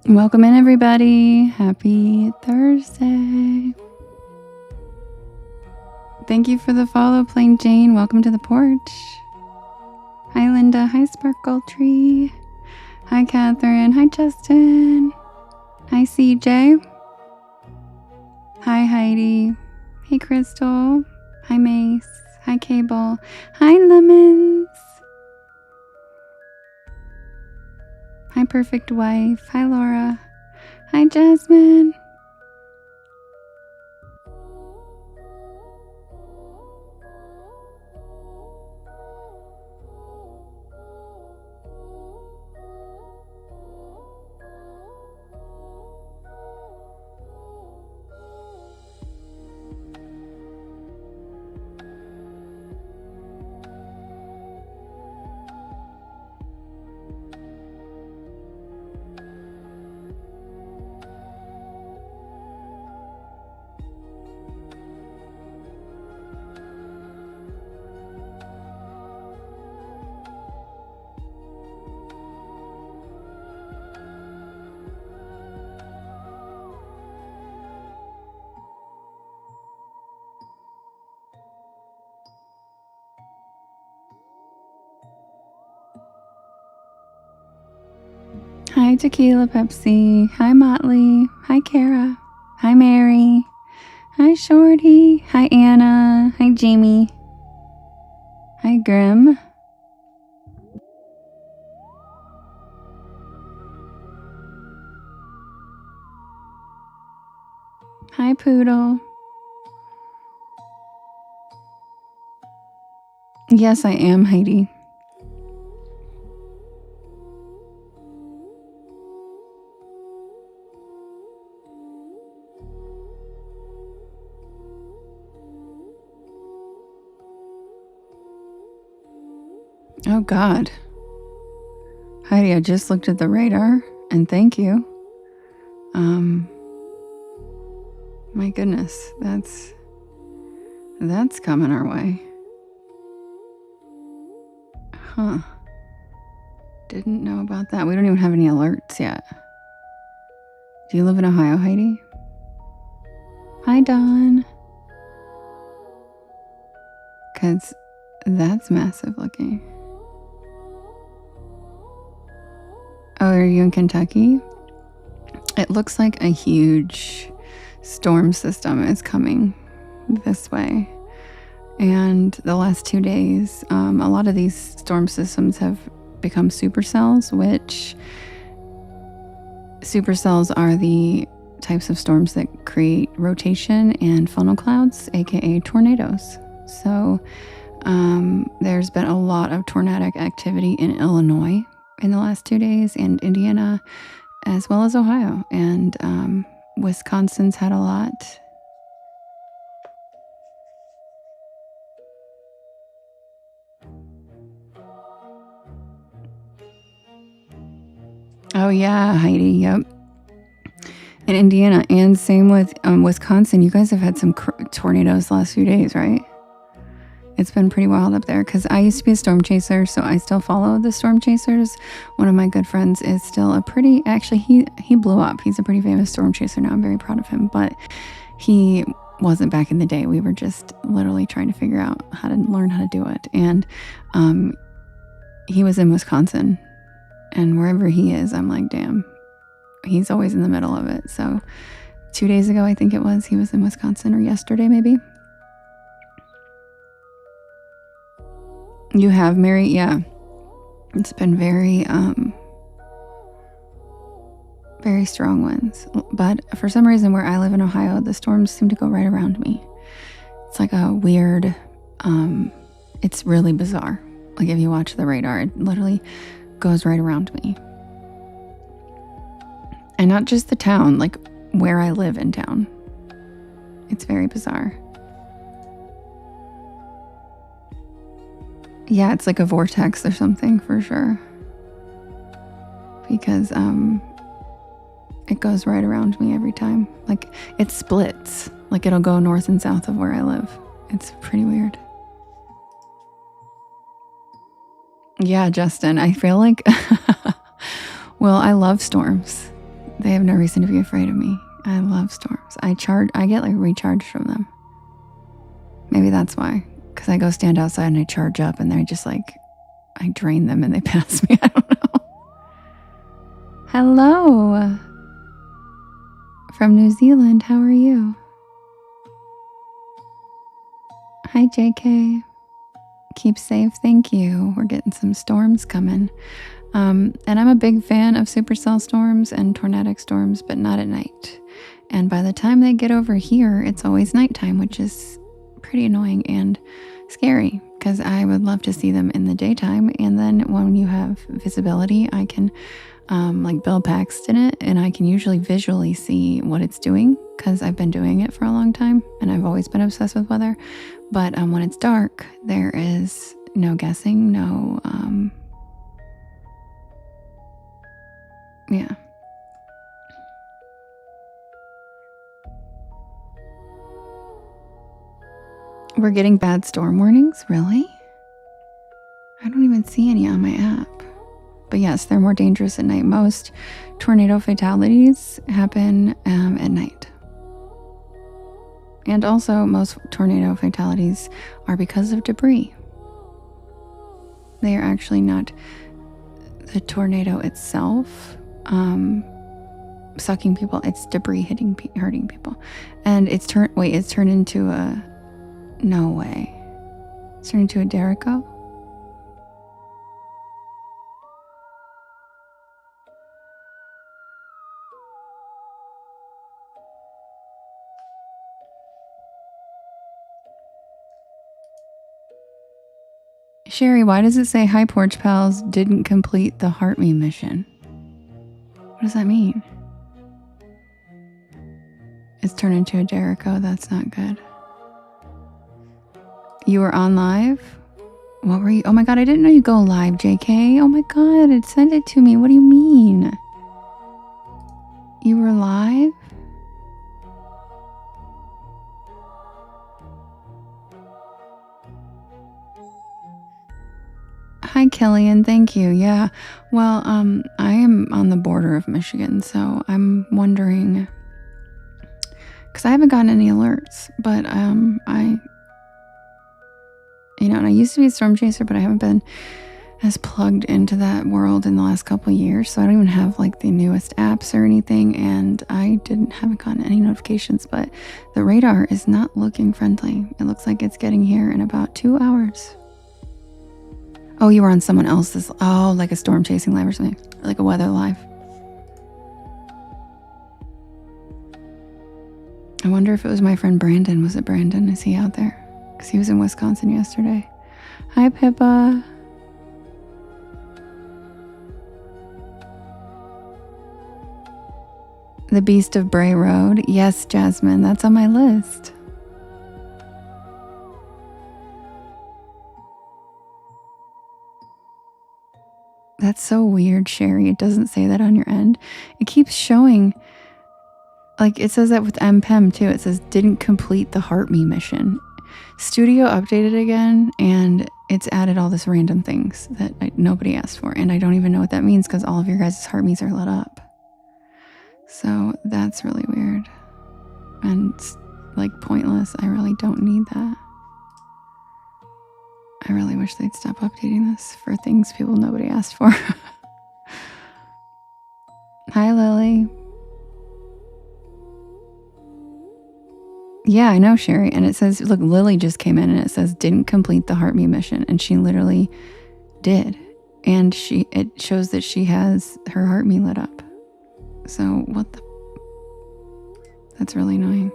Welcome in, everybody. Happy Thursday. Thank you for the follow, Plain Jane. Welcome to the porch. Hi, Linda. Hi, Sparkle Tree. Hi, Catherine. Hi, Justin. Hi, CJ. Hi, Heidi. Hey, Crystal. Hi, Mace. Hi, Cable. Hi, Lemons. Hi, Perfect Wife. Hi, Laura. Hi, Jasmine. Hi, Tequila Pepsi. Hi, Motley. Hi, Kara. Hi, Mary. Hi, Shorty. Hi, Anna. Hi, Jamie. Hi, Grim. Hi, Poodle. Yes, I am, Heidi. Oh, God. Heidi, I just looked at the radar, and thank you. My goodness, that's coming our way. Huh. Didn't know about that. We don't even have any alerts yet. Do you live in Ohio, Heidi? Hi, Dawn. Because that's massive looking. Oh, are you in Kentucky? It looks like a huge storm system is coming this way. And the last 2 days, a lot of these storm systems have become supercells, which supercells are the types of storms that create rotation and funnel clouds, aka tornadoes. So there's been a lot of tornadic activity in Illinois in the last 2 days, and Indiana, as well as Ohio, and Wisconsin's had a lot. Oh yeah, Heidi. Yep. In Indiana, and same with Wisconsin. You guys have had some tornadoes the last few days, right? It's been pretty wild up there, because I used to be a storm chaser, so I still follow the storm chasers. One of my good friends is still he blew up. He's a pretty famous storm chaser now. I'm very proud of him, but he wasn't back in the day. We were just literally trying to figure out how to learn how to do it. And he was in Wisconsin, and wherever he is, I'm like, damn, he's always in the middle of it. So 2 days ago, I think it was, he was in Wisconsin, or yesterday maybe. You have, Mary? Yeah. It's been very strong winds. But for some reason, where I live in Ohio, the storms seem to go right around me. It's like a weird, it's really bizarre. Like if you watch the radar, it literally goes right around me. And not just the town, like where I live in town. It's very bizarre. Yeah, it's like a vortex or something for sure. Because it goes right around me every time. Like it splits. Like it'll go north and south of where I live. It's pretty weird. Yeah, Justin, I feel like, well, I love storms. They have no reason to be afraid of me. I love storms. I get like recharged from them. Maybe that's why. Because I go stand outside and I charge up and they're just like, I drain them and they pass me. I don't know. Hello. From New Zealand. How are you? Hi, JK. Keep safe. Thank you. We're getting some storms coming. And I'm a big fan of supercell storms and tornadic storms, but not at night. And by the time they get over here, it's always nighttime, which is pretty annoying and scary because I would love to see them in the daytime. And then when you have visibility, I can like Bill Paxton it, and I can usually visually see what it's doing because I've been doing it for a long time and I've always been obsessed with weather. But when it's dark, there is no guessing, no, yeah. We're getting bad storm warnings? Really? I don't even see any on my app. But yes, they're more dangerous at night. Most tornado fatalities happen at night. And also, most tornado fatalities are because of debris. They are actually not the tornado itself sucking people. It's debris hurting people. And it's turned into a... No way. It's turned into a Derico? Sherry, why does it say Hi Porch Pals didn't complete the Heart Me mission? What does that mean? It's turned into a Jericho. That's not good. You were on live? What were you? Oh my god, I didn't know you go live, JK. Oh my god, it sent it to me. What do you mean? You were live? Hi, Killian. Thank you. Yeah. Well, I am on the border of Michigan, so I'm wondering, because I haven't gotten any alerts, but and I used to be a storm chaser, but I haven't been as plugged into that world in the last couple of years, so I don't even have like the newest apps or anything, and I haven't gotten any notifications, but the radar is not looking friendly. It looks like it's getting here in about 2 hours. Oh, you were on someone else's, like a storm chasing live or something, or like a weather live. I wonder if it was my friend Brandon. Was it Brandon? Is he out there? Because he was in Wisconsin yesterday. Hi, Pippa. The Beast of Bray Road. Yes, Jasmine, that's on my list. That's so weird, Sherry. It doesn't say that on your end. It keeps showing, like it says that with MPEM too. It says didn't complete the Heart Me mission. Studio updated again, and it's added all this random things that nobody asked for, and I don't even know what that means because all of your guys' Heart Me's are lit up. So that's really weird and like pointless. I really don't need that. I really wish they'd stop updating this for things nobody asked for. Hi, Lily. Yeah, I know, Sherry. And it says, look, Lily just came in and it says didn't complete the Heart Me mission. And she literally did. And it shows that she has her Heart Me lit up. So what the... That's really annoying.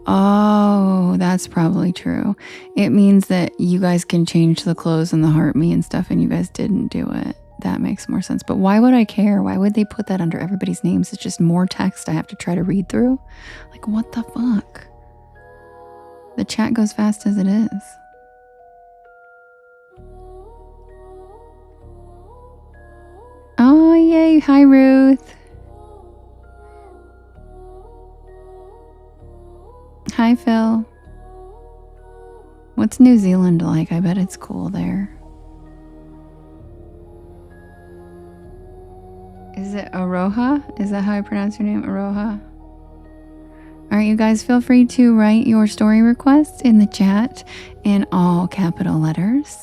Oh, that's probably true. It means that you guys can change the clothes and the Heart Me and stuff, and you guys didn't do it. That makes more sense. But why would I care? Why would they put that under everybody's names? It's just more text I have to try to read through. Like, what the fuck? The chat goes fast as it is. Oh, yay. Hi, Ruth. Hi, Phil. What's New Zealand like? I bet it's cool there. Is it Aroha? Is that how I pronounce your name? Aroha? All right, you guys, feel free to write your story requests in the chat in all capital letters.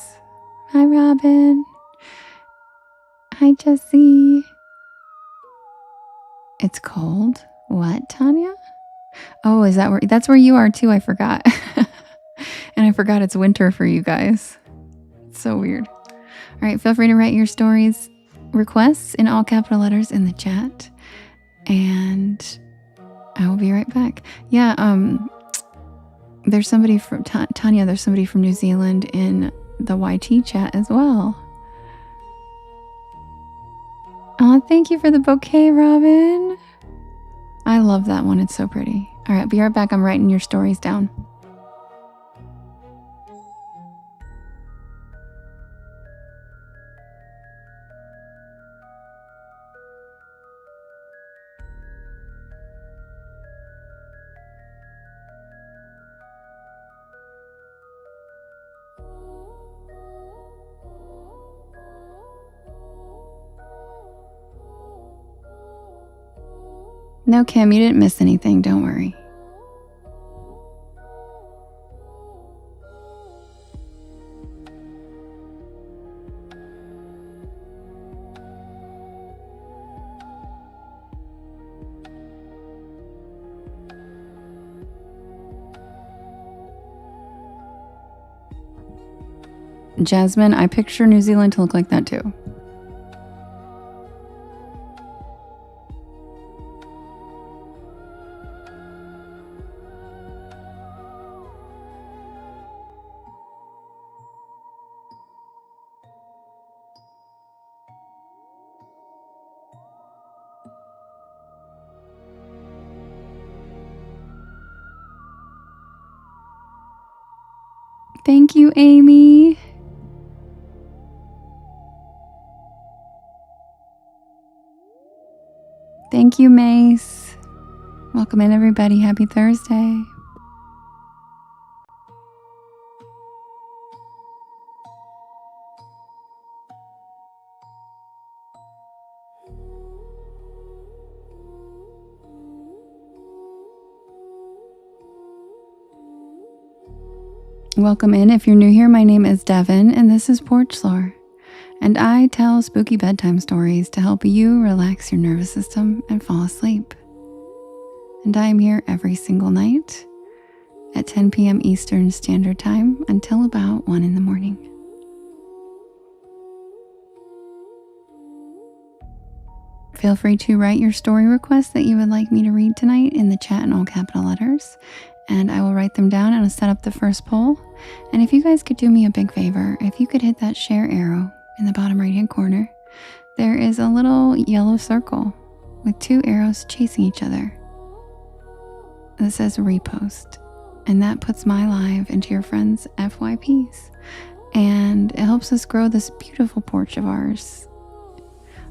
Hi, Robin. Hi, Jessie. It's cold. What, Tanya? Oh, is that where? That's where you are too. I forgot. And I forgot it's winter for you guys. It's so weird. All right, feel free to write your stories requests in all capital letters in the chat. And I will be right back. Yeah, there's somebody from Tanya, there's somebody from New Zealand in the YT chat as well. Oh, thank you for the bouquet, Robin. I love that one. It's so pretty. All right, be right back. I'm writing your stories down. No, Kim, you didn't miss anything. Don't worry. Jasmine, I picture New Zealand to look like that too. Thank you, Amy. Thank you, Mace. Welcome in, everybody. Happy Thursday. Welcome in. If you're new here, my name is Devin, and this is Porch Lore. And I tell spooky bedtime stories to help you relax your nervous system and fall asleep. And I am here every single night at 10 p.m. Eastern Standard Time until about 1 in the morning. Feel free to write your story requests that you would like me to read tonight in the chat in all capital letters, and I will write them down and I'll set up the first poll. And if you guys could do me a big favor, if you could hit that share arrow in the bottom right hand corner, there is a little yellow circle with 2 arrows chasing each other that says repost, and that puts my live into your friends' FYPs, and it helps us grow this beautiful porch of ours.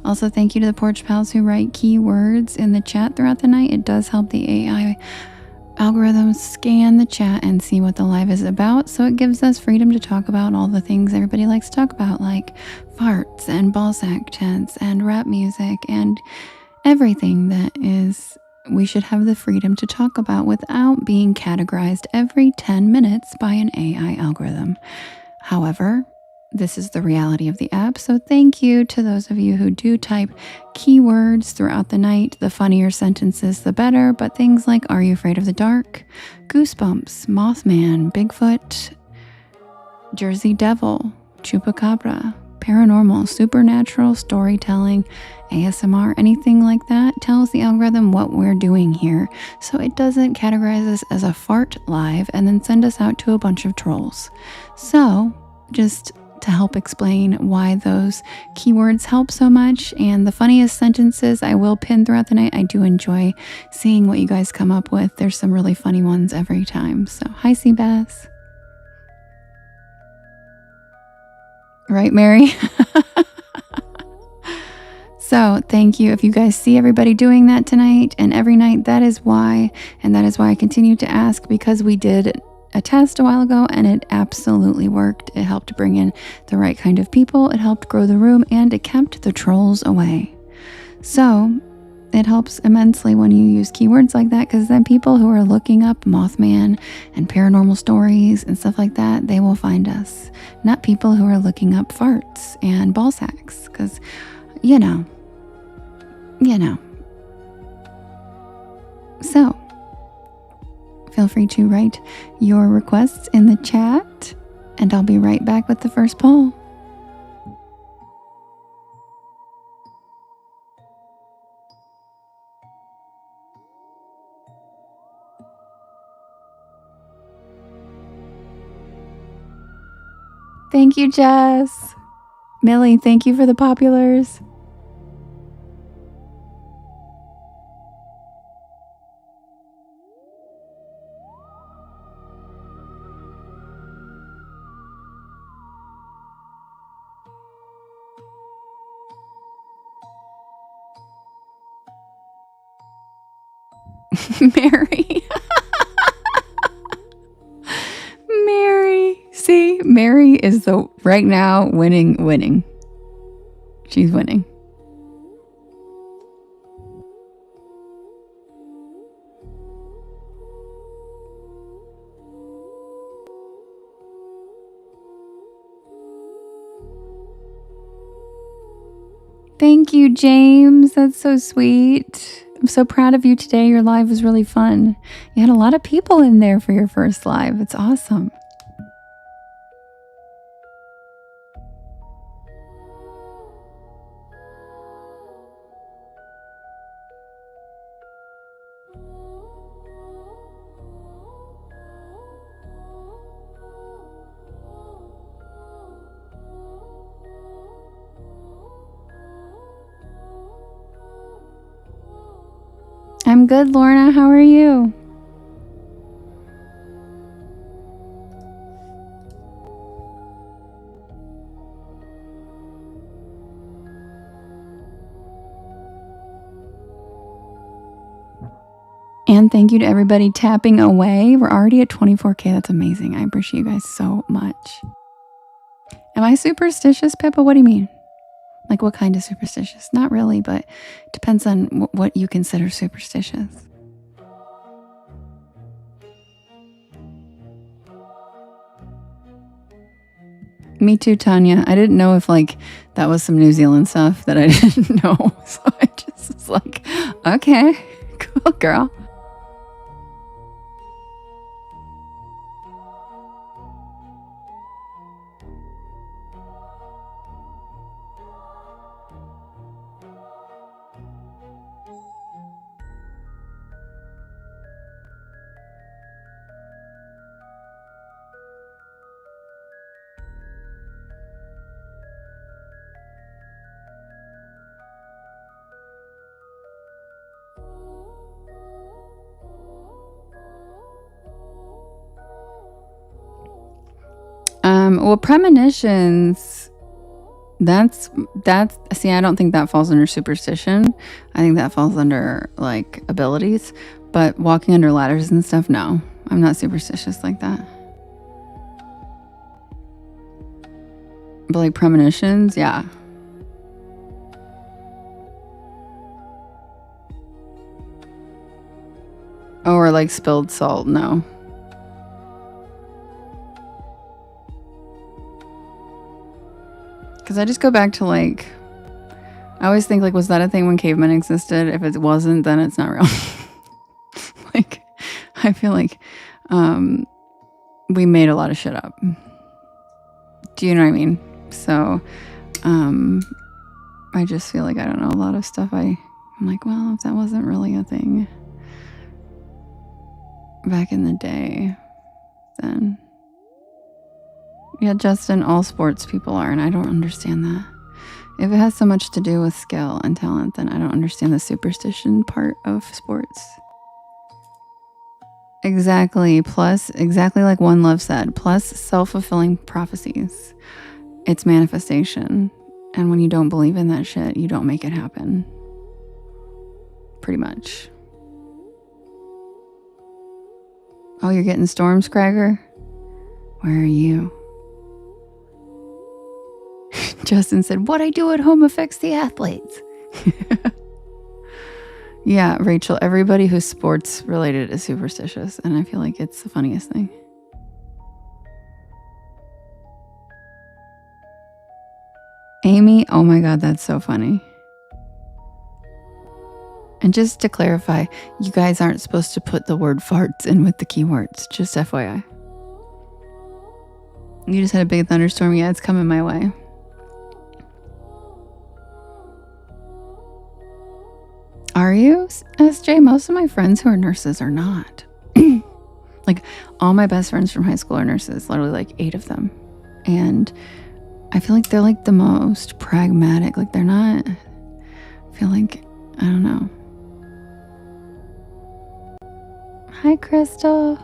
Also, thank you to the porch pals who write keywords in the chat throughout the night. It does help the AI algorithms scan the chat and see what the live is about, so it gives us freedom to talk about all the things everybody likes to talk about, like farts and ballsack tents and rap music and everything that is we should have the freedom to talk about without being categorized every 10 minutes by an AI algorithm. However, this is the reality of the app, so thank you to those of you who do type keywords throughout the night. The funnier sentences, the better, but things like "Are you afraid of the dark?", "Goosebumps", "Mothman", "Bigfoot", "Jersey Devil", "Chupacabra", "Paranormal", "Supernatural", "Storytelling", ASMR", anything like that tells the algorithm what we're doing here, so it doesn't categorize us as a fart live and then send us out to a bunch of trolls. So, just to help explain why those keywords help so much, and the funniest sentences I will pin throughout the night. I do enjoy seeing what you guys come up with. There's some really funny ones every time. So hi, Seabass. Right, Mary? So thank you. If you guys see everybody doing that tonight and every night, that is why. And that is why I continue to ask, because we did a test a while ago and it absolutely worked. It helped bring in the right kind of people, it helped grow the room, and it kept the trolls away. So it helps immensely when you use keywords like that, because then people who are looking up Mothman and paranormal stories and stuff like that, they will find us. Not people who are looking up farts and ball sacks, because, you know. So, feel free to write your requests in the chat, and I'll be right back with the first poll. Thank you, Jess. Millie, thank you for the populars. Mary. Mary. See, Mary is the right now winning. She's winning. Thank you, James. That's so sweet. I'm so proud of you today. Your live was really fun. You had a lot of people in there for your first live. It's awesome. I'm good, Lorna. How are you? And thank you to everybody tapping away. We're already at 24K. That's amazing. I appreciate you guys so much. Am I superstitious, Pippa? What do you mean? Like, what kind of superstitious? Not really, but it depends on what you consider superstitious. Me too, Tanya. I didn't know if, like, that was some New Zealand stuff that I didn't know. So I just was like, okay, cool, girl. Well, premonitions, that's, see, I don't think that falls under superstition. I think that falls under, like, abilities. But walking under ladders and stuff, no. I'm not superstitious like that. But, like, premonitions, yeah. Or, like, spilled salt, no. Because I just go back to, like, I always think, like, was that a thing when cavemen existed? If it wasn't, then it's not real. Like, I feel like we made a lot of shit up. Do you know what I mean? So I just feel like, I don't know, a lot of stuff I'm like, well, if that wasn't really a thing back in the day, then... Yeah, Justin, all sports people are, and I don't understand that. If it has so much to do with skill and talent, then I don't understand the superstition part of sports. Exactly. Plus, exactly like One Love said, plus self-fulfilling prophecies. It's manifestation. And when you don't believe in that shit, you don't make it happen. Pretty much. Oh, you're getting storm, Scragger? Where are you? Justin said, what I do at home affects the athletes. Yeah, Rachel, everybody who's sports related is superstitious, and I feel like it's the funniest thing. Amy, oh my God, that's so funny. And just to clarify, you guys aren't supposed to put the word farts in with the keywords, just FYI. You just had a big thunderstorm. Yeah, it's coming my way. Are you, SJ? Most of my friends who are nurses are not. Like, all my best friends from high school are nurses, literally like 8 of them. And I feel like they're like the most pragmatic. Like, they're not, I feel like, I don't know. Hi, Crystal.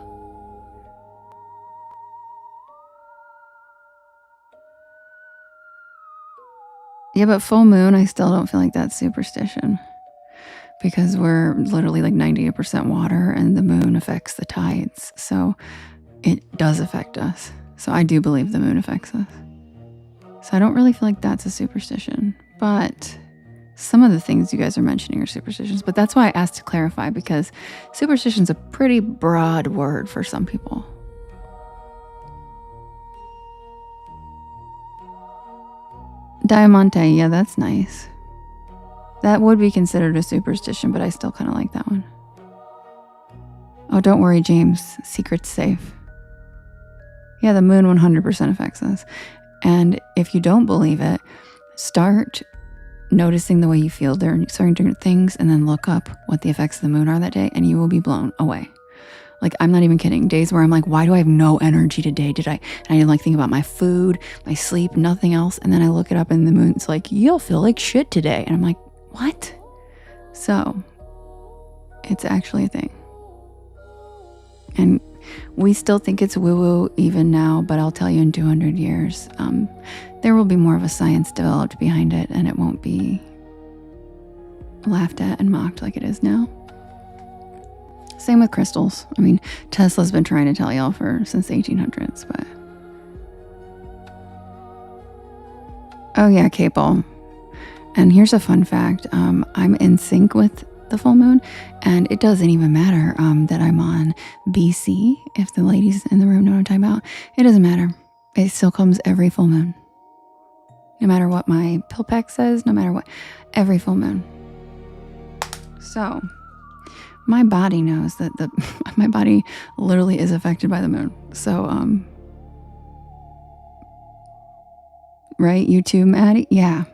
Yeah, but full moon, I still don't feel like that's superstition. Because we're literally like 98% water and the moon affects the tides. So it does affect us. So I do believe the moon affects us. So I don't really feel like that's a superstition. But some of the things you guys are mentioning are superstitions. But that's why I asked to clarify, because superstition is a pretty broad word for some people. Diamante, yeah, that's nice. That would be considered a superstition, but I still kind of like that one. Oh, don't worry, James. Secret's safe. Yeah, the moon 100% affects us. And if you don't believe it, start noticing the way you feel during certain different things, and then look up what the effects of the moon are that day, and you will be blown away. Like, I'm not even kidding. Days where I'm like, why do I have no energy today? And I didn't like think about my food, my sleep, nothing else. And then I look it up and the moon's like, you'll feel like shit today. And I'm like, what? So it's actually a thing. And we still think it's woo-woo even now, but I'll tell you, in 200 years, there will be more of a science developed behind it, and it won't be laughed at and mocked like it is now. Same with crystals. I mean, Tesla's been trying to tell y'all since the 1800s, but... Oh yeah, Capel. And here's a fun fact. I'm in sync with the full moon, and it doesn't even matter that I'm on BC. If the ladies in the room know what I'm talking about, it doesn't matter. It still comes every full moon. No matter what my pill pack says, no matter what, every full moon. So my body knows that my body literally is affected by the moon. So right, you too, Maddie? Yeah.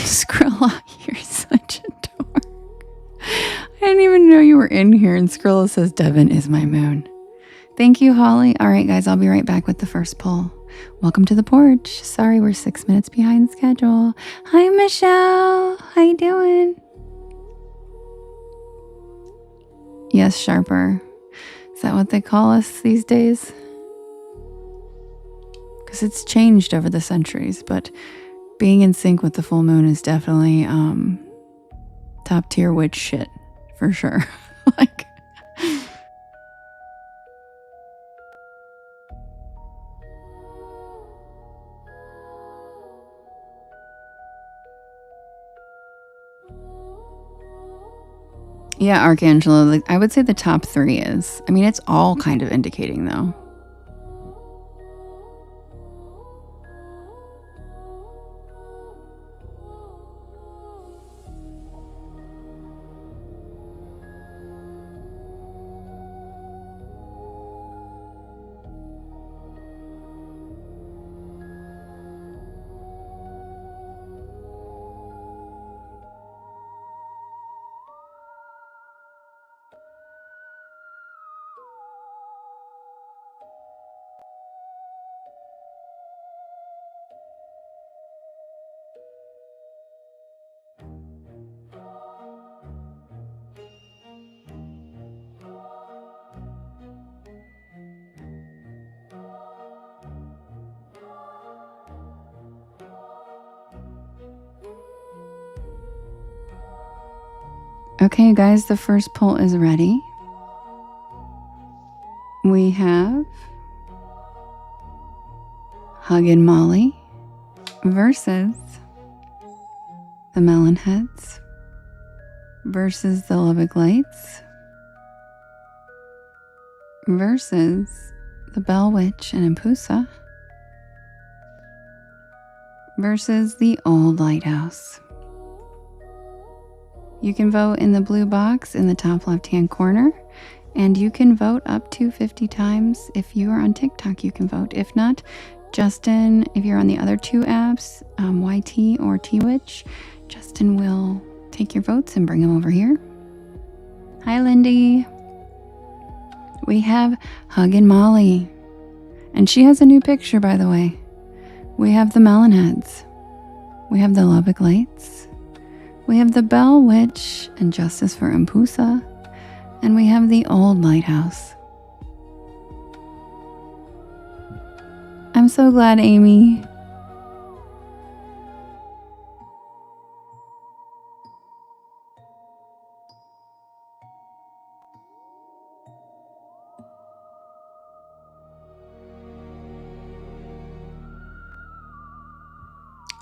Skrilla, you're such a dork. I didn't even know you were in here. And Skrilla says, Devin is my moon. Thank you, Holly. All right, guys, I'll be right back with the first poll. Welcome to the porch. Sorry, we're 6 minutes behind schedule. Hi, Michelle. How you doing? Yes, Sharper. Is that what they call us these days? Because it's changed over the centuries, but being in sync with the full moon is definitely top tier witch shit, for sure. Like, yeah, Archangela, like, I would say the top 3 is. I mean, it's all kind of indicating, though. Okay, guys, the first poll is ready. We have Huggin' Molly versus the Melonheads versus the Lubbock Lights versus the Bell Witch and Impusa versus the Old Lighthouse. You can vote in the blue box in the top left-hand corner, and you can vote up to 50 times. If you are on TikTok, you can vote. If not, Justin, if you're on the other two apps, YT or T-Witch, Justin will take your votes and bring them over here. Hi, Lindy. We have Huggin' Molly, and she has a new picture, by the way. We have the Melonheads. We have the Lubbock Lights. We have the Bell Witch and Justice for Impusa. And we have the Old Lighthouse. I'm so glad, Amy.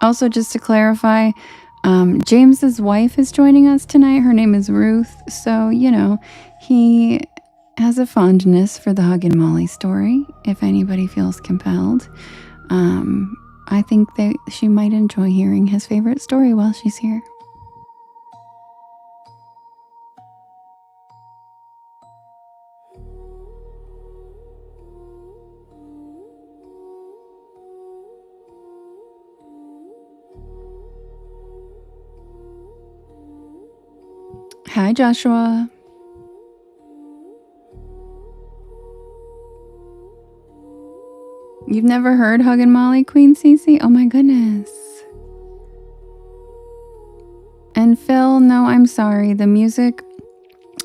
Also, just to clarify, James's wife is joining us tonight. Her name is Ruth. So, he has a fondness for the Huggin' Molly story, if anybody feels compelled. I think she might enjoy hearing his favorite story while she's here. Hi, Joshua. You've never heard Huggin' Molly, Queen Cece? Oh my goodness. And Phil, no, I'm sorry. The music,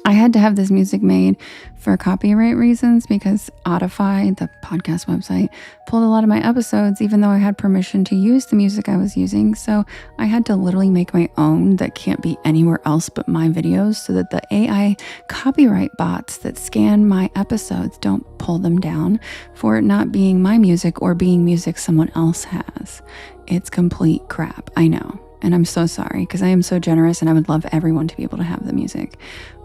I had to have this music made for copyright reasons because Audify, the podcast website, pulled a lot of my episodes even though I had permission to use the music I was using. So I had to literally make my own that can't be anywhere else but my videos so that the AI copyright bots that scan my episodes don't pull them down for it not being my music or being music someone else has. It's complete crap, I know. And I'm so sorry because I am so generous and I would love everyone to be able to have the music.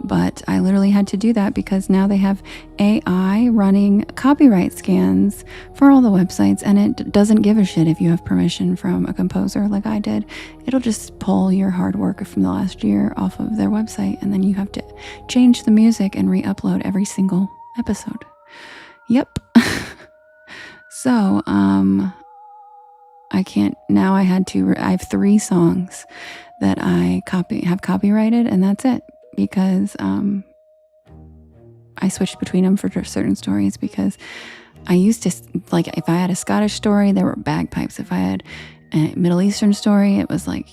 But I literally had to do that because now they have AI running copyright scans for all the websites, and it doesn't give a shit if you have permission from a composer like I did. It'll just pull your hard work from the last year off of their website, and then you have to change the music and re-upload every single episode. Yep. So, I can't, now I have 3 songs that I have copyrighted, and that's it, because I switched between them for certain stories because I used to, like, if I had a Scottish story, there were bagpipes. If I had a Middle Eastern story, it was like,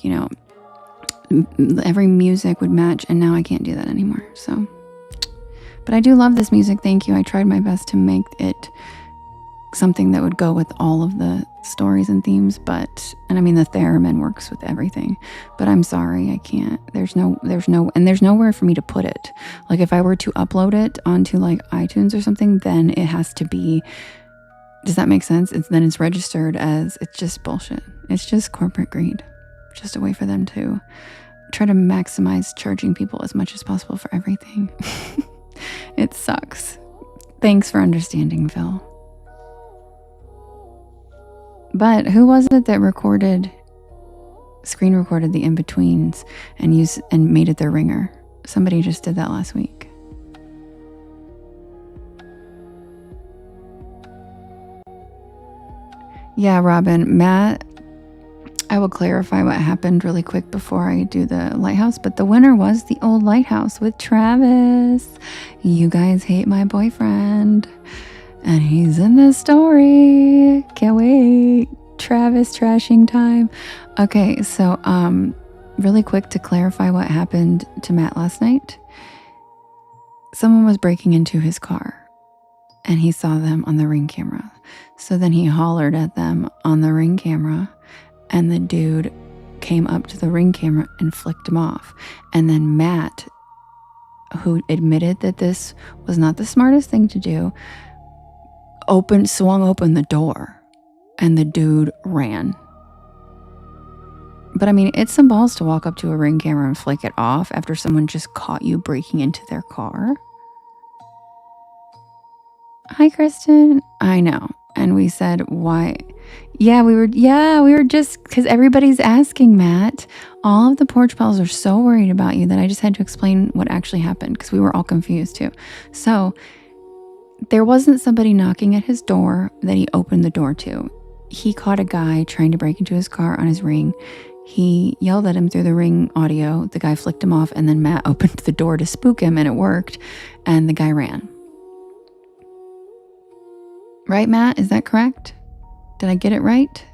every music would match, and now I can't do that anymore, so. But I do love this music, thank you. I tried my best to make it something that would go with all of the stories and themes, and I mean the theremin works with everything, but I'm sorry, I can't. There's nowhere for me to put it. Like if I were to upload it onto like iTunes or something, then it has to be, does that make sense? Then it's registered as, it's just bullshit. It's just corporate greed. Just a way for them to try to maximize charging people as much as possible for everything. It sucks. Thanks for understanding, Phil. But who was it that screen recorded the in-betweens and made it their ringer? Somebody just did that last week. Yeah, Robin. Matt, I will clarify what happened really quick before I do the lighthouse, but the winner was the Old Lighthouse with Travis. You guys hate my boyfriend. And he's in the story. Can't wait. Travis trashing time. Okay, so really quick to clarify what happened to Matt last night. Someone was breaking into his car and he saw them on the Ring camera. So then he hollered at them on the Ring camera, and the dude came up to the Ring camera and flicked him off. And then Matt, who admitted that this was not the smartest thing to do, swung open the door, and the dude ran. But I mean, it's some balls to walk up to a Ring camera and flick it off after someone just caught you breaking into their car. Hi, Kristen. I know. And we said, why? Yeah, we were just, because everybody's asking, Matt. All of the porch pals are so worried about you that I just had to explain what actually happened because we were all confused too. So there wasn't somebody knocking at his door that he opened the door to. He caught a guy trying to break into his car on his Ring. He yelled at him through the Ring audio. The guy flicked him off, and then Matt opened the door to spook him, and it worked. And the guy ran. Right, Matt? Is that correct? Did I get it right?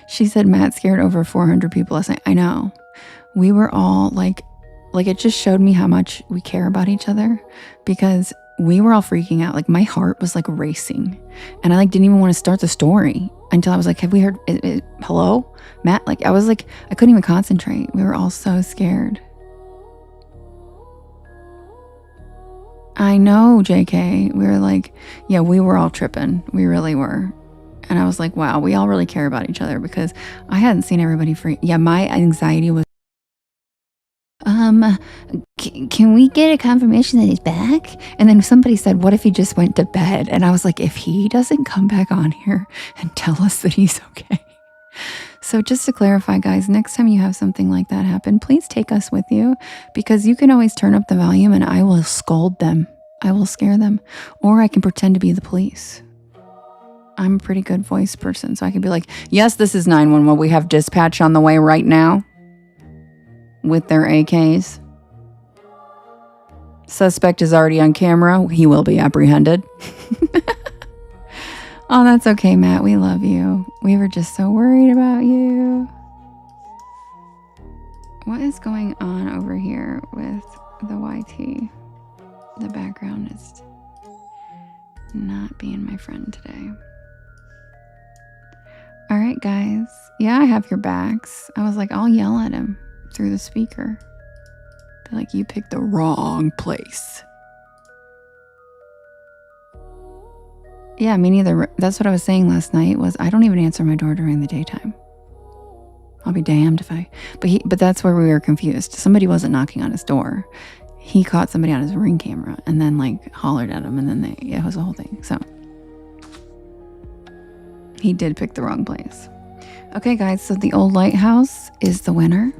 She said Matt scared over 400 people last night. I know. We were all like it just showed me how much we care about each other, because we were all freaking out. Like, my heart was like racing, and I didn't even want to start the story until I was like, have we heard hello, Matt? Like, I was like, I couldn't even concentrate. We were all so scared. I know, JK. We were like, yeah, we were all tripping. We really were. And I was like, wow, we all really care about each other, because I hadn't seen everybody freak. Yeah, my anxiety was, can we get a confirmation that he's back? And then somebody said, what if he just went to bed? And I was like, if he doesn't come back on here and tell us that he's okay. So just to clarify, guys, next time you have something like that happen, please take us with you, because you can always turn up the volume and I will scold them. I will scare them. Or I can pretend to be the police. I'm a pretty good voice person, so I can be like, yes, this is 911. We have dispatch on the way right now with their AKs. Suspect is already on camera. He will be apprehended. Oh, that's okay, Matt. We love you. We were just so worried about you. What is going on over here with the YT? The background is not being my friend today. All right, guys. Yeah, I have your backs. I was like, I'll yell at him through the speaker. Be like, you picked the wrong place. Yeah, me neither. That's what I was saying last night, was I don't even answer my door during the daytime. I'll be damned if I... But that's where we were confused. Somebody wasn't knocking on his door. He caught somebody on his Ring camera and then hollered at him, and then it was a whole thing. So he did pick the wrong place. Okay, guys, so the old lighthouse is the winner.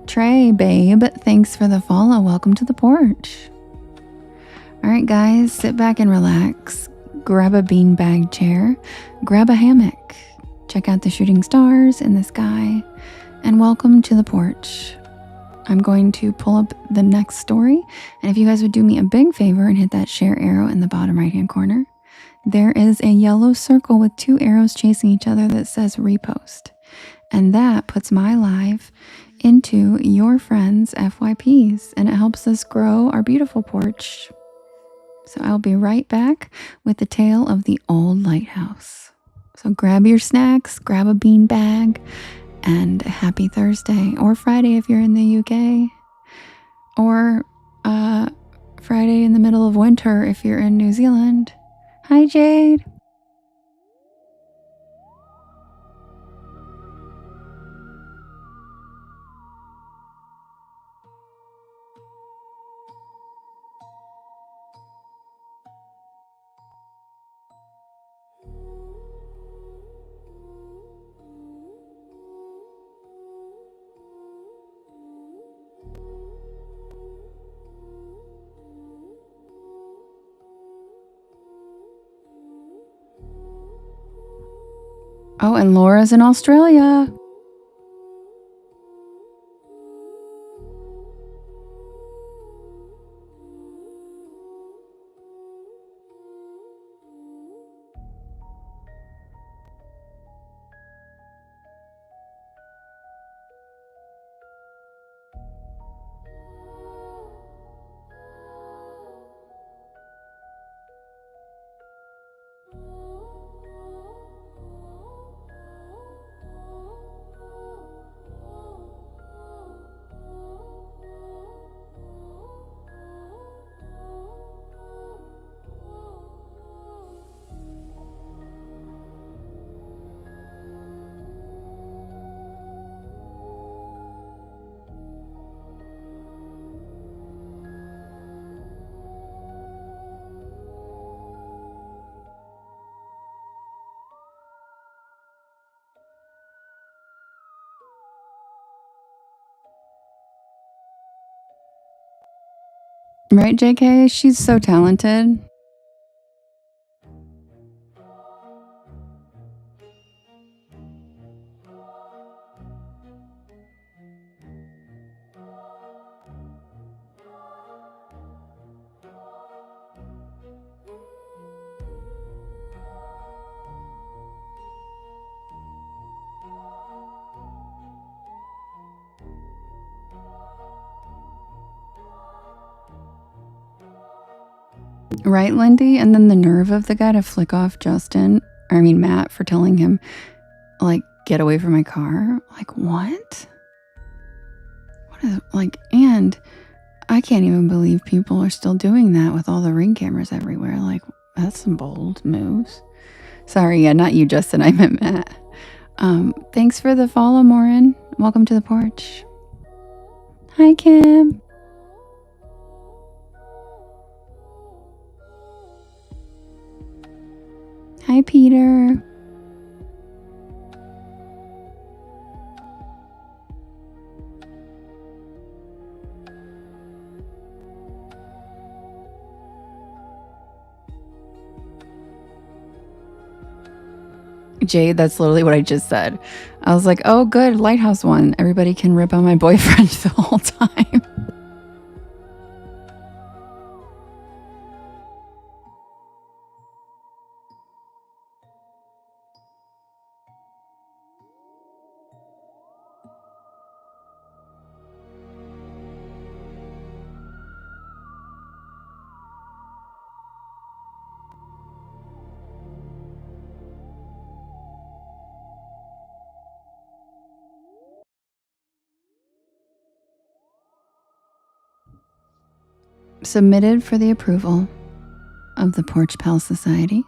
Trey, babe, thanks for the follow. Welcome to the porch. All right, guys, sit back and relax. Grab a beanbag chair. Grab a hammock. Check out the shooting stars in the sky. And welcome to the porch. I'm going to pull up the next story. And if you guys would do me a big favor and hit that share arrow in the bottom right-hand corner, there is a yellow circle with 2 arrows chasing each other that says repost. And that puts my live into your friends' FYPs, and it helps us grow our beautiful porch. So I'll be right back with the tale of the old lighthouse. So grab your snacks, grab a bean bag, and happy Thursday, or Friday if you're in the UK, or Friday in the middle of winter if you're in New Zealand. Hi, Jade. Oh, and Laura's in Australia. Right, JK? She's so talented. Right, Lindy? And then the nerve of the guy to flick off Matt, for telling him, like, get away from my car. Like, what? What is, like, and I can't even believe people are still doing that with all the Ring cameras everywhere. Like, that's some bold moves. Sorry, yeah, not you, Justin. I meant Matt. Thanks for the follow, Morin. Welcome to the porch. Hi, Kim. Hi, Peter. Jade, that's literally what I just said. I was like, oh, good, Lighthouse won. Everybody can rip on my boyfriend the whole time. Submitted for the approval of the Porch Pal Society.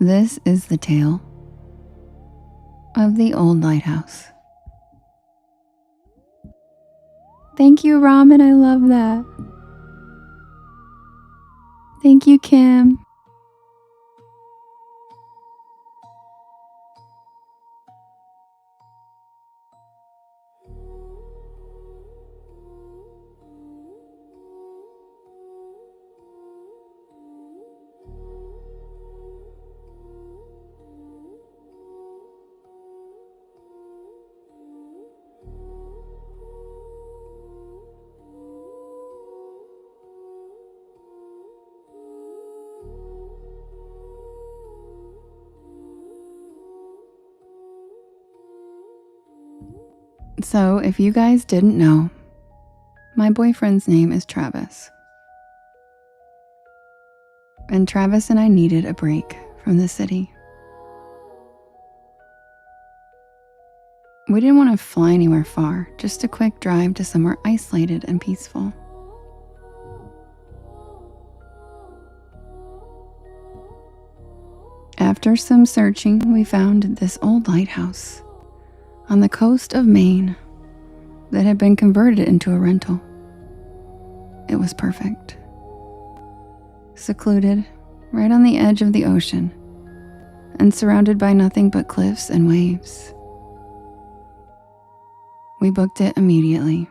This is the tale of the old lighthouse. Thank you, Ramen. I love that. Thank you, Kim. So, if you guys didn't know, my boyfriend's name is Travis. And Travis and I needed a break from the city. We didn't want to fly anywhere far, just a quick drive to somewhere isolated and peaceful. After some searching, we found this old lighthouse on the coast of Maine that had been converted into a rental. It was perfect. Secluded, right on the edge of the ocean, and surrounded by nothing but cliffs and waves. We booked it immediately.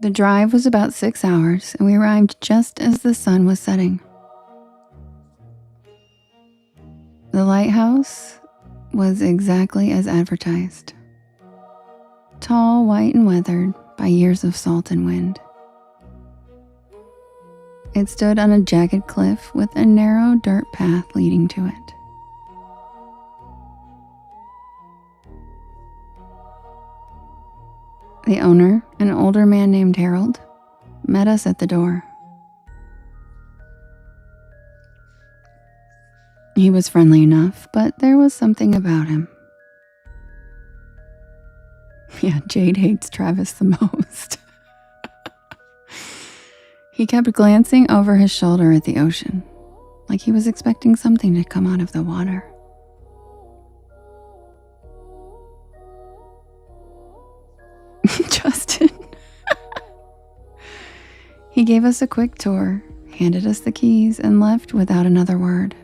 The drive was about 6 hours, and we arrived just as the sun was setting. The lighthouse was exactly as advertised. Tall, white, and weathered by years of salt and wind. It stood on a jagged cliff with a narrow dirt path leading to it. The owner, an older man named Harold, met us at the door. He was friendly enough, but there was something about him. Yeah, Jade hates Travis the most. He kept glancing over his shoulder at the ocean, like he was expecting something to come out of the water. Justin. He gave us a quick tour, handed us the keys, and left without another word.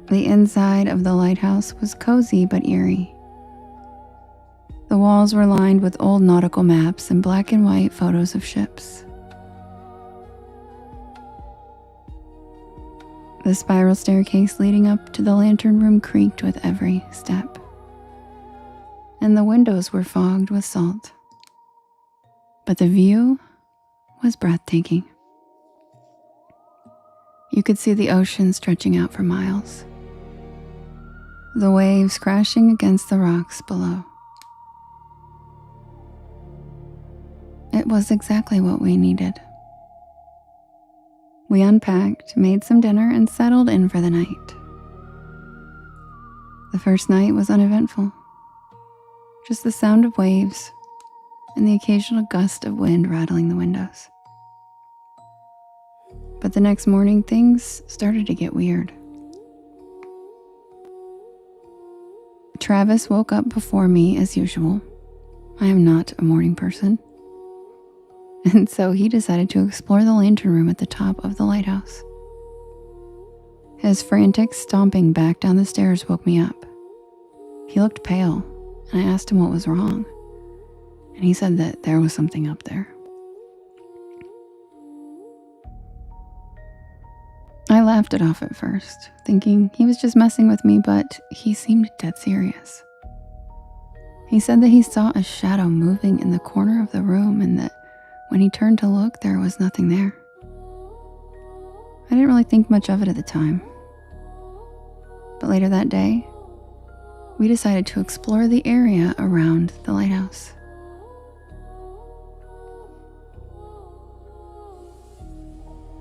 The inside of the lighthouse was cozy but eerie. The walls were lined with old nautical maps and black and white photos of ships. The spiral staircase leading up to the lantern room creaked with every step, and the windows were fogged with salt. But the view was breathtaking. You could see the ocean stretching out for miles, the waves crashing against the rocks below. It was exactly what we needed. We unpacked, made some dinner, and settled in for the night. The first night was uneventful. Just the sound of waves and the occasional gust of wind rattling the windows. But the next morning, things started to get weird. Travis woke up before me as usual. I am not a morning person. And so he decided to explore the lantern room at the top of the lighthouse. His frantic stomping back down the stairs woke me up. He looked pale, and I asked him what was wrong. And he said that there was something up there. I laughed it off at first, thinking he was just messing with me, but he seemed dead serious. He said that he saw a shadow moving in the corner of the room and that when he turned to look, there was nothing there. I didn't really think much of it at the time. But later that day, we decided to explore the area around the lighthouse.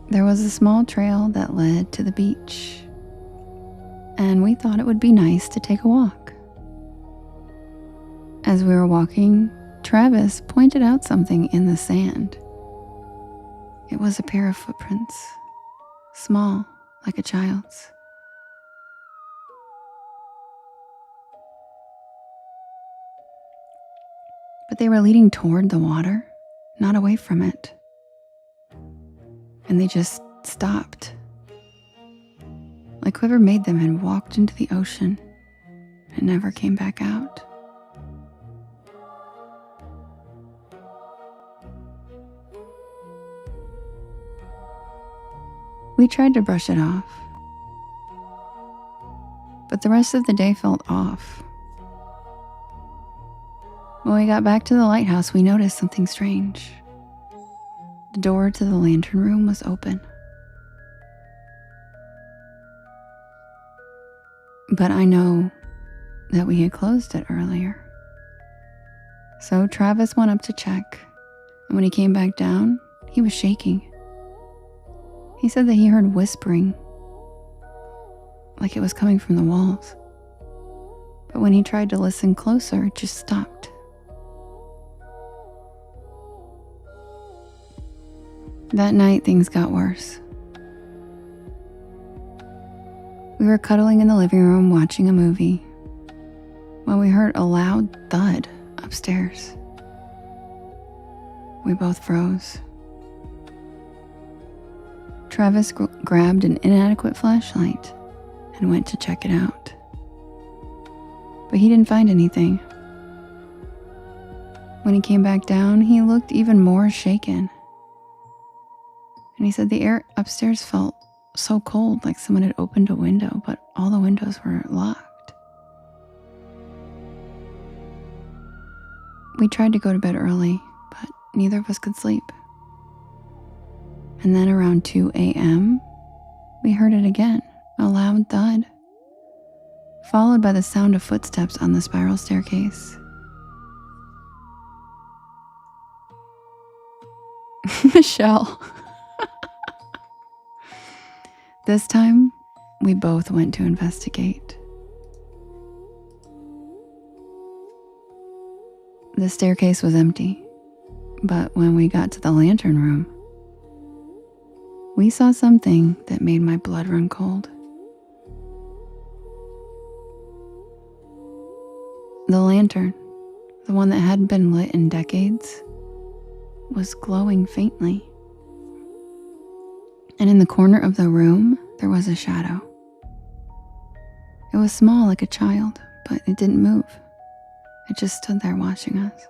There was a small trail that led to the beach, and we thought it would be nice to take a walk. As we were walking, Travis pointed out something in the sand. It was a pair of footprints, small, like a child's. But they were leading toward the water, not away from it. And they just stopped. Like whoever made them had walked into the ocean and never came back out. We tried to brush it off, but the rest of the day felt off. When we got back to the lighthouse, we noticed something strange. The door to the lantern room was open. But I know that we had closed it earlier. So Travis went up to check, and when he came back down, he was shaking. He said that he heard whispering, like it was coming from the walls. But when he tried to listen closer, it just stopped. That night, things got worse. We were cuddling in the living room watching a movie when we heard a loud thud upstairs. We both froze. Travis grabbed an inadequate flashlight and went to check it out. But he didn't find anything. When he came back down, he looked even more shaken. And he said the air upstairs felt so cold, like someone had opened a window, but all the windows were locked. We tried to go to bed early, but neither of us could sleep. And then around 2 a.m., we heard it again, a loud thud, followed by the sound of footsteps on the spiral staircase. Michelle. This time, we both went to investigate. The staircase was empty, but when we got to the lantern room, we saw something that made my blood run cold. The lantern, the one that hadn't been lit in decades, was glowing faintly. And in the corner of the room, there was a shadow. It was small like a child, but it didn't move. It just stood there watching us.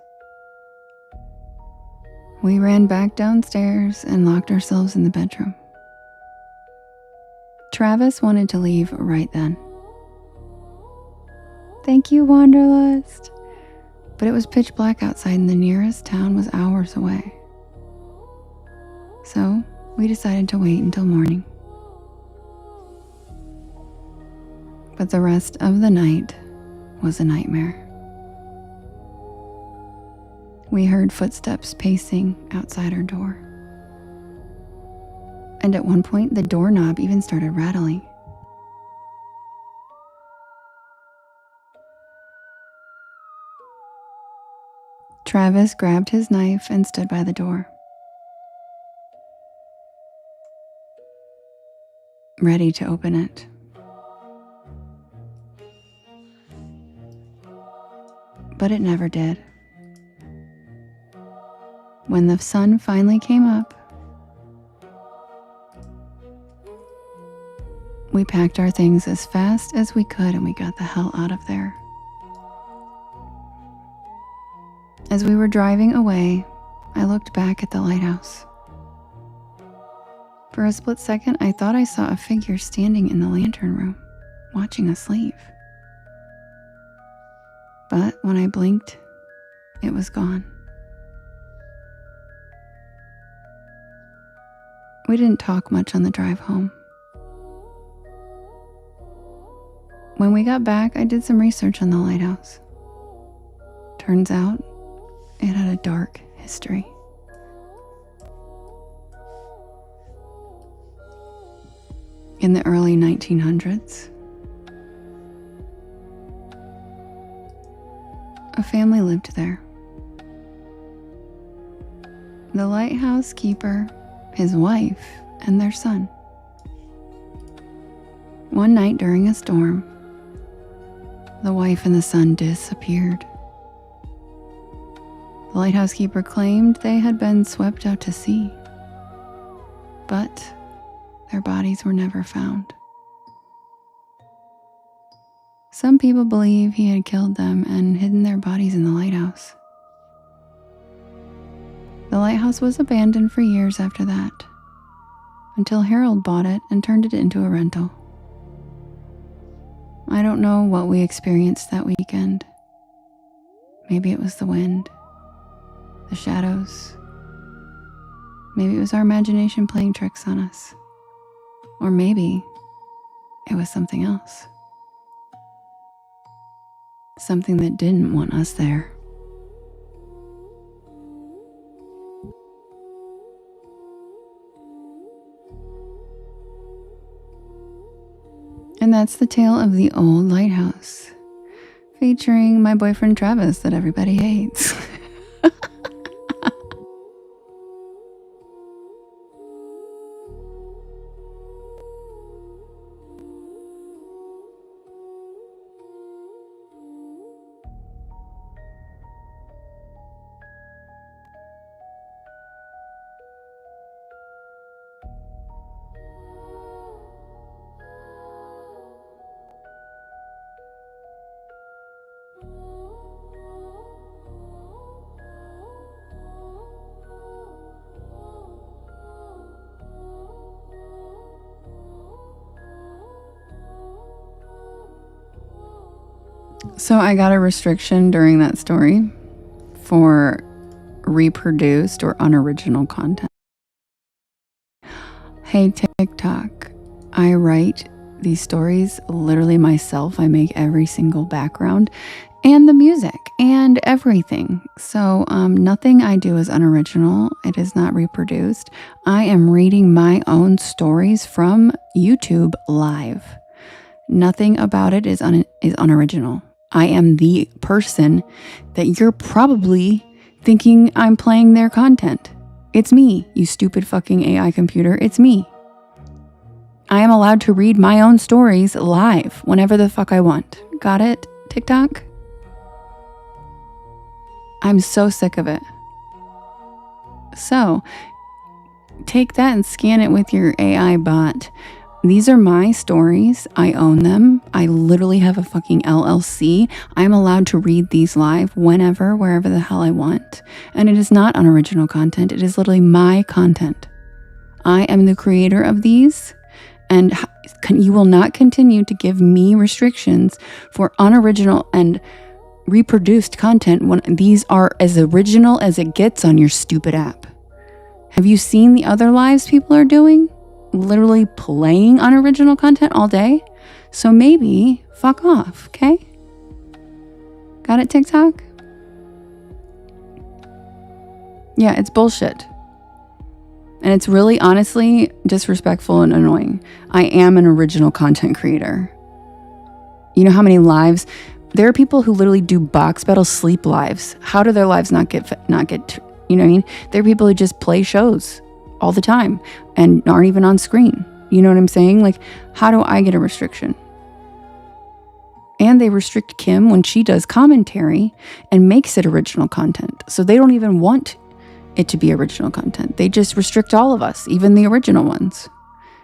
We ran back downstairs and locked ourselves in the bedroom. Travis wanted to leave right then. Thank you, Wanderlust. But it was pitch black outside and the nearest town was hours away. So we decided to wait until morning. But the rest of the night was a nightmare. We heard footsteps pacing outside our door. And at one point, the doorknob even started rattling. Travis grabbed his knife and stood by the door, ready to open it. But it never did. When the sun finally came up, we packed our things as fast as we could and we got the hell out of there. As we were driving away, I looked back at the lighthouse. For a split second, I thought I saw a figure standing in the lantern room, watching us leave. But when I blinked, it was gone. We didn't talk much on the drive home. When we got back, I did some research on the lighthouse. Turns out, it had a dark history. In the early 1900s, a family lived there. The lighthouse keeper, his wife, and their son. One night during a storm, the wife and the son disappeared. The lighthouse keeper claimed they had been swept out to sea, but their bodies were never found. Some people believe he had killed them and hidden their bodies in the lighthouse. The lighthouse was abandoned for years after that, until Harold bought it and turned it into a rental. I don't know what we experienced that weekend. Maybe it was the wind, the shadows. Maybe it was our imagination playing tricks on us. Or maybe it was something else. Something that didn't want us there. And that's the tale of the old lighthouse, featuring my boyfriend Travis that everybody hates. So I got a restriction during that story for reproduced or unoriginal content. Hey TikTok, I write these stories literally myself. I make every single background and the music and everything. So nothing I do is unoriginal. It is not reproduced. I am reading my own stories from YouTube live. Nothing about it is unoriginal. I am the person that you're probably thinking I'm playing their content. It's me, you stupid fucking AI computer. It's me. I am allowed to read my own stories live whenever the fuck I want. Got it, TikTok? I'm so sick of it. So, take that and scan it with your AI bot. These are my stories. I own them. I literally have a fucking LLC. I'm allowed to read these live whenever, wherever the hell I want. And it is not unoriginal content. It is literally my content. I am the creator of these, and you will not continue to give me restrictions for unoriginal and reproduced content when these are as original as it gets on your stupid app. Have you seen the other lives people are doing? Literally playing unoriginal content all day. So maybe fuck off, okay? Got it, TikTok? Yeah, it's bullshit. And it's really, honestly, disrespectful and annoying. I am an original content creator. You know how many lives? There are people who literally do box battle sleep lives. How do their lives not get, you know what I mean? There are people who just play shows all the time and aren't even on screen. You know what I'm saying? Like, how do I get a restriction? And they restrict Kim when she does commentary and makes it original content. So they don't even want it to be original content. They just restrict all of us, even the original ones.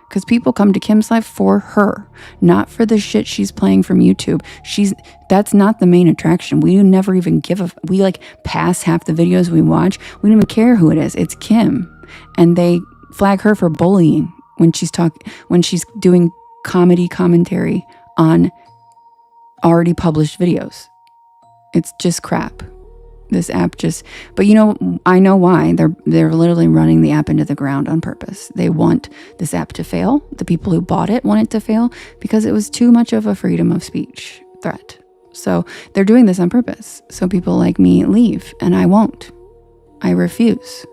Because people come to Kim's live for her, not for the shit she's playing from YouTube. That's not the main attraction. We never even we like pass half the videos we watch. We don't even care who it is. It's Kim. And they flag her for bullying when she's doing comedy commentary on already published videos. It's just crap. This app but I know why. They're literally running the app into the ground on purpose. They want this app to fail. The people who bought it want it to fail because it was too much of a freedom of speech threat. So they're doing this on purpose. So people like me leave, and I won't. I refuse.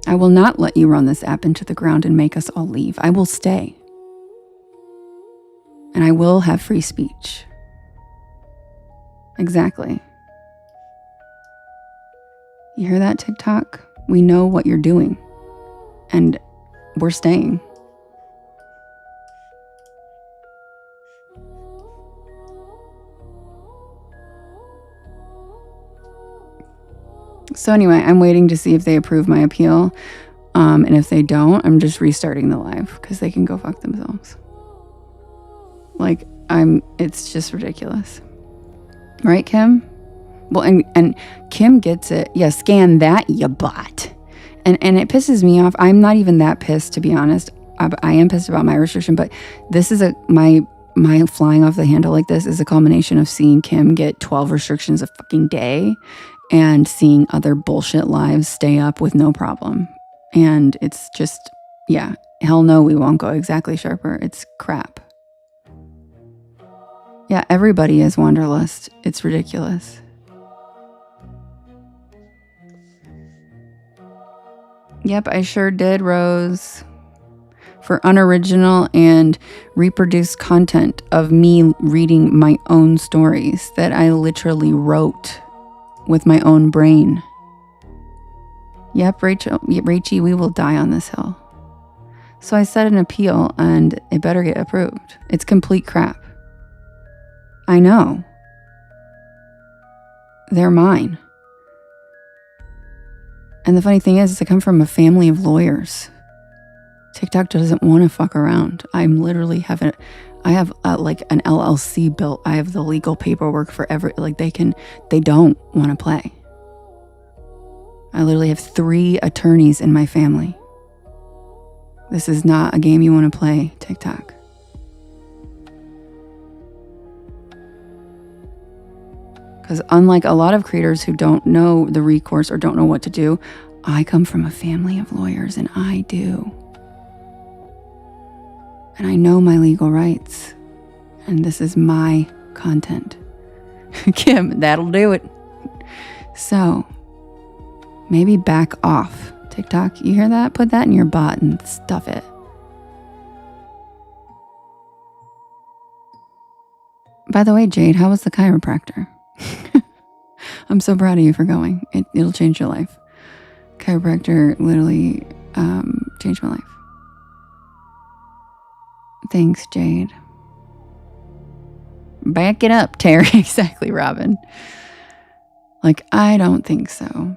I will not let you run this app into the ground and make us all leave. I will stay. And I will have free speech. Exactly. You hear that, TikTok? We know what you're doing. And we're staying. So anyway, I'm waiting to see if they approve my appeal. And if they don't, I'm just restarting the live because they can go fuck themselves. Like, it's just ridiculous. Right, Kim? Well, and Kim gets it. Yeah, scan that, you bot. And it pisses me off. I'm not even that pissed, to be honest. I am pissed about my restriction, but this is my flying off the handle like this is a culmination of seeing Kim get 12 restrictions a fucking day and seeing other bullshit lives stay up with no problem. And it's just, yeah, hell no, we won't go exactly sharper. It's crap. Yeah, everybody is Wanderlust. It's ridiculous. Yep, I sure did, Rose. For unoriginal and reproduced content of me reading my own stories that I literally wrote with my own brain. Yep, Rachie, we will die on this hill. So I set an appeal and it better get approved. It's complete crap. I know. They're mine. And the funny thing is I come from a family of lawyers. TikTok doesn't want to fuck around. I have like an LLC built. I have the legal paperwork for they don't want to play. I literally have 3 attorneys in my family. This is not a game you want to play, TikTok. Because unlike a lot of creators who don't know the recourse or don't know what to do, I come from a family of lawyers and I do. And I know my legal rights. And this is my content. Kim, that'll do it. So, maybe back off. TikTok, you hear that? Put that in your bot and stuff it. By the way, Jade, how was the chiropractor? I'm so proud of you for going. It'll change your life. Chiropractor literally changed my life. Thanks, Jade. Back it up, Terry. Exactly, Robin. Like, I don't think so.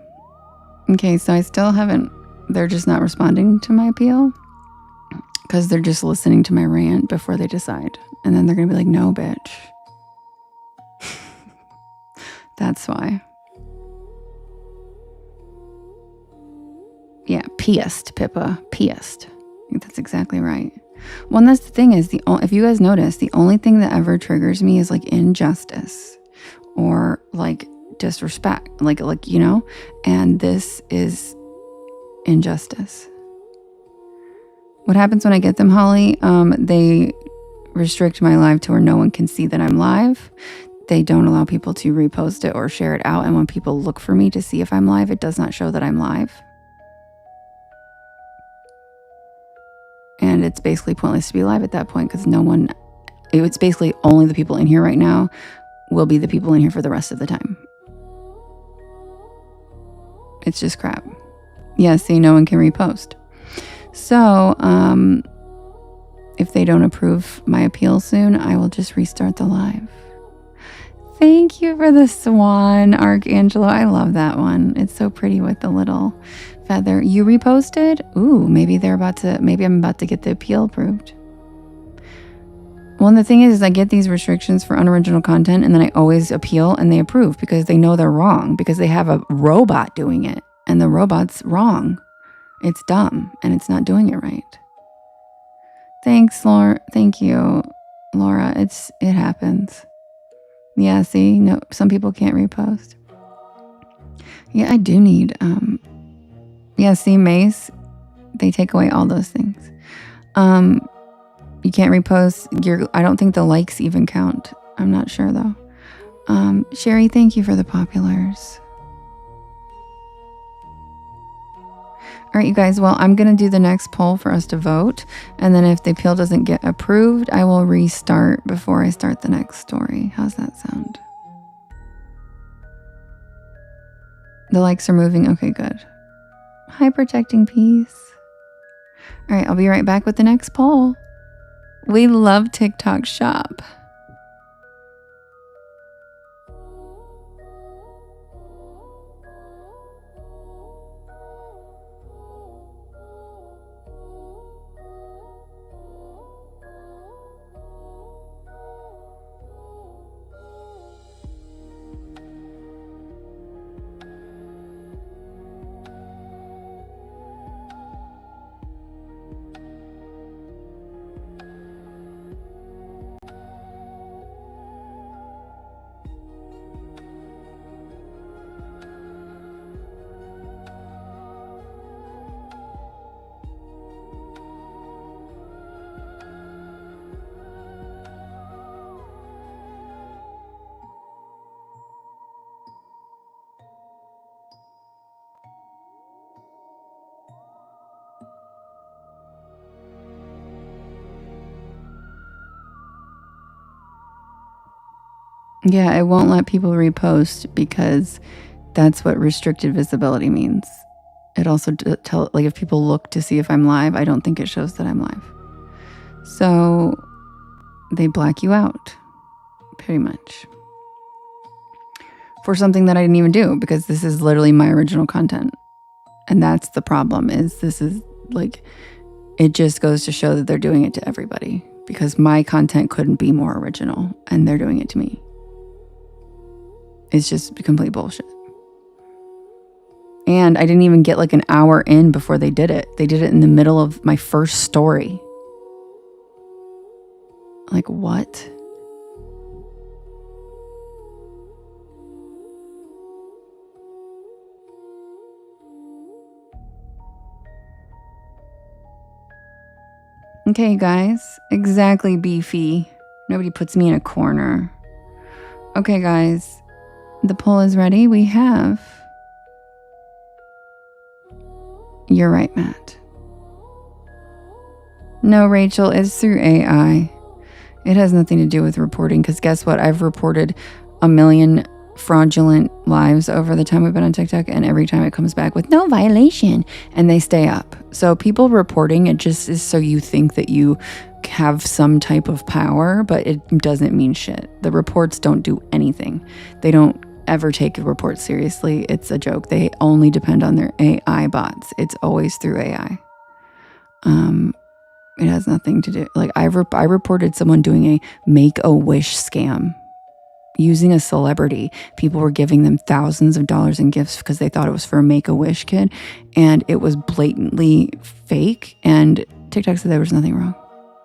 Okay, so I still haven't they're just not responding to my appeal because they're just listening to my rant before they decide. And then they're going to be like, no, bitch. That's why. Yeah, pissed, Pippa. Pissed. I think that's exactly right. Well, and that's the thing is, if you guys notice, the only thing that ever triggers me is like injustice or like disrespect, like you know, and this is injustice. What happens when I get them, Holly? They restrict my live to where no one can see that I'm live. They don't allow people to repost it or share it out. And when people look for me to see if I'm live, it does not show that I'm live. And it's basically pointless to be live at that point because it's basically only the people in here right now will be the people in here for the rest of the time. It's just crap. Yeah, see, no one can repost. So, if they don't approve my appeal soon, I will just restart the live. Thank you for the swan, Archangelo. I love that one. It's so pretty with the little feather. You reposted? Ooh, maybe I'm about to get the appeal approved. Well, and the thing is I get these restrictions for unoriginal content and then I always appeal and they approve because they know they're wrong because they have a robot doing it and the robot's wrong. It's dumb and it's not doing it right. Thanks, Laura. Thank you, Laura. It happens. Yeah, see, no, some people can't repost. Yeah, I do need, yeah, see, Mace, they take away all those things. You can't repost, I don't think the likes even count. I'm not sure though. Sherry, thank you for the populars. All right, you guys, well, I'm going to do the next poll for us to vote. And then if the appeal doesn't get approved, I will restart before I start the next story. How's that sound? The likes are moving. Okay, good. Hi, Protecting Peace. All right, I'll be right back with the next poll. We love TikTok Shop. Yeah, it won't let people repost because that's what restricted visibility means. It also like if people look to see if I'm live, I don't think it shows that I'm live. So they black you out, pretty much. For something that I didn't even do because this is literally my original content. And that's the problem is this is like, it just goes to show that they're doing it to everybody because my content couldn't be more original and they're doing it to me. It's just complete bullshit. And I didn't even get like an hour in before they did it. They did it in the middle of my first story. Like, what? Okay, guys. Exactly, Beefy. Nobody puts me in a corner. Okay, guys. The poll is ready. We have... You're right, Matt. No, Rachel, it's through AI. It has nothing to do with reporting, because guess what? I've reported 1 million fraudulent lives over the time I've been on TikTok, and every time it comes back with no violation, and they stay up. So people reporting, it just is so you think that you have some type of power, but it doesn't mean shit. The reports don't do anything. They don't ever take a report seriously, it's a joke. They only depend on their AI bots. It's always through AI. It has nothing to do. Like I reported someone doing a Make-A-Wish scam using a celebrity. People were giving them thousands of dollars in gifts because they thought it was for a Make-A-Wish kid, and it was blatantly fake. And TikTok said there was nothing wrong.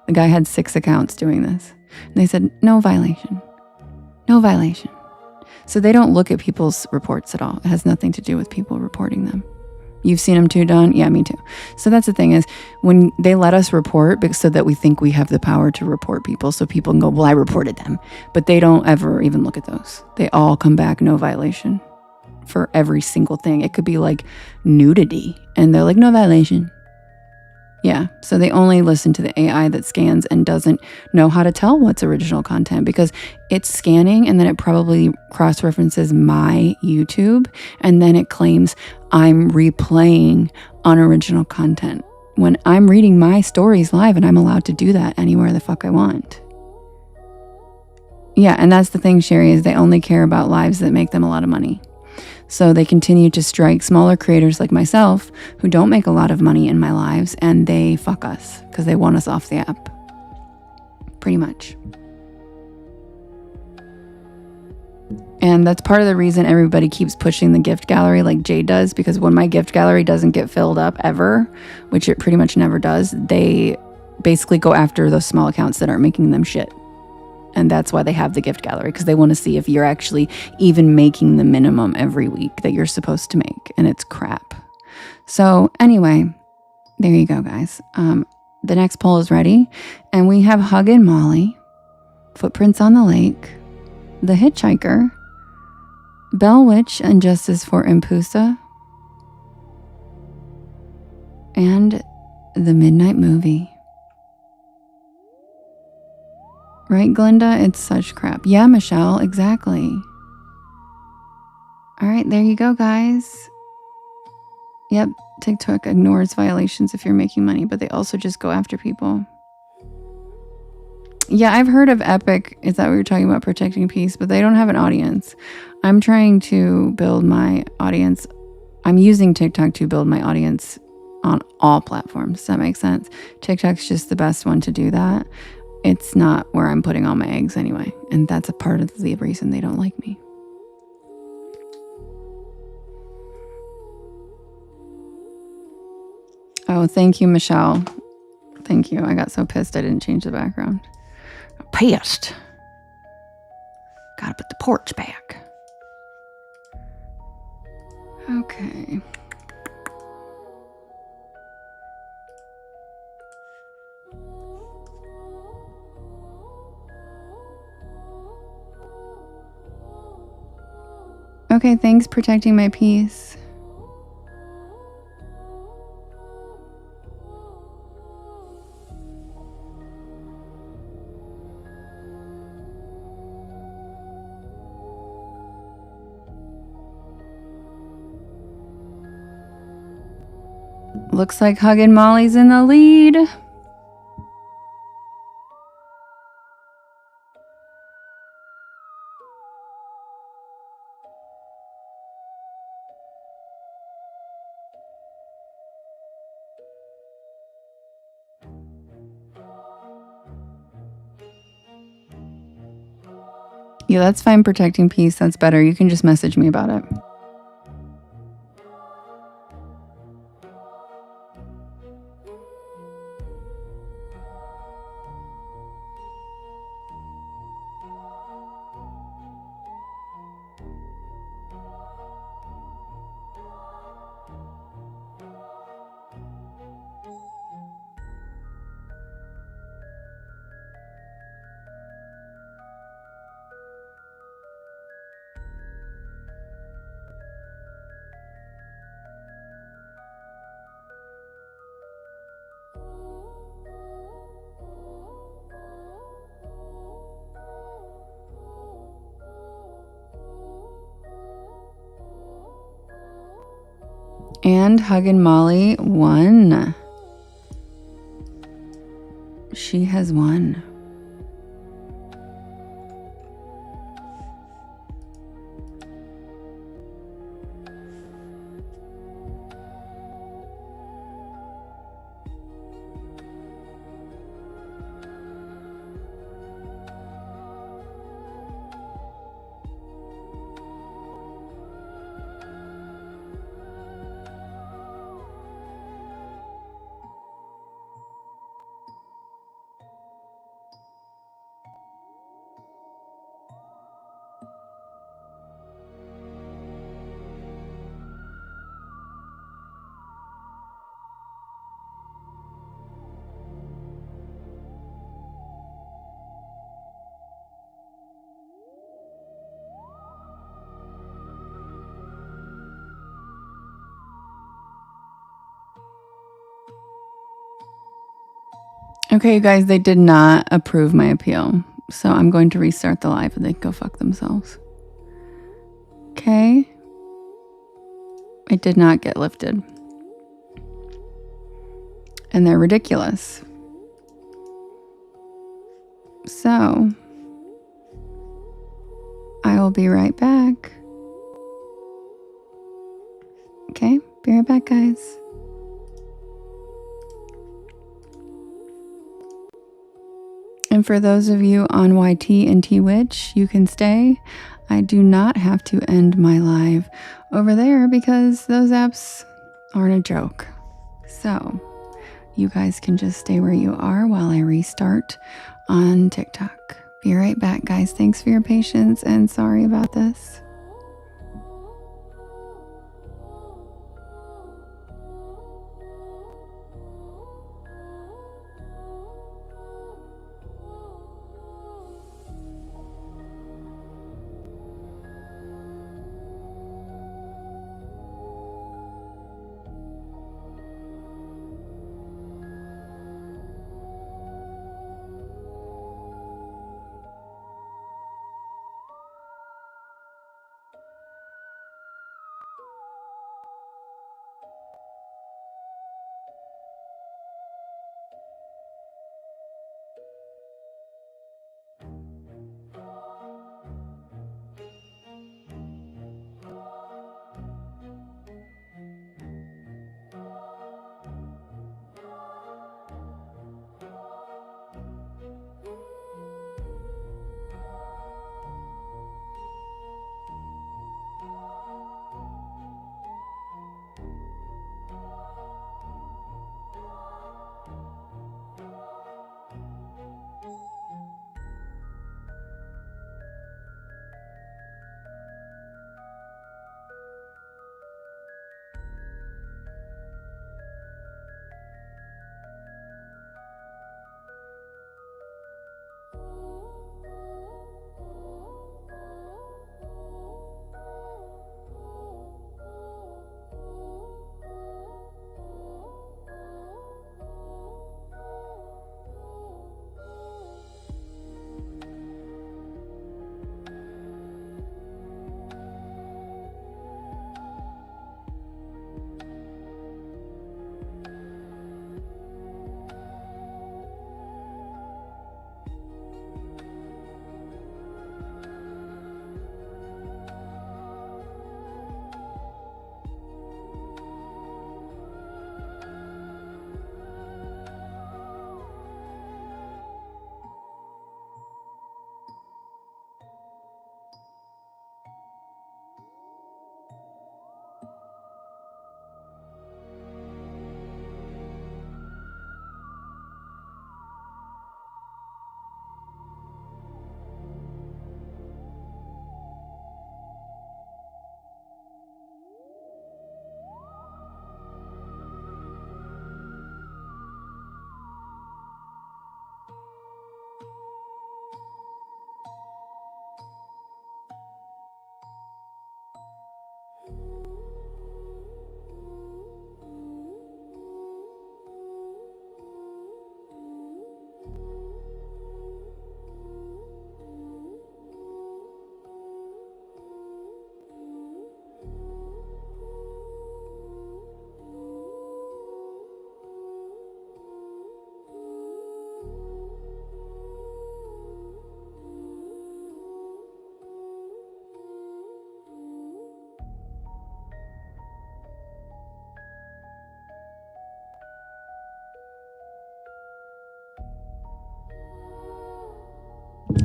The guy had 6 accounts doing this. And they said, no violation. No violation. So they don't look at people's reports at all. It has nothing to do with people reporting them. You've seen them too, Don? Yeah, me too. So that's the thing is when they let us report so that we think we have the power to report people. So people can go, well, I reported them. But they don't ever even look at those. They all come back no violation for every single thing. It could be like nudity. And they're like, no violation. Yeah, so they only listen to the AI that scans and doesn't know how to tell what's original content because it's scanning and then it probably cross-references my YouTube and then it claims I'm replaying unoriginal content when I'm reading my stories live and I'm allowed to do that anywhere the fuck I want. Yeah, and that's the thing, Sherry, is they only care about lives that make them a lot of money. So they continue to strike smaller creators like myself who don't make a lot of money in my lives, and they fuck us because they want us off the app. Pretty much. And that's part of the reason everybody keeps pushing the gift gallery like Jade does, because when my gift gallery doesn't get filled up ever, which it pretty much never does, they basically go after those small accounts that aren't making them shit. And that's why they have the gift gallery, because they want to see if you're actually even making the minimum every week that you're supposed to make. And it's crap. So anyway, there you go, guys. The next poll is ready. And we have Hug and Molly, Footprints on the Lake, The Hitchhiker, Bell Witch and Justice for Impusa, and The Midnight Movie. Right, Glinda? It's such crap. Yeah, Michelle, exactly. All right, there you go, guys. Yep, TikTok ignores violations if you're making money, but they also just go after people. Yeah, I've heard of Epic. Is that what you're talking about, protecting peace? But they don't have an audience. I'm trying to build my audience. I'm using TikTok to build my audience on all platforms. Does that make sense? TikTok's just the best one to do that. It's not where I'm putting all my eggs anyway. And that's a part of the reason they don't like me. Oh, thank you, Michelle. Thank you. I got so pissed I didn't change the background. Pissed. Gotta put the porch back. Okay. Okay, thanks protecting my peace. Looks like Huggin' Molly's in the lead. Yeah, that's fine, protecting peace. That's better. You can just message me about it. And Huggin' Molly won. She has won. Okay, you guys, they did not approve my appeal. So I'm going to restart the live and they can go fuck themselves. Okay. It did not get lifted. And they're ridiculous. So I will be right back. Okay, be right back, guys. And for those of you on YT and Twitch, you can stay. I do not have to end my live over there because those apps aren't a joke. So you guys can just stay where you are while I restart on TikTok. Be right back, guys. Thanks for your patience and sorry about this.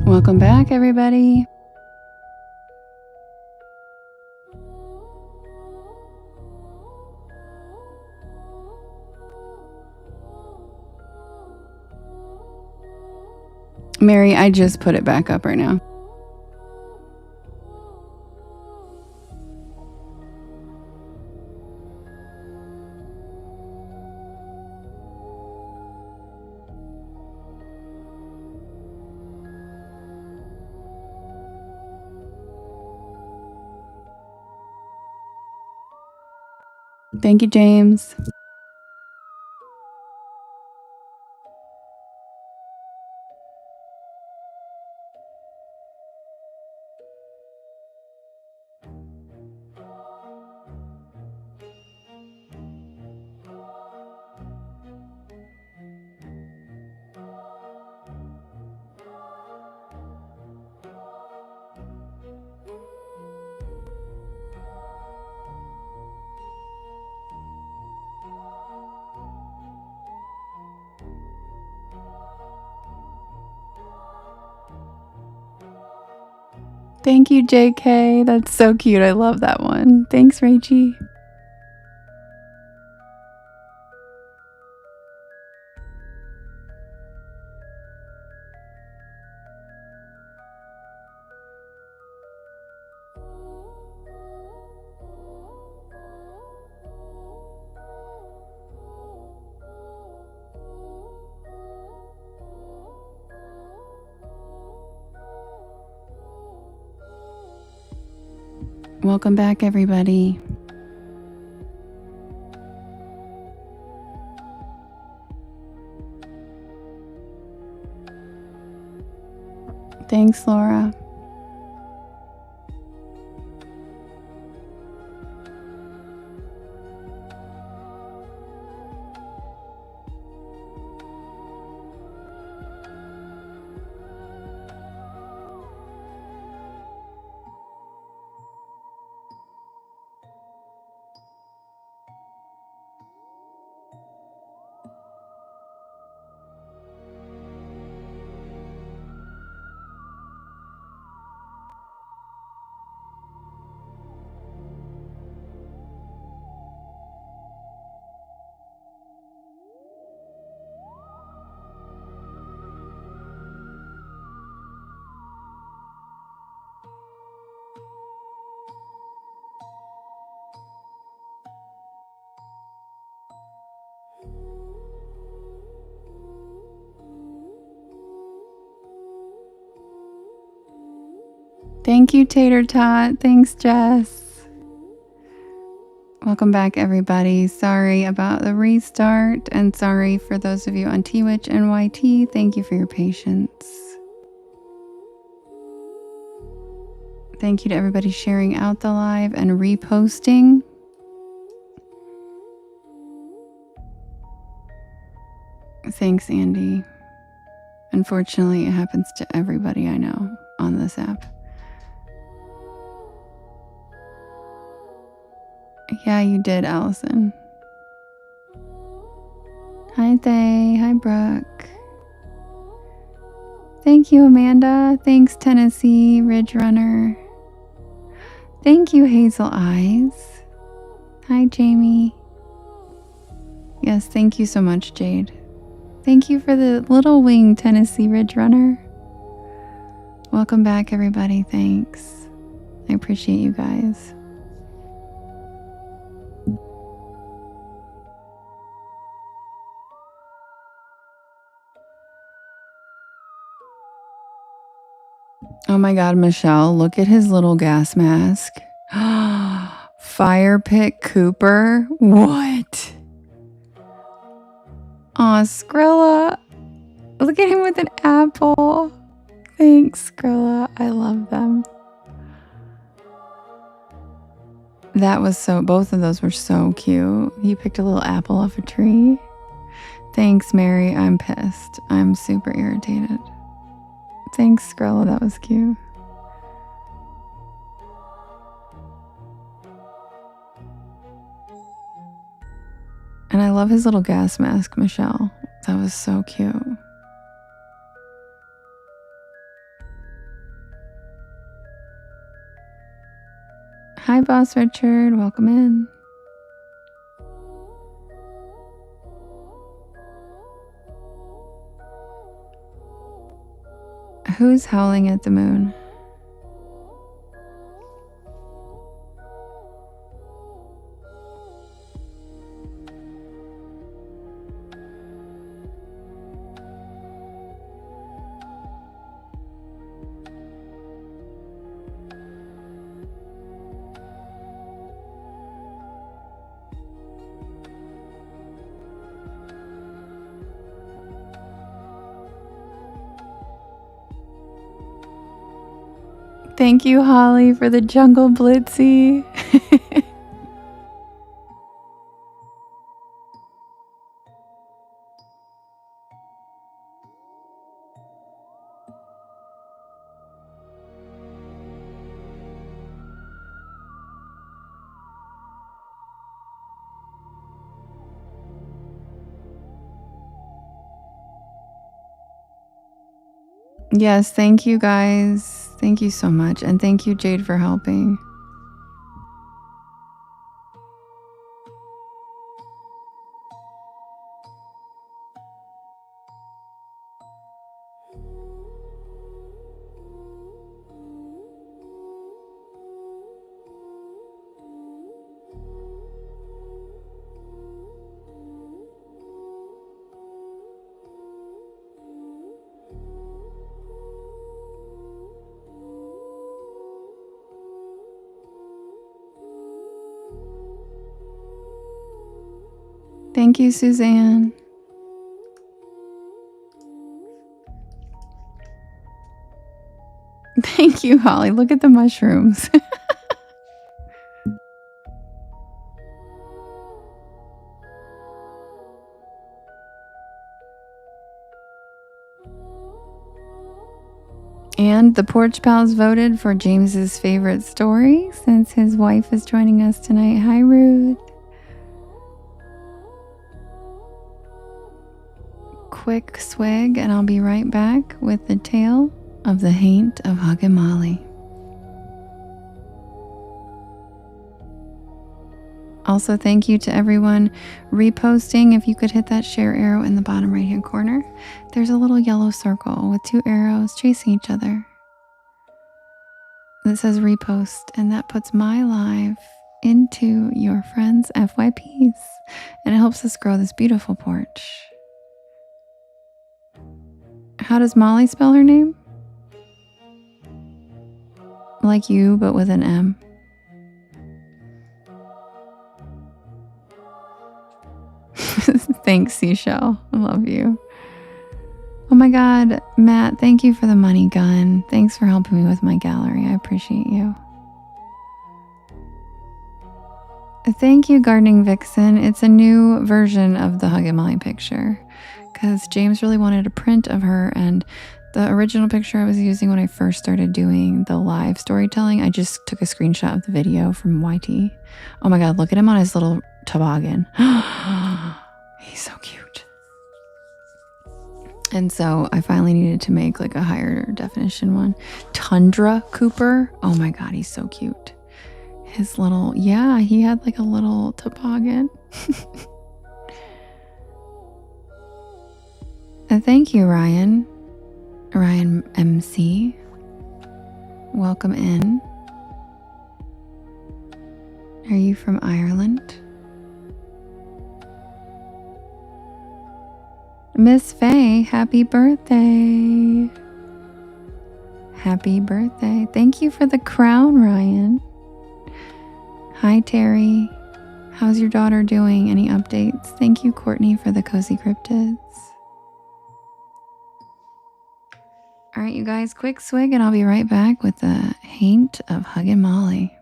Welcome back, everybody. Mary, I just put it back up right now. Thank you, James. Thank you, JK. That's so cute. I love that one. Thanks, Rachie. Welcome back, everybody. Thanks, Laura. Thank you, Tater Tot. Thanks, Jess. Welcome back, everybody. Sorry about the restart, and sorry for those of you on Twitch and YT. Thank you for your patience. Thank you to everybody sharing out the live and reposting. Thanks, Andy. Unfortunately, it happens to everybody I know on this app. Yeah, you did, Allison. Hi, Thay. Hi, Brooke. Thank you, Amanda. Thanks, Tennessee Ridge Runner. Thank you, Hazel Eyes. Hi, Jamie. Yes, thank you so much, Jade. Thank you for the little wing, Tennessee Ridge Runner. Welcome back, everybody. Thanks. I appreciate you guys. Oh my God, Michelle, look at his little gas mask. Fire Pit Cooper? What? Aw, Skrilla. Look at him with an apple. Thanks, Skrilla. I love them. That was both of those were so cute. He picked a little apple off a tree. Thanks, Mary. I'm pissed. I'm super irritated. Thanks, Skrilla. That was cute. And I love his little gas mask, Michelle. That was so cute. Hi, Boss Richard. Welcome in. Who's howling at the moon? Thank you, Holly, for the jungle blitzy. Yes, thank you guys. Thank you so much. And thank you, Jade, for helping. Thank you, Suzanne. Thank you, Holly. Look at the mushrooms. And the Porch Pals voted for James's favorite story since his wife is joining us tonight. Hi, Ruth. Quick swig, and I'll be right back with the tale of the Haint of Hug and Molly. Also, thank you to everyone reposting. If you could hit that share arrow in the bottom right hand corner, there's a little yellow circle with 2 arrows chasing each other that says repost, and that puts my live into your friends' FYPs, and it helps us grow this beautiful porch. How does Molly spell her name? Like you, but with an M. Thanks, Seashell. I love you. Oh my God, Matt, thank you for the money gun. Thanks for helping me with my gallery. I appreciate you. Thank you, Gardening Vixen. It's a new version of the Hug and Molly picture because James really wanted a print of her, and the original picture I was using when I first started doing the live storytelling, I just took a screenshot of the video from YT. Oh my God, look at him on his little toboggan. He's so cute. And so I finally needed to make like a higher definition one. Tundra Cooper. Oh my God, he's so cute. His little, yeah, he had like a little toboggan. Thank you, Ryan. Ryan MC. Welcome in. Are you from Ireland? Miss Faye, happy birthday. Happy birthday. Thank you for the crown, Ryan. Hi, Terry. How's your daughter doing? Any updates? Thank you, Courtney, for the cozy cryptids. All right, you guys, quick swig, and I'll be right back with the Haint of Hug and Molly.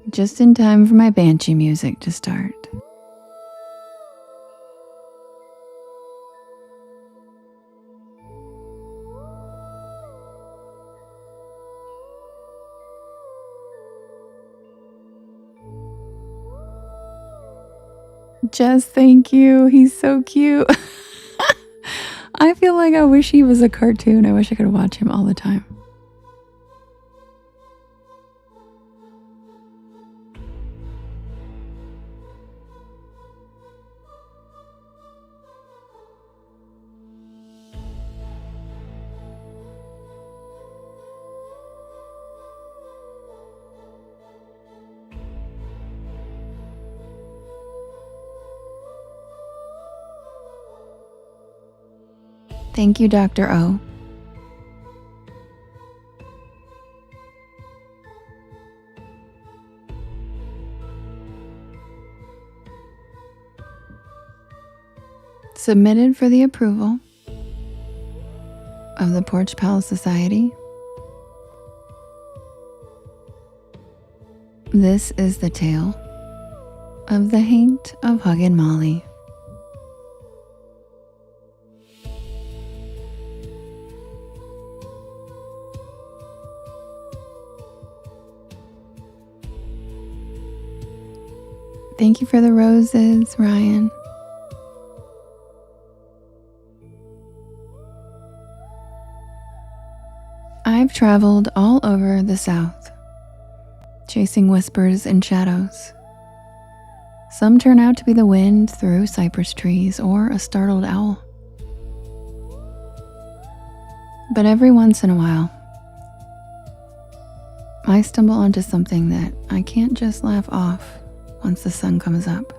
Just in time for my Banshee music to start. Jess, thank you. He's so cute. I feel like I wish he was a cartoon. I wish I could watch him all the time. Thank you, Dr. O. Submitted for the approval of the Porch Palace Society. This is the tale of the Haint of Hug and Molly. Thank you for the roses, Ryan. I've traveled all over the South, chasing whispers and shadows. Some turn out to be the wind through cypress trees or a startled owl. But every once in a while, I stumble onto something that I can't just laugh off once the sun comes up.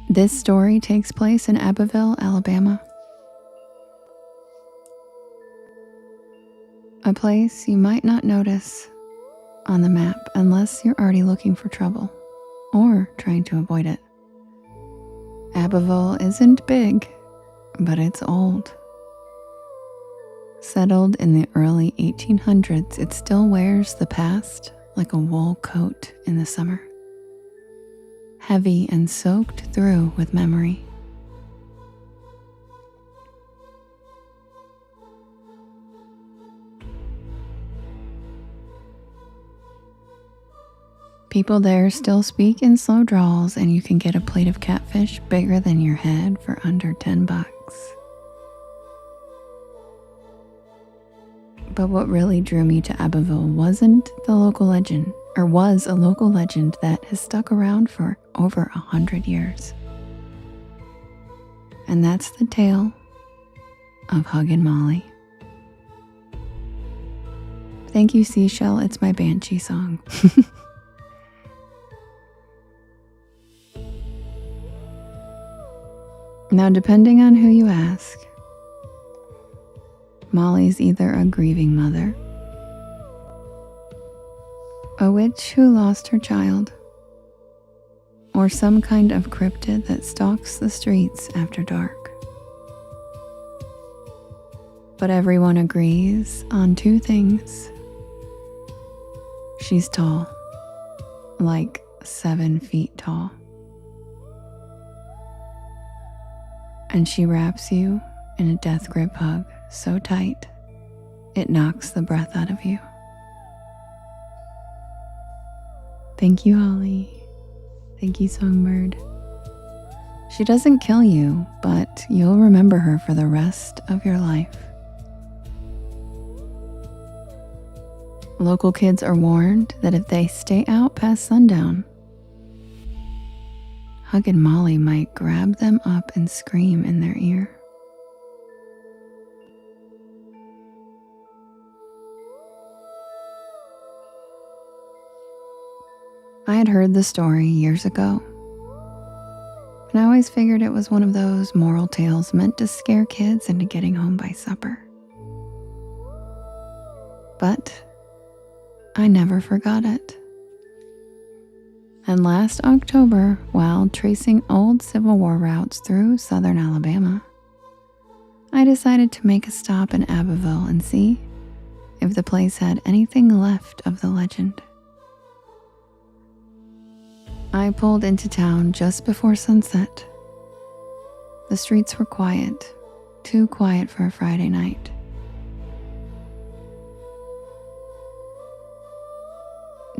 This story takes place in Abbeville, Alabama. A place you might not notice on the map unless you're already looking for trouble or trying to avoid it. Abbeville isn't big, but it's old. Settled in the early 1800s, it still wears the past like a wool coat in the summer, heavy and soaked through with memory. People there still speak in slow drawls, and you can get a plate of catfish bigger than your head for under $10. But what really drew me to Abbeville wasn't the local legend, or was a local legend that has stuck around for over 100 years. And that's the tale of Huggin' Molly. Thank you, Seashell. It's my Banshee song. Now, depending on who you ask, Molly's either a grieving mother, a witch who lost her child, or some kind of cryptid that stalks the streets after dark. But everyone agrees on two things. She's tall, like 7 feet tall. And she wraps you in a death grip hug so tight, it knocks the breath out of you. Thank you, Holly. Thank you, Songbird. She doesn't kill you, but you'll remember her for the rest of your life. Local kids are warned that if they stay out past sundown, Huggin' Molly might grab them up and scream in their ear. I had heard the story years ago, and I always figured it was one of those moral tales meant to scare kids into getting home by supper. But I never forgot it. And last October, while tracing old Civil War routes through southern Alabama, I decided to make a stop in Abbeville and see if the place had anything left of the legend. I pulled into town just before sunset. The streets were quiet, too quiet for a Friday night.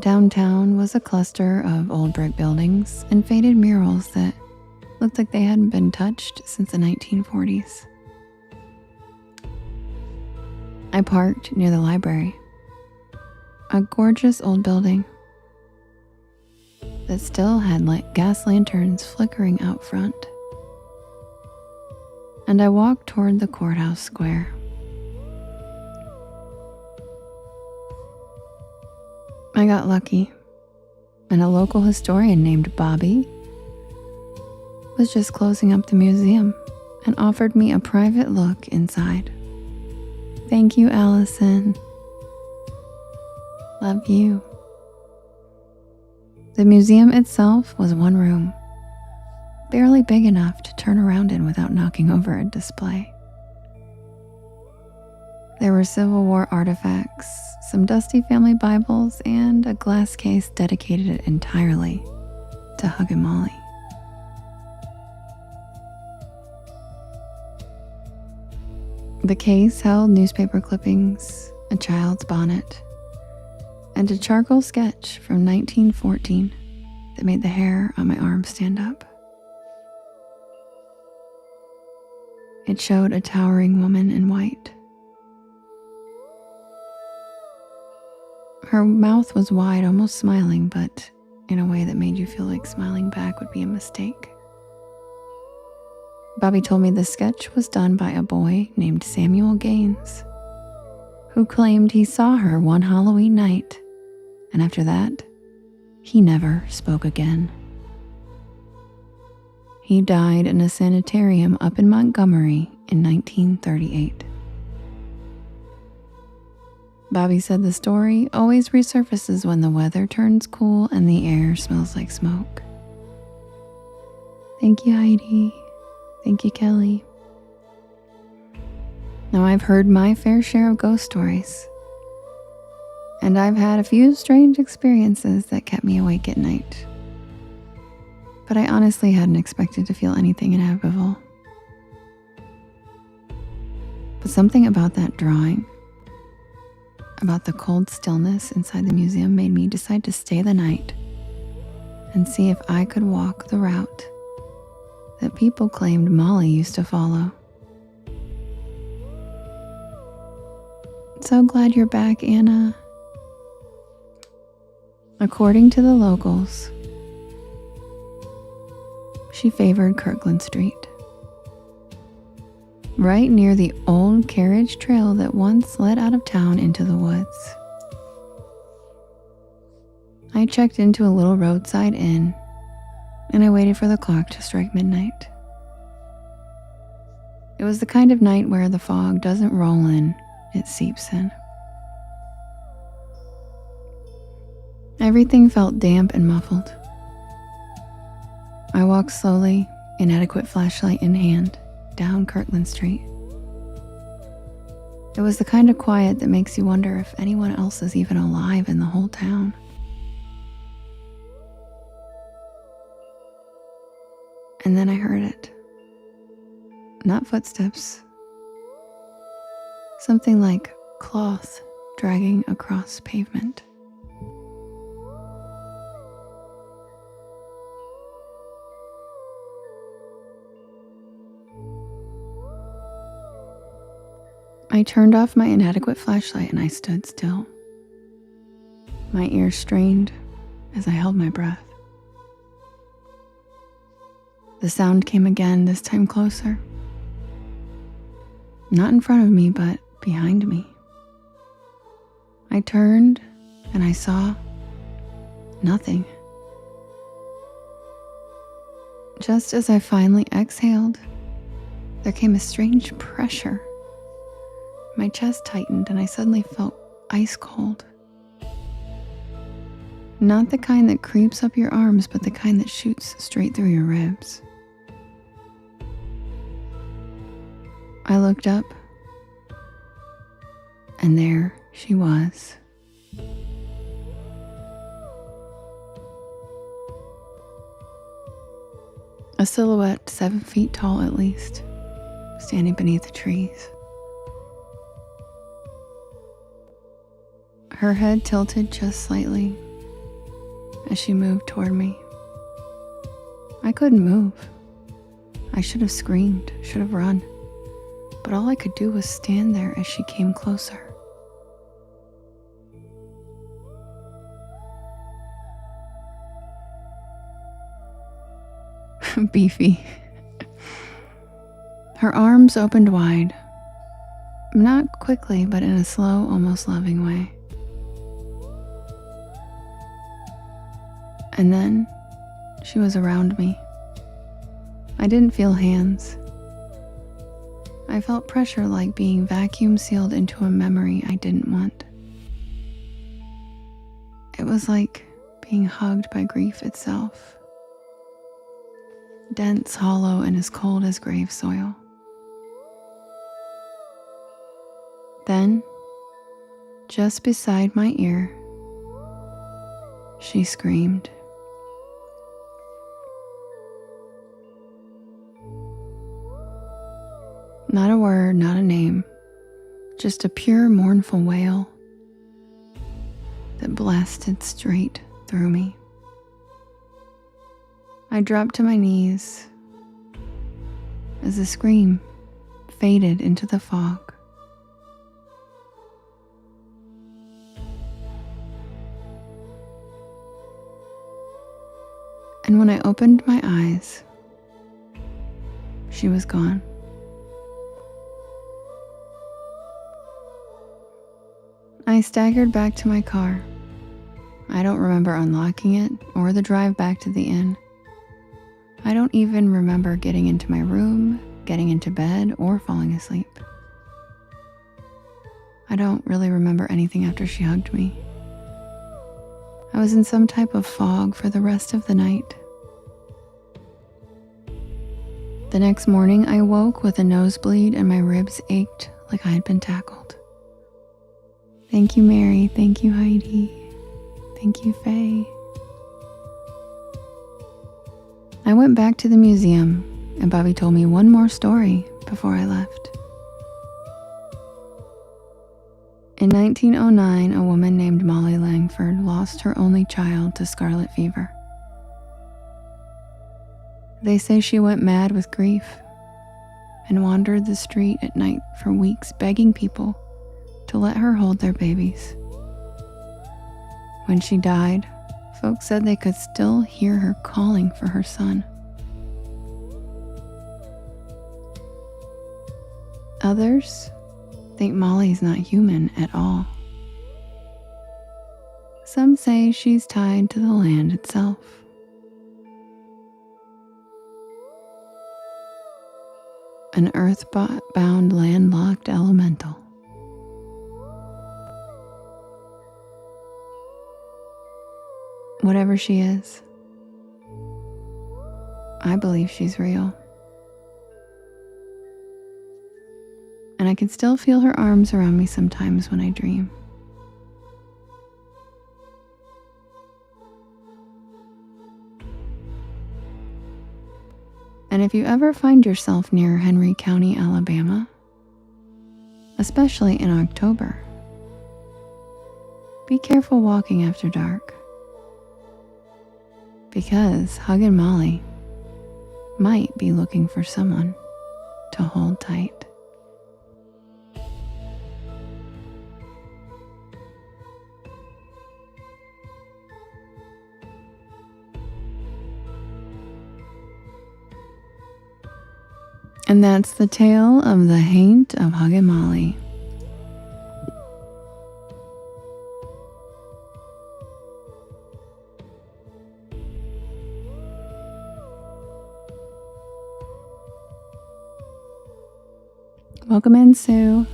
Downtown was a cluster of old brick buildings and faded murals that looked like they hadn't been touched since the 1940s. I parked near the library, a gorgeous old building that still had gas lanterns flickering out front. And I walked toward the courthouse square. I got lucky, and a local historian named Bobby was just closing up the museum and offered me a private look inside. Thank you, Allison. Love you. The museum itself was one room, barely big enough to turn around in without knocking over a display. There were Civil War artifacts, some dusty family Bibles, and a glass case dedicated entirely to Huggin' Molly. The case held newspaper clippings, a child's bonnet, and a charcoal sketch from 1914 that made the hair on my arm stand up. It showed a towering woman in white. Her mouth was wide, almost smiling, but in a way that made you feel like smiling back would be a mistake. Bobby told me the sketch was done by a boy named Samuel Gaines, who claimed he saw her one Halloween night, and after that, he never spoke again. He died in a sanitarium up in Montgomery in 1938. Bobby said the story always resurfaces when the weather turns cool and the air smells like smoke. Thank you, Heidi. Thank you, Kelly. Now, I've heard my fair share of ghost stories, and I've had a few strange experiences that kept me awake at night. But I honestly hadn't expected to feel anything in Abbeville. But something about that drawing, about the cold stillness inside the museum, made me decide to stay the night and see if I could walk the route that people claimed Molly used to follow. So glad you're back, Anna. According to the locals, she favored Kirkland Street, right near the old carriage trail that once led out of town into the woods. I checked into a little roadside inn, and I waited for the clock to strike midnight. It was the kind of night where the fog doesn't roll in, it seeps in. Everything felt damp and muffled. I walked slowly, inadequate flashlight in hand, down Kirkland Street. It was the kind of quiet that makes you wonder if anyone else is even alive in the whole town. And then I heard it. Not footsteps. Something like cloth dragging across pavement. I turned off my inadequate flashlight and I stood still. My ears strained as I held my breath. The sound came again, this time closer. Not in front of me, but behind me. I turned and I saw nothing. Just as I finally exhaled, there came a strange pressure. My chest tightened and I suddenly felt ice cold. Not the kind that creeps up your arms, but the kind that shoots straight through your ribs. I looked up, and there she was. A silhouette 7 feet tall at least, standing beneath the trees. Her head tilted just slightly as she moved toward me. I couldn't move. I should have screamed, should have run, but all I could do was stand there as she came closer. Beefy. Her arms opened wide, not quickly, but in a slow, almost loving way. And then she was around me. I didn't feel hands. I felt pressure like being vacuum sealed into a memory I didn't want. It was like being hugged by grief itself. Dense, hollow, and as cold as grave soil. Then, just beside my ear, she screamed. Not a word, not a name, just a pure mournful wail that blasted straight through me. I dropped to my knees as the scream faded into the fog. And when I opened my eyes, she was gone. I staggered back to my car. I don't remember unlocking it or the drive back to the inn. I don't even remember getting into my room, getting into bed, or falling asleep. I don't really remember anything after she hugged me. I was in some type of fog for the rest of the night. The next morning, I woke with a nosebleed and my ribs ached like I had been tackled. Thank you, Mary. Thank you, Heidi. Thank you, Faye. I went back to the museum and Bobby told me one more story before I left. In 1909, a woman named Molly Langford lost her only child to scarlet fever. They say she went mad with grief and wandered the street at night for weeks begging people to let her hold their babies. When she died, folks said they could still hear her calling for her son. Others think Molly's not human at all. Some say she's tied to the land itself. An earthbound landlocked elemental. Whatever she is, I believe she's real. And I can still feel her arms around me sometimes when I dream. And if you ever find yourself near Henry County, Alabama, especially in October, be careful walking after dark. Because Huggin' Molly might be looking for someone to hold tight. And that's the tale of the Haint of Huggin' Molly. Welcome in, Sue.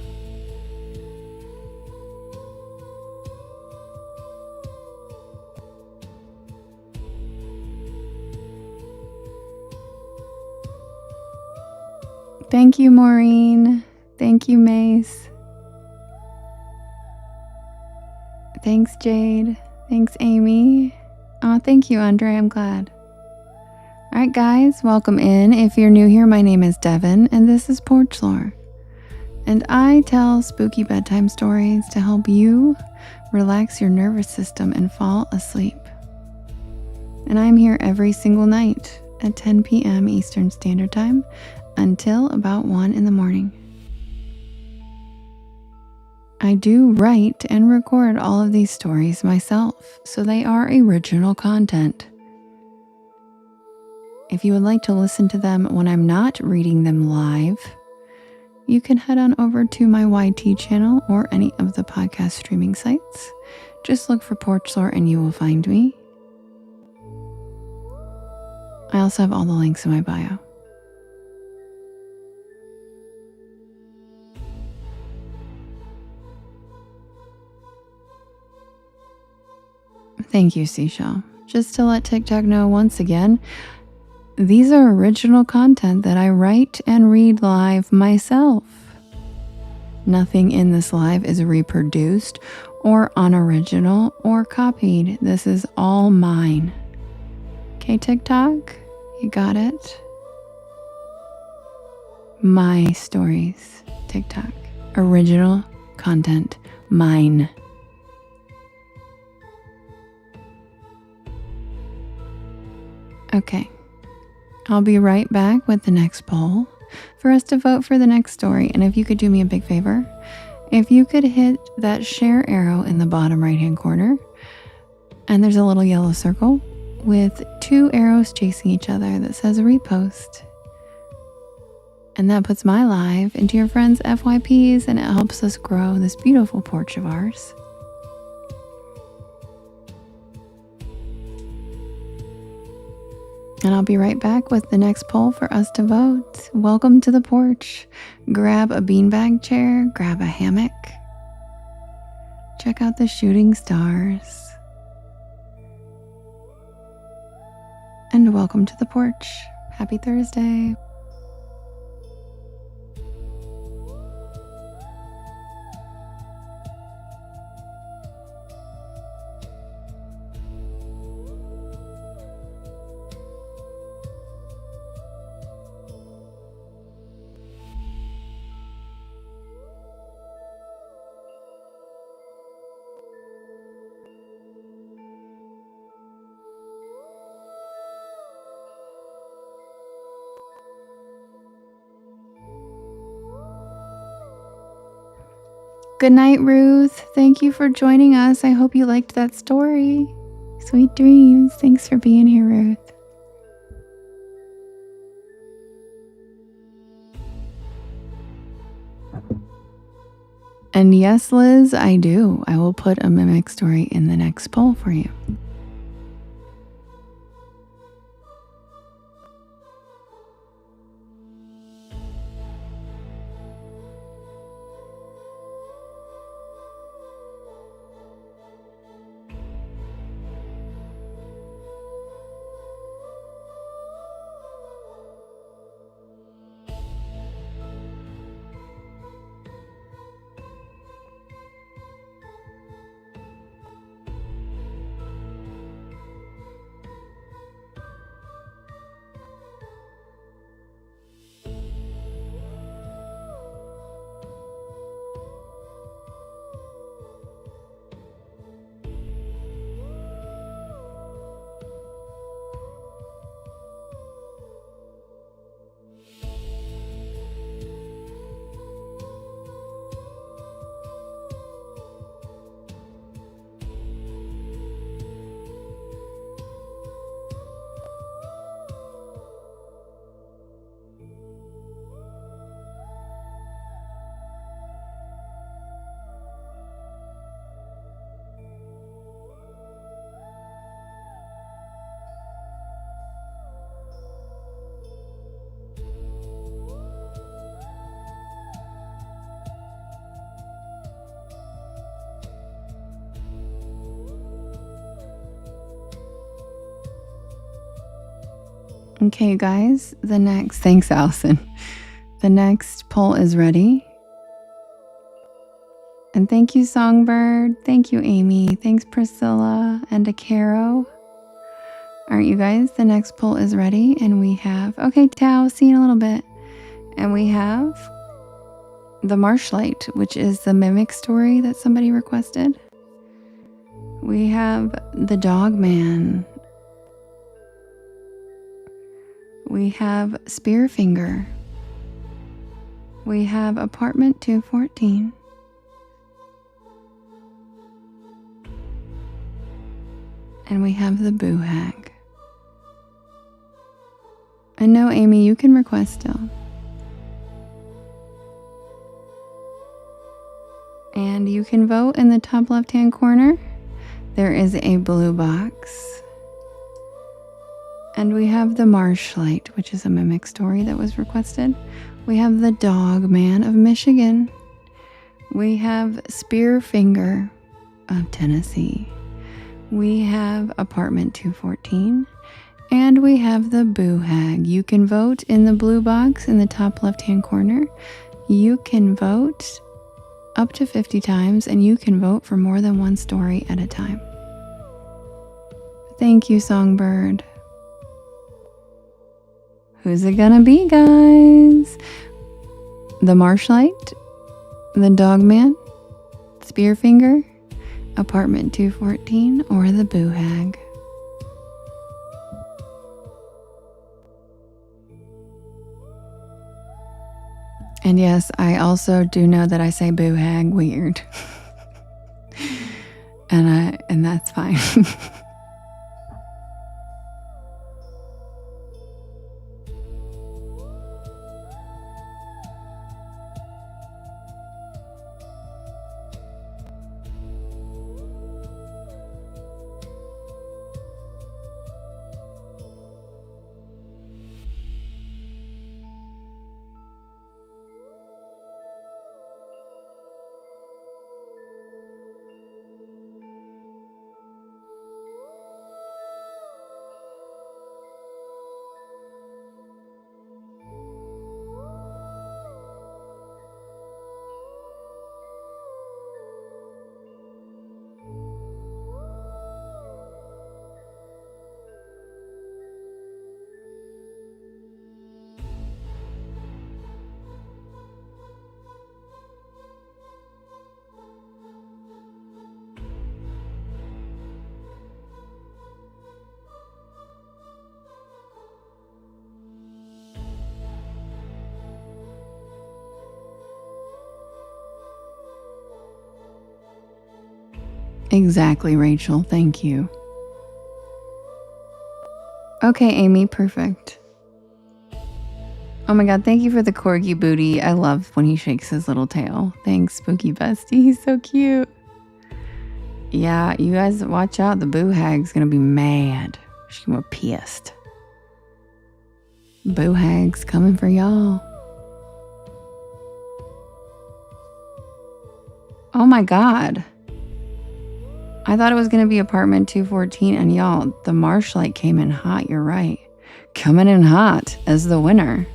Thank you, Maureen. Thank you, Mace. Thanks, Jade. Thanks, Amy. Oh, thank you, Andre. I'm glad. All right, guys, welcome in. If you're new here, my name is Devin, and this is Porch Lore. And I tell spooky bedtime stories to help you relax your nervous system and fall asleep. And I'm here every single night at 10 p.m. Eastern Standard Time until about 1 in the morning. I do write and record all of these stories myself, so they are original content. If you would like to listen to them when I'm not reading them live, you can head on over to my YT channel or any of the podcast streaming sites. Just look for Porch Lore and you will find me. I also have all the links in my bio. Thank you, Seashell. Just to let TikTok know once again, these are original content that I write and read live myself. Nothing in this live is reproduced or unoriginal or copied. This is all mine. Okay, TikTok, you got it? My stories, TikTok. Original content, mine. Okay. I'll be right back with the next poll for us to vote for the next story. And if you could do me a big favor, if you could hit that share arrow in the bottom right-hand corner, and there's a little yellow circle with 2 arrows chasing each other that says repost. And that puts my live into your friends' FYPs, and it helps us grow this beautiful porch of ours. And I'll be right back with the next poll for us to vote. Welcome to the porch. Grab a beanbag chair, grab a hammock. Check out the shooting stars. And welcome to the porch. Happy Thursday. Good night, Ruth. Thank you for joining us. I hope you liked that story. Sweet dreams. Thanks for being here, Ruth. And yes, Liz, I do. I will put a mimic story in the next poll for you. Okay, guys, thanks, Allison. The next poll is ready. And thank you, Songbird. Thank you, Amy. Thanks, Priscilla and Acaro. All right, you guys, the next poll is ready. And we have, okay, Tao, see you in a little bit. And we have the Marshlight, which is the mimic story that somebody requested. We have the Dog Man. We have Spearfinger. We have Apartment 214. And we have the Boo Hag. And no, Amy, you can request still. And you can vote in the top left-hand corner. There is a blue box. And we have the Marshlight, which is a mimic story that was requested. We have the Dog Man of Michigan. We have Spearfinger of Tennessee. We have Apartment 214. And we have the Boo Hag. You can vote in the blue box in the top left-hand corner. You can vote up to 50 times, and you can vote for more than one story at a time. Thank you, Songbird. Who's it gonna be, guys? The Marshlight, the Dog Man, Spearfinger, Apartment 214, or the Boo Hag? And yes, I also do know that I say boo hag weird. and that's fine. Exactly, Rachel. Thank you. Okay, Amy, perfect. Oh my god, thank you for the corgi booty. I love when he shakes his little tail. Thanks, Spooky Bestie. He's so cute. Yeah, you guys watch out. The boo hag's gonna be mad. She's gonna be pissed. Boo hag's coming for y'all. Oh my god. I thought it was going to be apartment 214, and y'all, the marsh light came in hot. You're right. Coming in hot as the winner.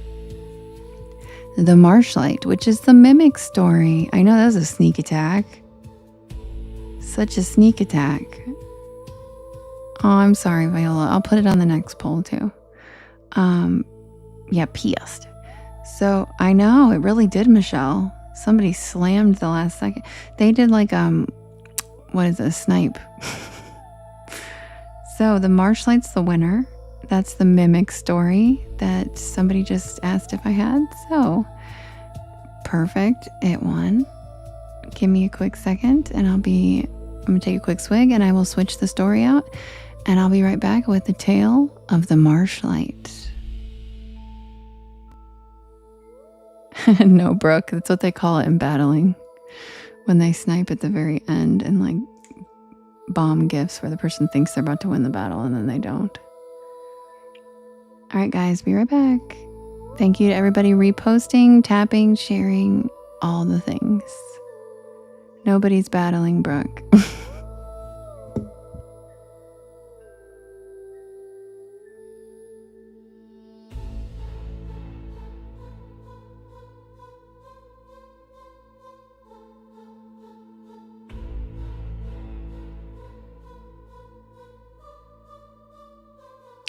The marsh light, which is the mimic story. I know that was a sneak attack. Such a sneak attack. Oh, I'm sorry, Viola. I'll put it on the next poll too. Yeah, pissed. So I know it really did, Michelle. Somebody slammed the last second. They did like what is a snipe? So the marshlight's the winner. That's the mimic story that somebody just asked if I had. So perfect. It won. Give me a quick second and I'm gonna take a quick swig and I will switch the story out and I'll be right back with the tale of the marshlight. No, Brooke. That's what they call it in battling. When they snipe at the very end and like bomb gifts where the person thinks they're about to win the battle and then they don't. All right, guys, be right back. Thank you to everybody reposting, tapping, sharing, all the things. Nobody's battling Brooke.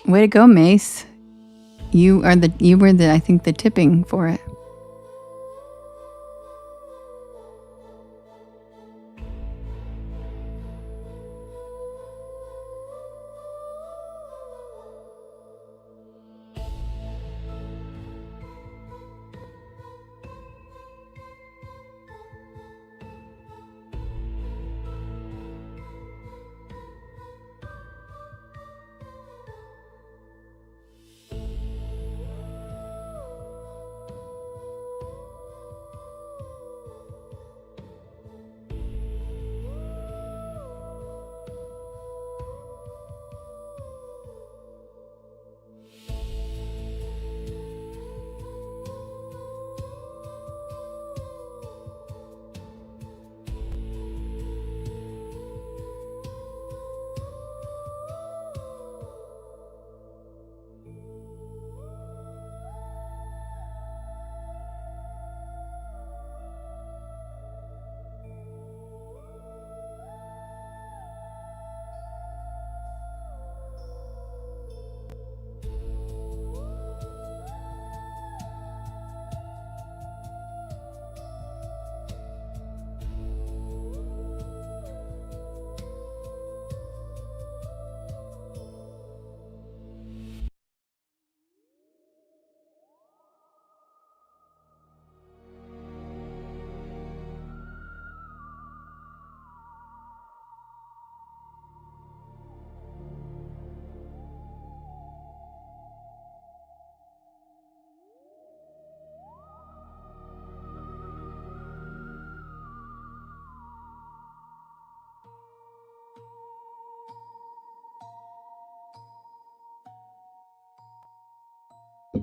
Way to go, Mace. You were the I think the tipping for it.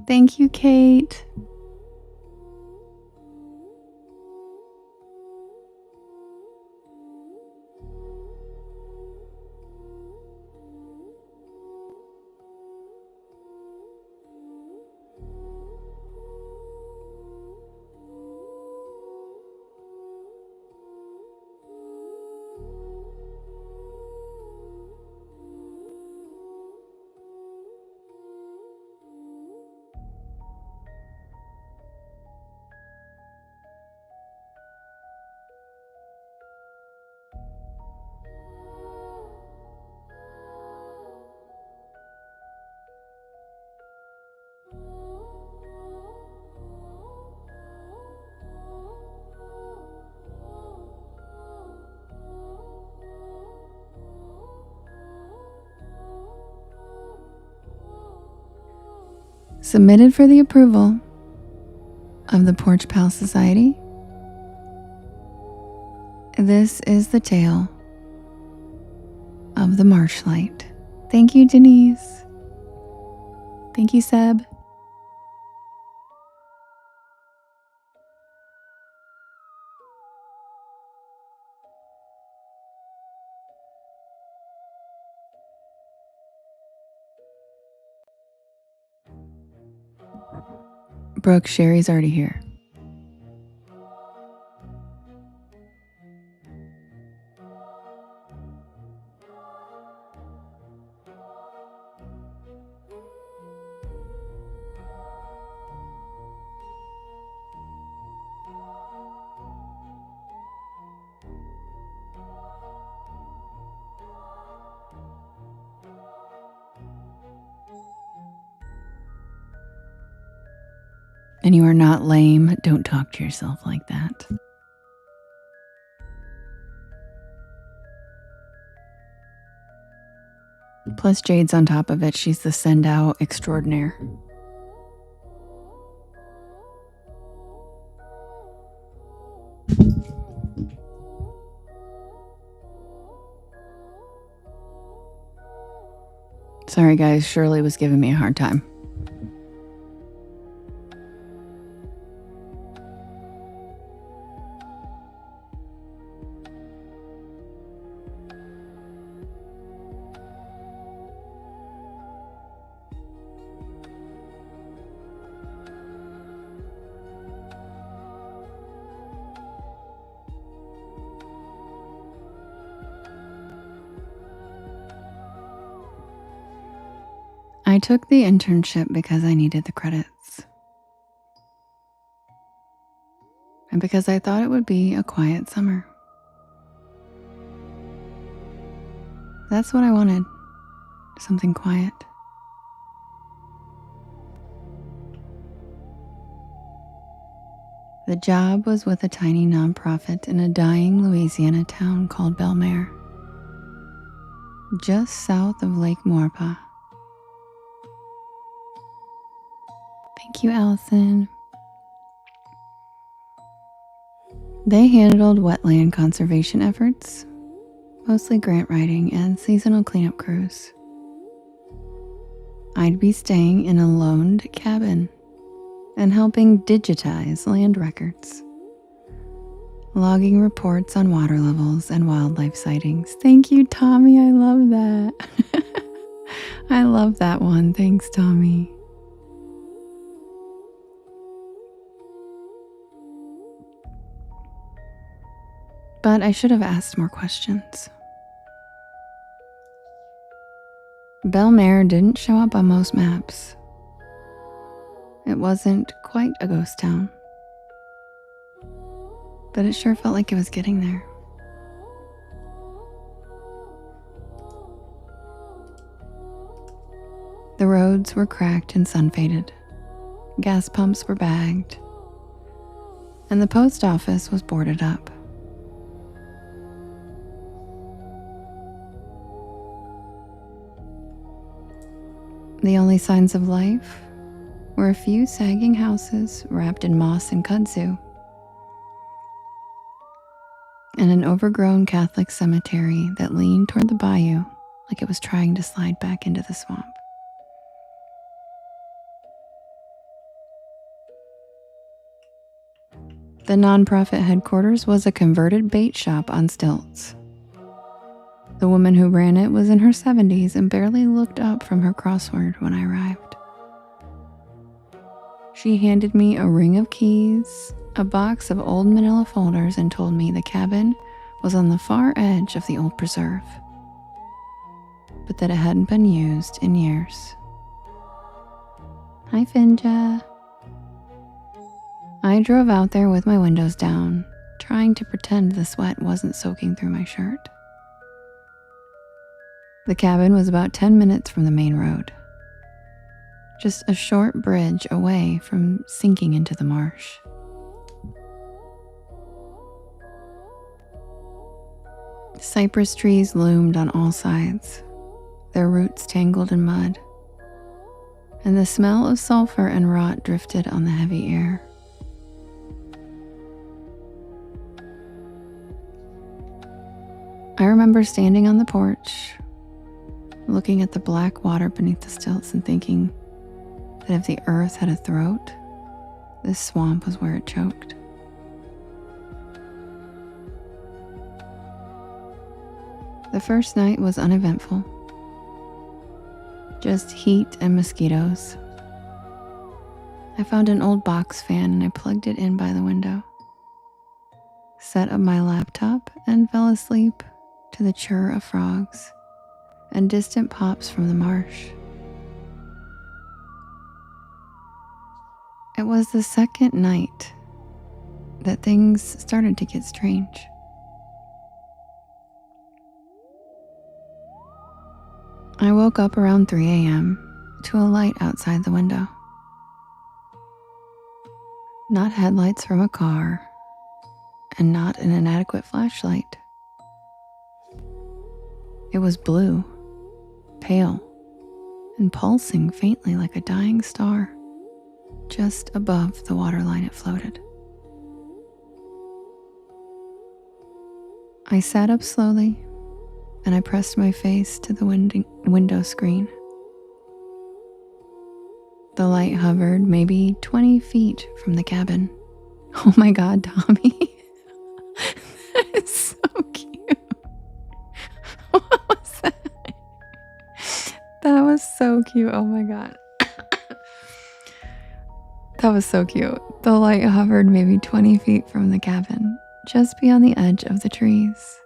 Thank you, Kate. Submitted for the approval of the Porch Pal Society. This is the tale of the Marshlight. Thank you, Denise. Thank you, Seb. Brooke, Sherry's already here. And you are not lame. Don't talk to yourself like that. Plus, Jade's on top of it. She's the send out extraordinaire. Sorry, guys. Shirley was giving me a hard time. I took the internship because I needed the credits. And because I thought it would be a quiet summer. That's what I wanted. Something quiet. The job was with a tiny nonprofit in a dying Louisiana town called Belmare, just south of Lake Maurepas. Thank you, Allison. They handled wetland conservation efforts, mostly grant writing and seasonal cleanup crews. I'd be staying in a loaned cabin and helping digitize land records, logging reports on water levels and wildlife sightings. Thank you, Tommy. I love that. I love that one. Thanks, Tommy. But I should have asked more questions. Belmare didn't show up on most maps. It wasn't quite a ghost town, but it sure felt like it was getting there. The roads were cracked and sun-faded. Gas pumps were bagged, and the post office was boarded up. The only signs of life were a few sagging houses wrapped in moss and kudzu, and an overgrown Catholic cemetery that leaned toward the bayou like it was trying to slide back into the swamp. The nonprofit headquarters was a converted bait shop on stilts. The woman who ran it was in her 70s and barely looked up from her crossword when I arrived. She handed me a ring of keys, a box of old manila folders, and told me the cabin was on the far edge of the old preserve, but that it hadn't been used in years. Hi, Finja. I drove out there with my windows down, trying to pretend the sweat wasn't soaking through my shirt. The cabin was about 10 minutes from the main road, just a short bridge away from sinking into the marsh. Cypress trees loomed on all sides, their roots tangled in mud, and the smell of sulfur and rot drifted on the heavy air. I remember standing on the porch, looking at the black water beneath the stilts and thinking that if the earth had a throat, this swamp was where it choked. The first night was uneventful. Just heat and mosquitoes. I found an old box fan and I plugged it in by the window, set up my laptop, and fell asleep to the chirr of frogs and distant pops from the marsh. It was the second night that things started to get strange. I woke up around 3 a.m. to a light outside the window. Not headlights from a car, and not an inadequate flashlight. It was blue, pale, and pulsing faintly like a dying star. Just above the waterline it floated. I sat up slowly, and I pressed my face to the window screen. The light hovered maybe 20 feet from the cabin. Oh my God, Tommy. That is so cute. What was that? That was so cute. Oh my God. That was so cute. The light hovered maybe 20 feet from the cabin, just beyond the edge of the trees,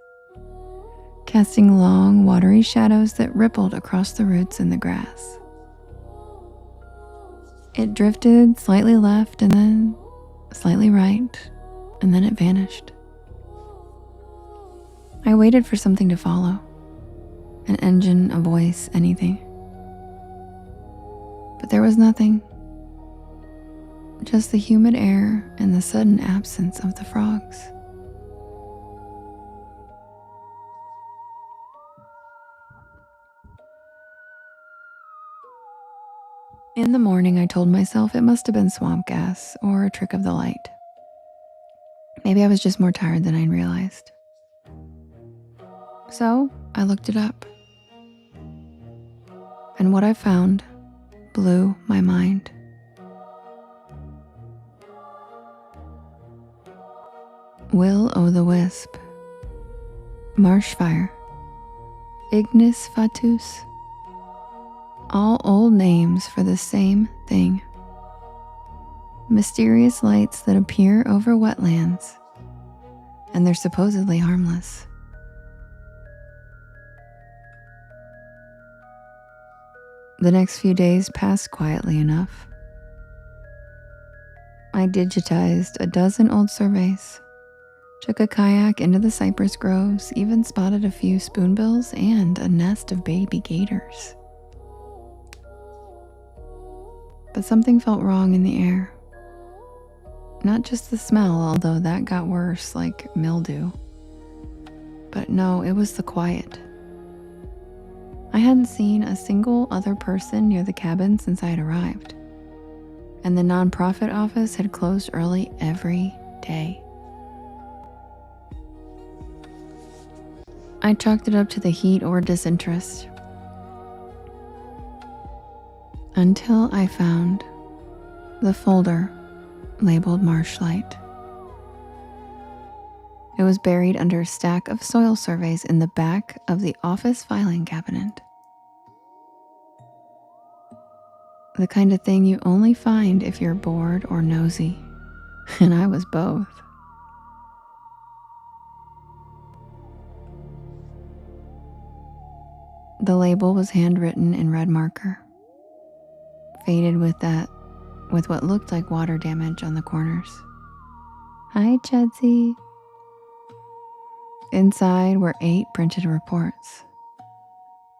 casting long, watery shadows that rippled across the roots in the grass. It drifted slightly left and then slightly right, and then it vanished. I waited for something to follow, an engine, a voice, anything. But there was nothing. Just the humid air and the sudden absence of the frogs. In the morning, I told myself it must have been swamp gas or a trick of the light. Maybe I was just more tired than I realized. So I looked it up. And what I found blew my mind. Will-o'-the-wisp, marsh fire, ignis fatuus, all old names for the same thing. Mysterious lights that appear over wetlands, and they're supposedly harmless. The next few days passed quietly enough. I digitized a dozen old surveys, took a kayak into the cypress groves, even spotted a few spoonbills and a nest of baby gators. But something felt wrong in the air. Not just the smell, although that got worse, like mildew. But no, it was the quiet. I hadn't seen a single other person near the cabin since I had arrived, and the nonprofit office had closed early every day. I chalked it up to the heat or disinterest, until I found the folder labeled Marshlight. It was buried under a stack of soil surveys in the back of the office filing cabinet. The kind of thing you only find if you're bored or nosy, and I was both. The label was handwritten in red marker, faded with what looked like water damage on the corners. Hi, Chudsy. Inside were 8 printed reports,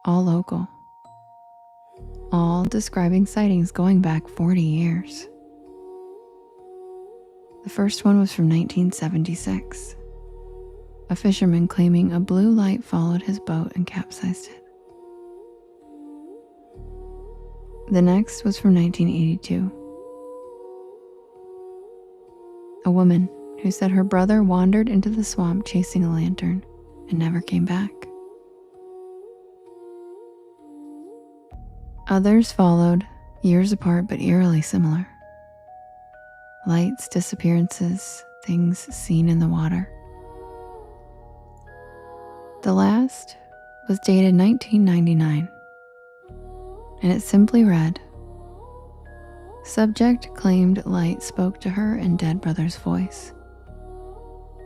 all local, all describing sightings going back 40 years. The first one was from 1976. A fisherman claiming a blue light followed his boat and capsized it. The next was from 1982. A woman who said her brother wandered into the swamp chasing a lantern and never came back. Others followed, years apart but eerily similar. Lights, disappearances, things seen in the water. The last was dated 1999, and it simply read, "Subject claimed light spoke to her in dead brother's voice.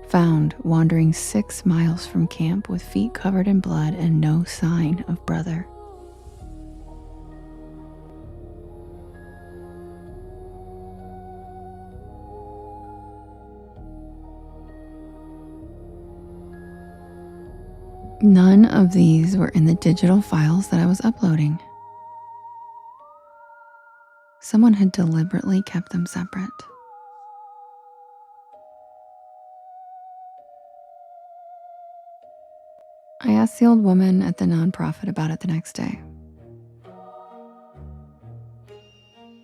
Found wandering 6 miles from camp with feet covered in blood and no sign of brother." None of these were in the digital files that I was uploading. Someone had deliberately kept them separate. I asked the old woman at the nonprofit about it the next day.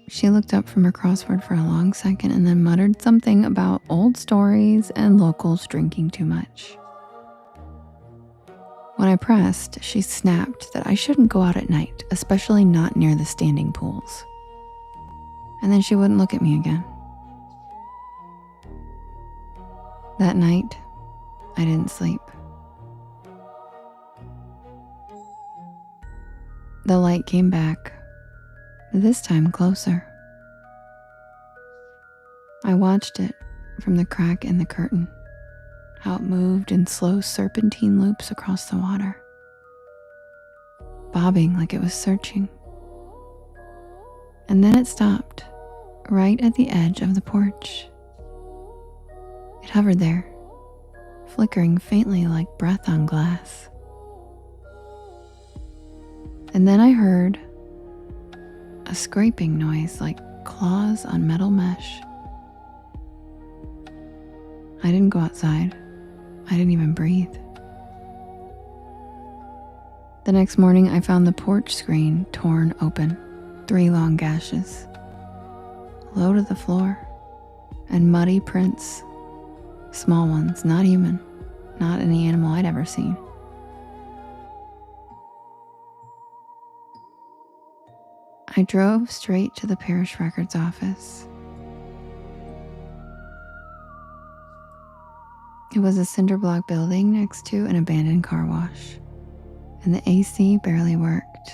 She looked up from her crossword for a long second and then muttered something about old stories and locals drinking too much. When I pressed, she snapped that I shouldn't go out at night, especially not near the standing pools. And then she wouldn't look at me again. That night, I didn't sleep. The light came back, this time closer. I watched it from the crack in the curtain, how it moved in slow serpentine loops across the water, bobbing like it was searching. And then it stopped, right at the edge of the porch. It hovered there, flickering faintly like breath on glass. And then I heard a scraping noise like claws on metal mesh. I didn't go outside. I didn't even breathe. The next morning, I found the porch screen torn open, 3 long gashes, low to the floor, and muddy prints, small ones, not human, not any animal I'd ever seen. I drove straight to the parish records office. It was a cinder block building next to an abandoned car wash, and the AC barely worked.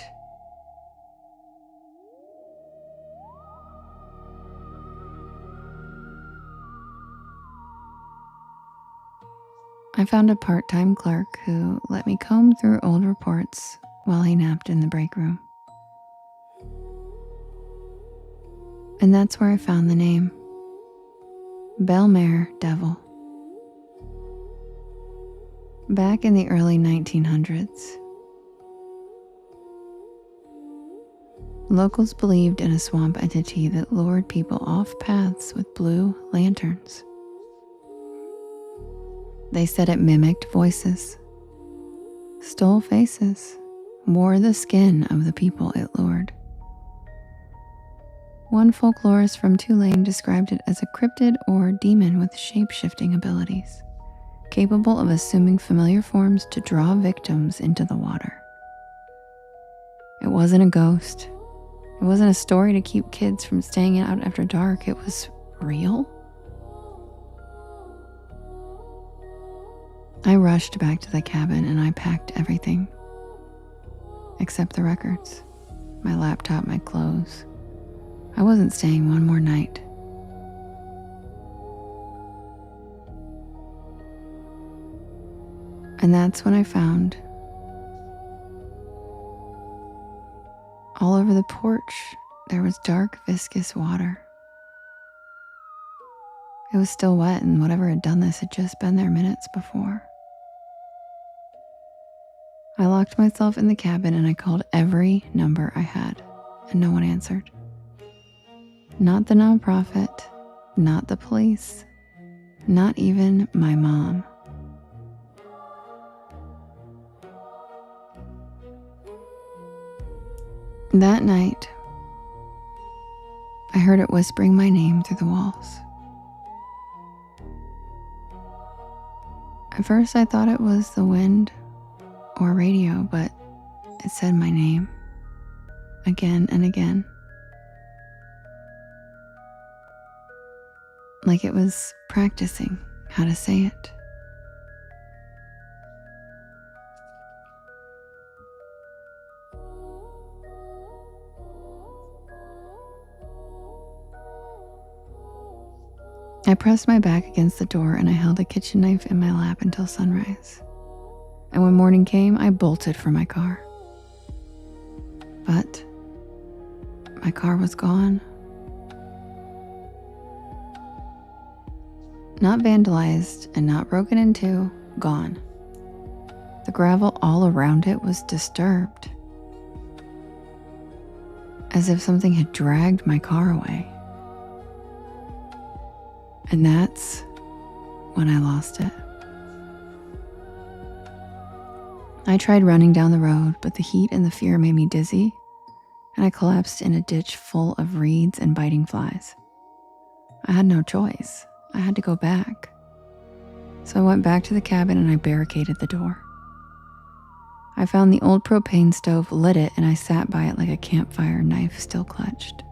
I found a part-time clerk who let me comb through old reports while he napped in the break room. And that's where I found the name, Belmare Devil. Back in the early 1900s, locals believed in a swamp entity that lured people off paths with blue lanterns. They said it mimicked voices, stole faces, wore the skin of the people it lured. One folklorist from Tulane described it as a cryptid or demon with shape-shifting abilities, capable of assuming familiar forms to draw victims into the water. It wasn't a ghost. It wasn't a story to keep kids from staying out after dark. It was real. I rushed back to the cabin and I packed everything except the records, my laptop, my clothes. I wasn't staying one more night. And that's when I found all over the porch there was dark, viscous water. It was still wet, and whatever had done this had just been there minutes before. I locked myself in the cabin and I called every number I had, and no one answered. Not the nonprofit, not the police, not even my mom. That night, I heard it whispering my name through the walls. At first I thought it was the wind or radio, but it said my name again and again. Like it was practicing how to say it. I pressed my back against the door and I held a kitchen knife in my lap until sunrise. And when morning came, I bolted for my car. But my car was gone. Not vandalized and not broken into, gone. The gravel all around it was disturbed, as if something had dragged my car away. And that's when I lost it. I tried running down the road, but the heat and the fear made me dizzy, and I collapsed in a ditch full of reeds and biting flies. I had no choice. I had to go back. So I went back to the cabin and I barricaded the door. I found the old propane stove, lit it, and I sat by it like a campfire, knife still clutched.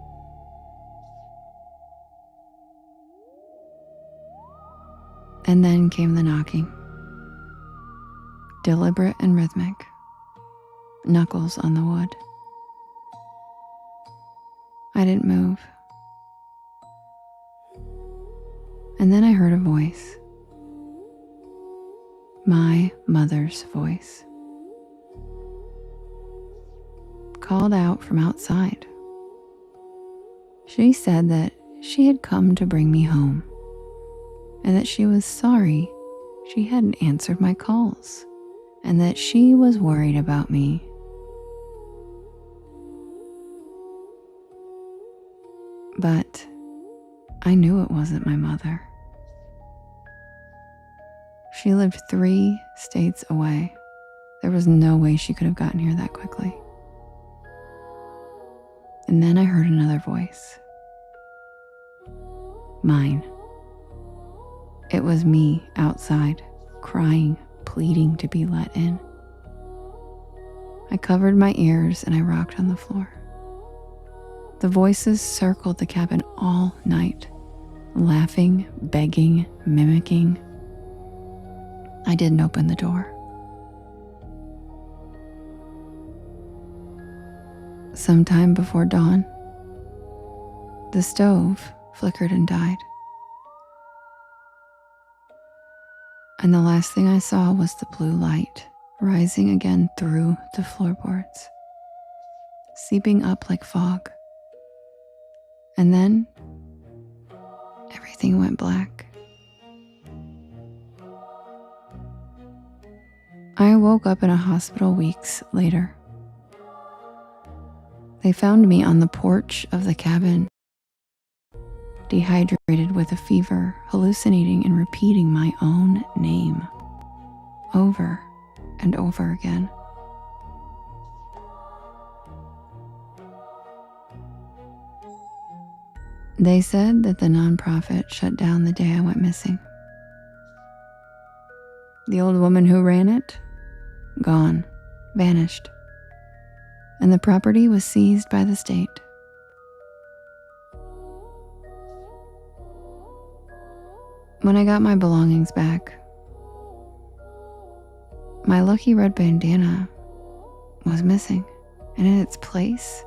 And then came the knocking. Deliberate and rhythmic. Knuckles on the wood. I didn't move. And then I heard a voice. My mother's voice. Called out from outside. She said that she had come to bring me home, and that she was sorry she hadn't answered my calls, and that she was worried about me. But I knew it wasn't my mother. She lived 3 states away. There was no way she could have gotten here that quickly. And then I heard another voice. Mine. It was me outside, crying, pleading to be let in. I covered my ears and I rocked on the floor. The voices circled the cabin all night, laughing, begging, mimicking. I didn't open the door. Sometime before dawn, the stove flickered and died. And the last thing I saw was the blue light rising again through the floorboards, seeping up like fog. And then everything went black. I woke up in a hospital weeks later. They found me on the porch of the cabin, dehydrated with a fever, hallucinating and repeating my own name over and over again. They said that the nonprofit shut down the day I went missing. The old woman who ran it, gone, vanished. And the property was seized by the state. When I got my belongings back, my lucky red bandana was missing, and in its place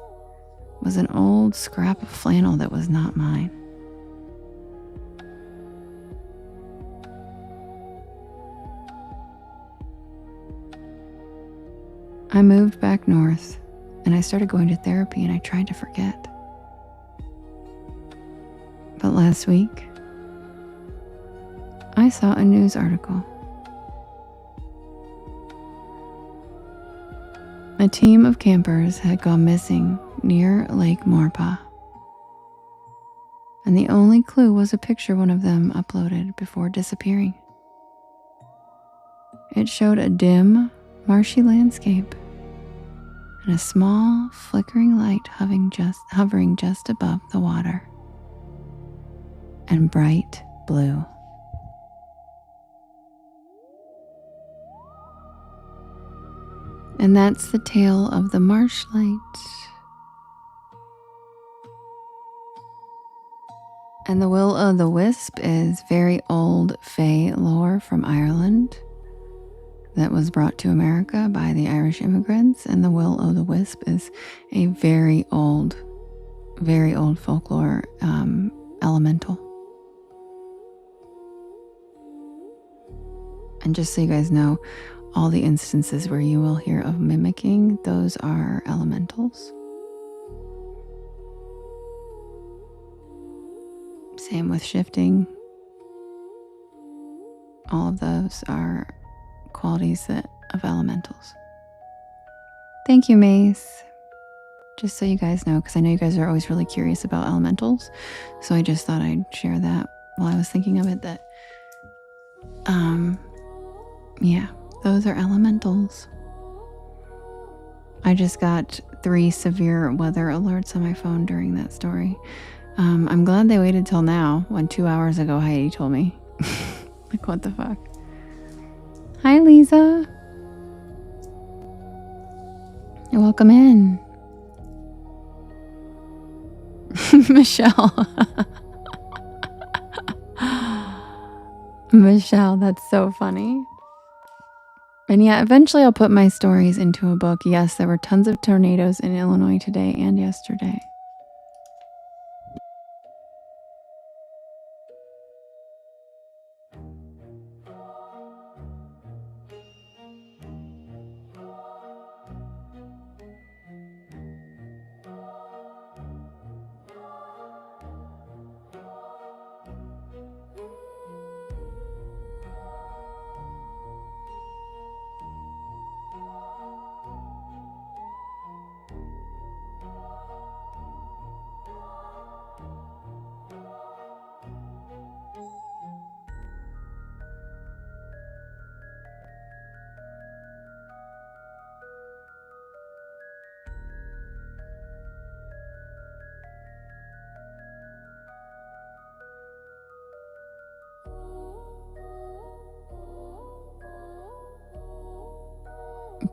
was an old scrap of flannel that was not mine. I moved back north, and I started going to therapy, and I tried to forget. But last week, I saw a news article. A team of campers had gone missing near Lake Maurepas, and the only clue was a picture one of them uploaded before disappearing. It showed a dim, marshy landscape and a small, flickering light hovering just above the water, and bright blue. And that's the tale of the marsh light. And the will-o'-the-wisp is very old fae lore from Ireland that was brought to America by the Irish immigrants. And the will-o'-the-wisp is a very old folklore elemental. And just so you guys know, all the instances where you will hear of mimicking, those are elementals. Same with shifting. All of those are qualities of elementals. Thank you, Mace. Just so you guys know, because I know you guys are always really curious about elementals. So I just thought I'd share that while I was thinking of it, that yeah, those are elementals. I just got 3 severe weather alerts on my phone during that story. I'm glad they waited till now, when 2 hours ago Heidi told me. Like, what the fuck? Hi, Lisa. You're welcome in. Michelle. Michelle, that's so funny. And yeah, eventually I'll put my stories into a book. Yes, there were tons of tornadoes in Illinois today and yesterday.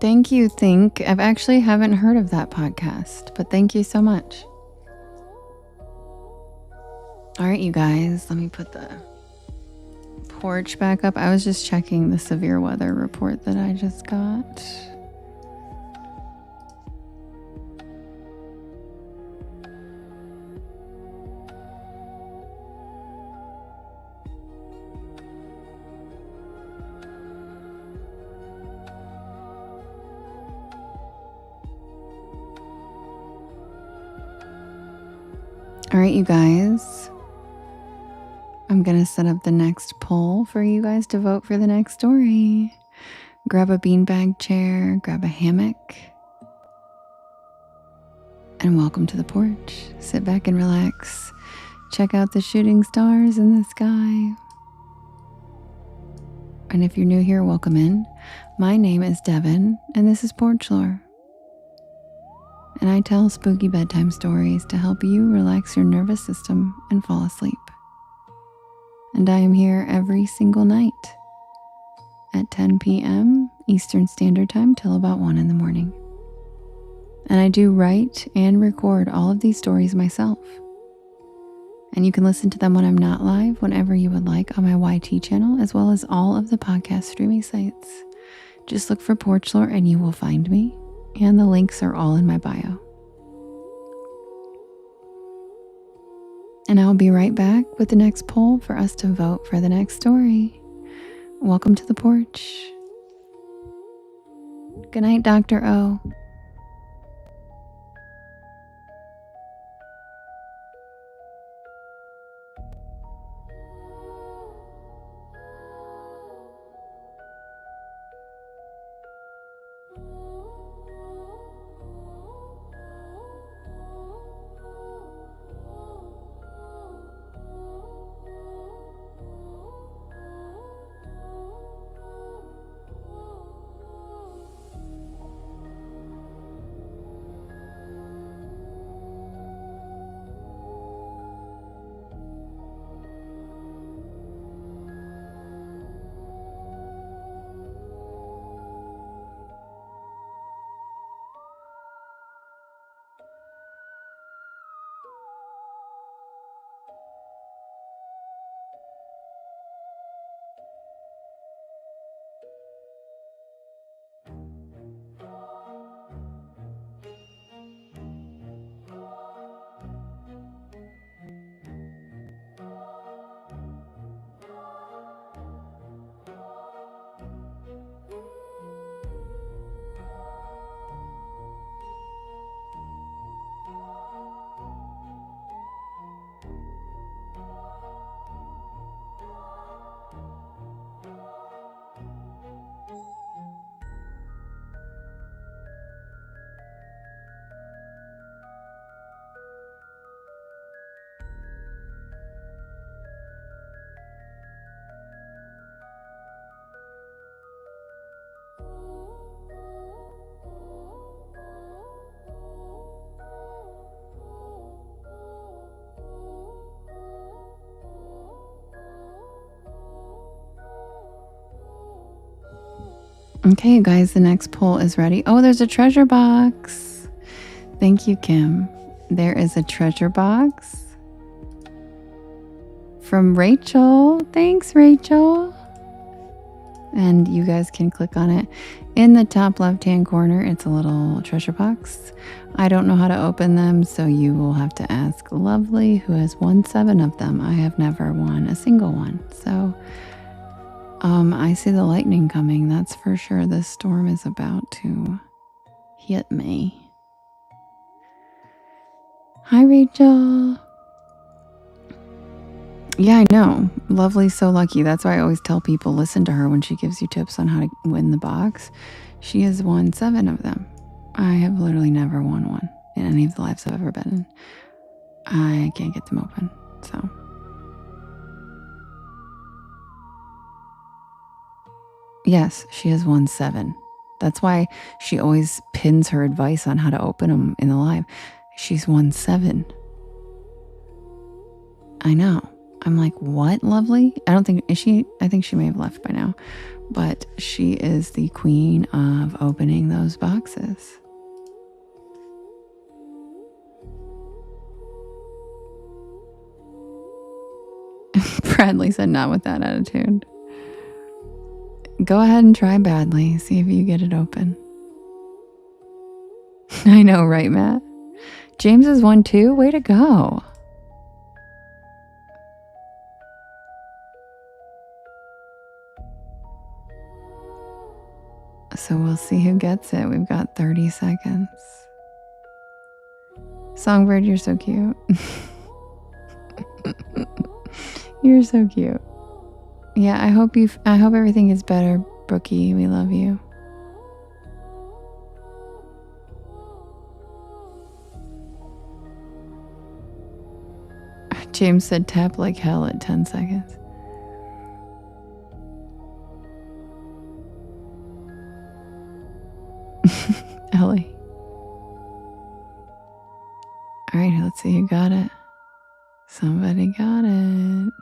Thank you, Think. I've actually haven't heard of that podcast, but thank you so much. All right, you guys, let me put the porch back up. I was just checking the severe weather report that I just got. All right, you guys, I'm going to set up the next poll for you guys to vote for the next story. Grab a beanbag chair, grab a hammock, and welcome to the porch. Sit back and relax. Check out the shooting stars in the sky. And if you're new here, welcome in. My name is Devin, and this is Porch Lore. And I tell spooky bedtime stories to help you relax your nervous system and fall asleep. And I am here every single night at 10 p.m. Eastern Standard Time till about 1 in the morning. And I do write and record all of these stories myself. And you can listen to them when I'm not live, whenever you would like, on my YT channel, as well as all of the podcast streaming sites. Just look for Porch Lore and you will find me. And the links are all in my bio. And I'll be right back with the next poll for us to vote for the next story. Welcome to the porch. Good night, Dr. O. Okay, you guys, the next poll is ready. Oh, there's a treasure box. Thank you, Kim. There is a treasure box from Rachel. Thanks, Rachel. And you guys can click on it. In the top left-hand corner, it's a little treasure box. I don't know how to open them, so you will have to ask Lovely, who has won 7 of them. I have never won a single one. So I see the lightning coming. That's for sure. This storm is about to hit me. Hi, Rachel. Yeah, I know. Lovely's so lucky. That's why I always tell people, listen to her when she gives you tips on how to win the box. She has won 7 of them. I have literally never won one in any of the lives I've ever been in. I can't get them open, so. Yes, she has won 7. That's why she always pins her advice on how to open them in the live. She's won 7. I know. I'm like, what, Lovely? I don't think, is she? I think she may have left by now. But she is the queen of opening those boxes. Bradley said, not with that attitude. Go ahead and try badly. See if you get it open. I know, right, Matt? James has won 2. Way to go. So we'll see who gets it. We've got 30 seconds. Songbird, you're so cute. You're so cute. Yeah, I hope everything is better, Brookie. We love you. James said tap like hell at 10 seconds. Ellie. All right, let's see who got it. Somebody got it.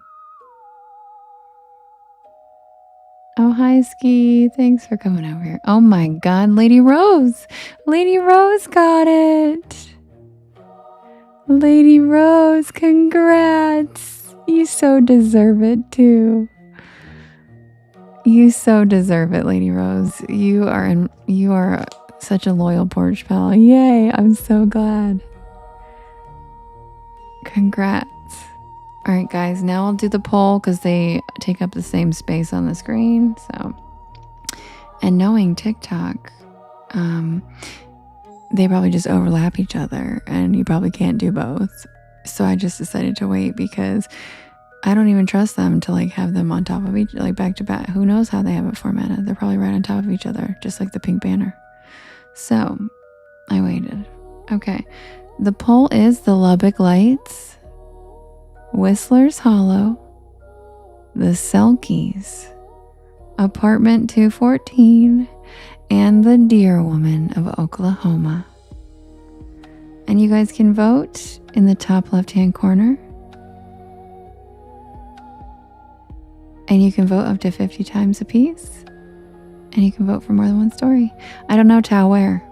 Oh, hi, Ski. Thanks for coming over here. Oh my God, Lady Rose. Lady Rose got it. Lady Rose, congrats. You so deserve it too. You so deserve it, Lady Rose. You are such a loyal porch pal. Yay, I'm so glad. Congrats. All right, guys, now I'll do the poll because they take up the same space on the screen. So, and knowing TikTok, they probably just overlap each other and you probably can't do both. So I just decided to wait because I don't even trust them to like have them on top of each, like back to back. Who knows how they have it formatted? They're probably right on top of each other, just like the pink banner. So I waited. Okay. The poll is the Lubbock Lights, Whistler's Hollow, the Selkies, Apartment 214, and the Deer Woman of Oklahoma. And you guys can vote in the top left-hand corner. And you can vote up to 50 times a piece. And you can vote for more than one story. I don't know, Tao, where?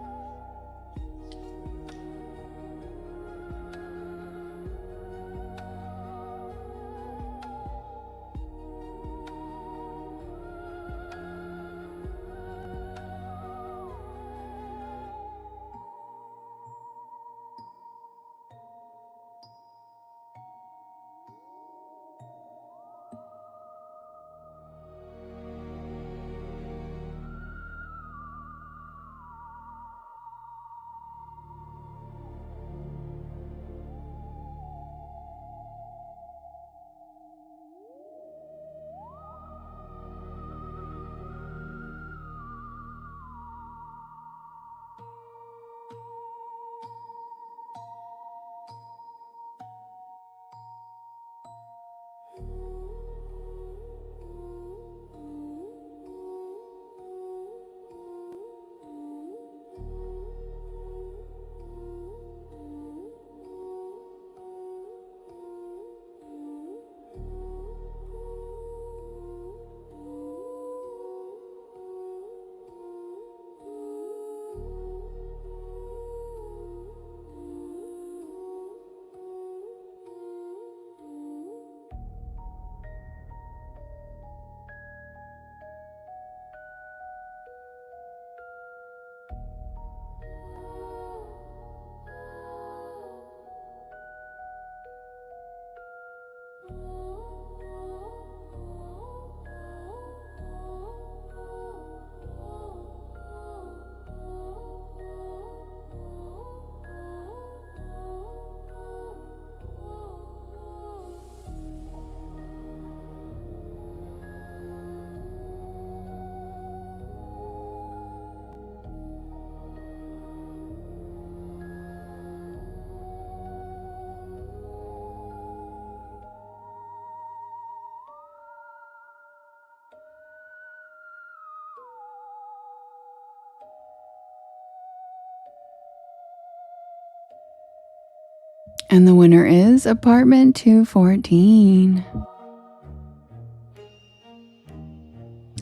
And the winner is Apartment 214.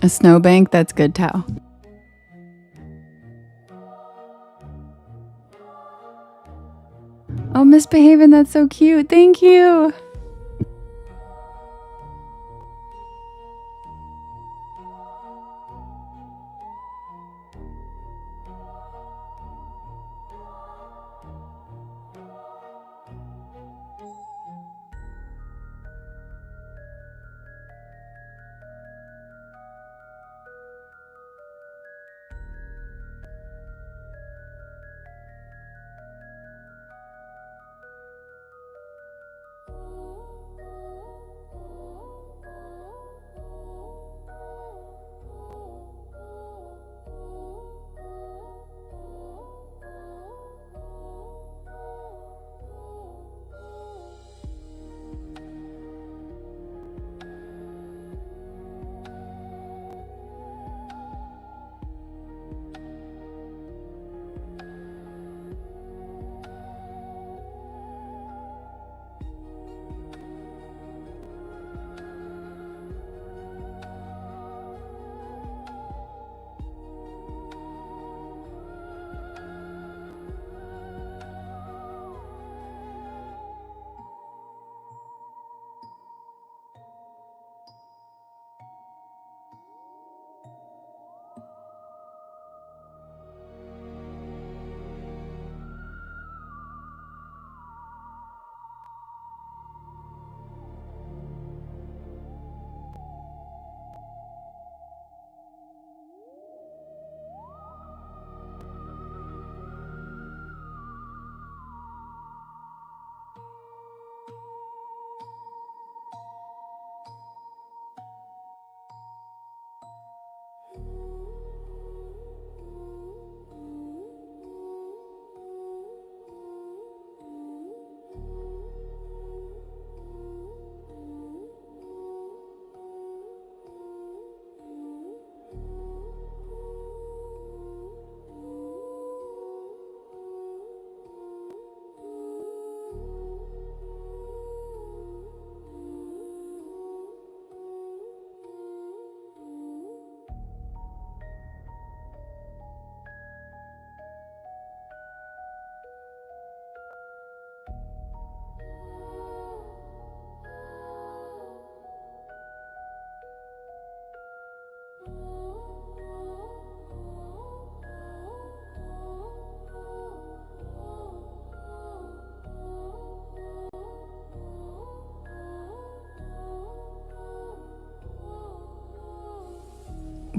A snowbank, that's good, Tao. Oh, misbehaving, that's so cute. Thank you.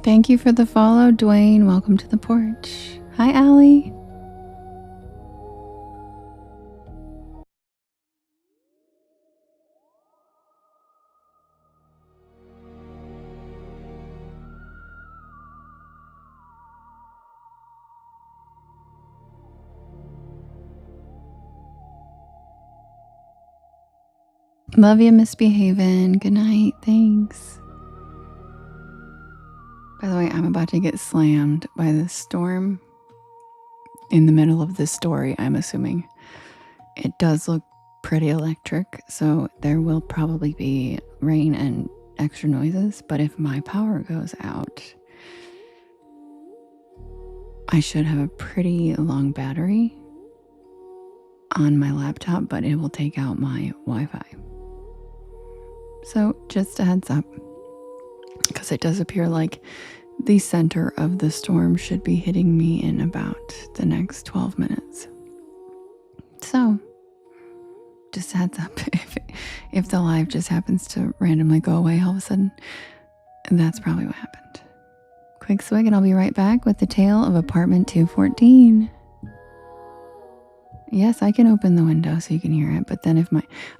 Thank you for the follow, Dwayne. Welcome to the porch. Hi, Allie. Love you, Misbehavin'. Good night. Thanks. By the way, I'm about to get slammed by this storm in the middle of this story, I'm assuming. It does look pretty electric, so there will probably be rain and extra noises, but if my power goes out, I should have a pretty long battery on my laptop, but it will take out my Wi-Fi. So just a heads up, because it does appear like the center of the storm should be hitting me in about the next 12 minutes. So just a heads up, if the live just happens to randomly go away all of a sudden, that's probably what happened. Quick swig and I'll be right back with the tale of apartment 214. Yes, I can open the window so you can hear it, but then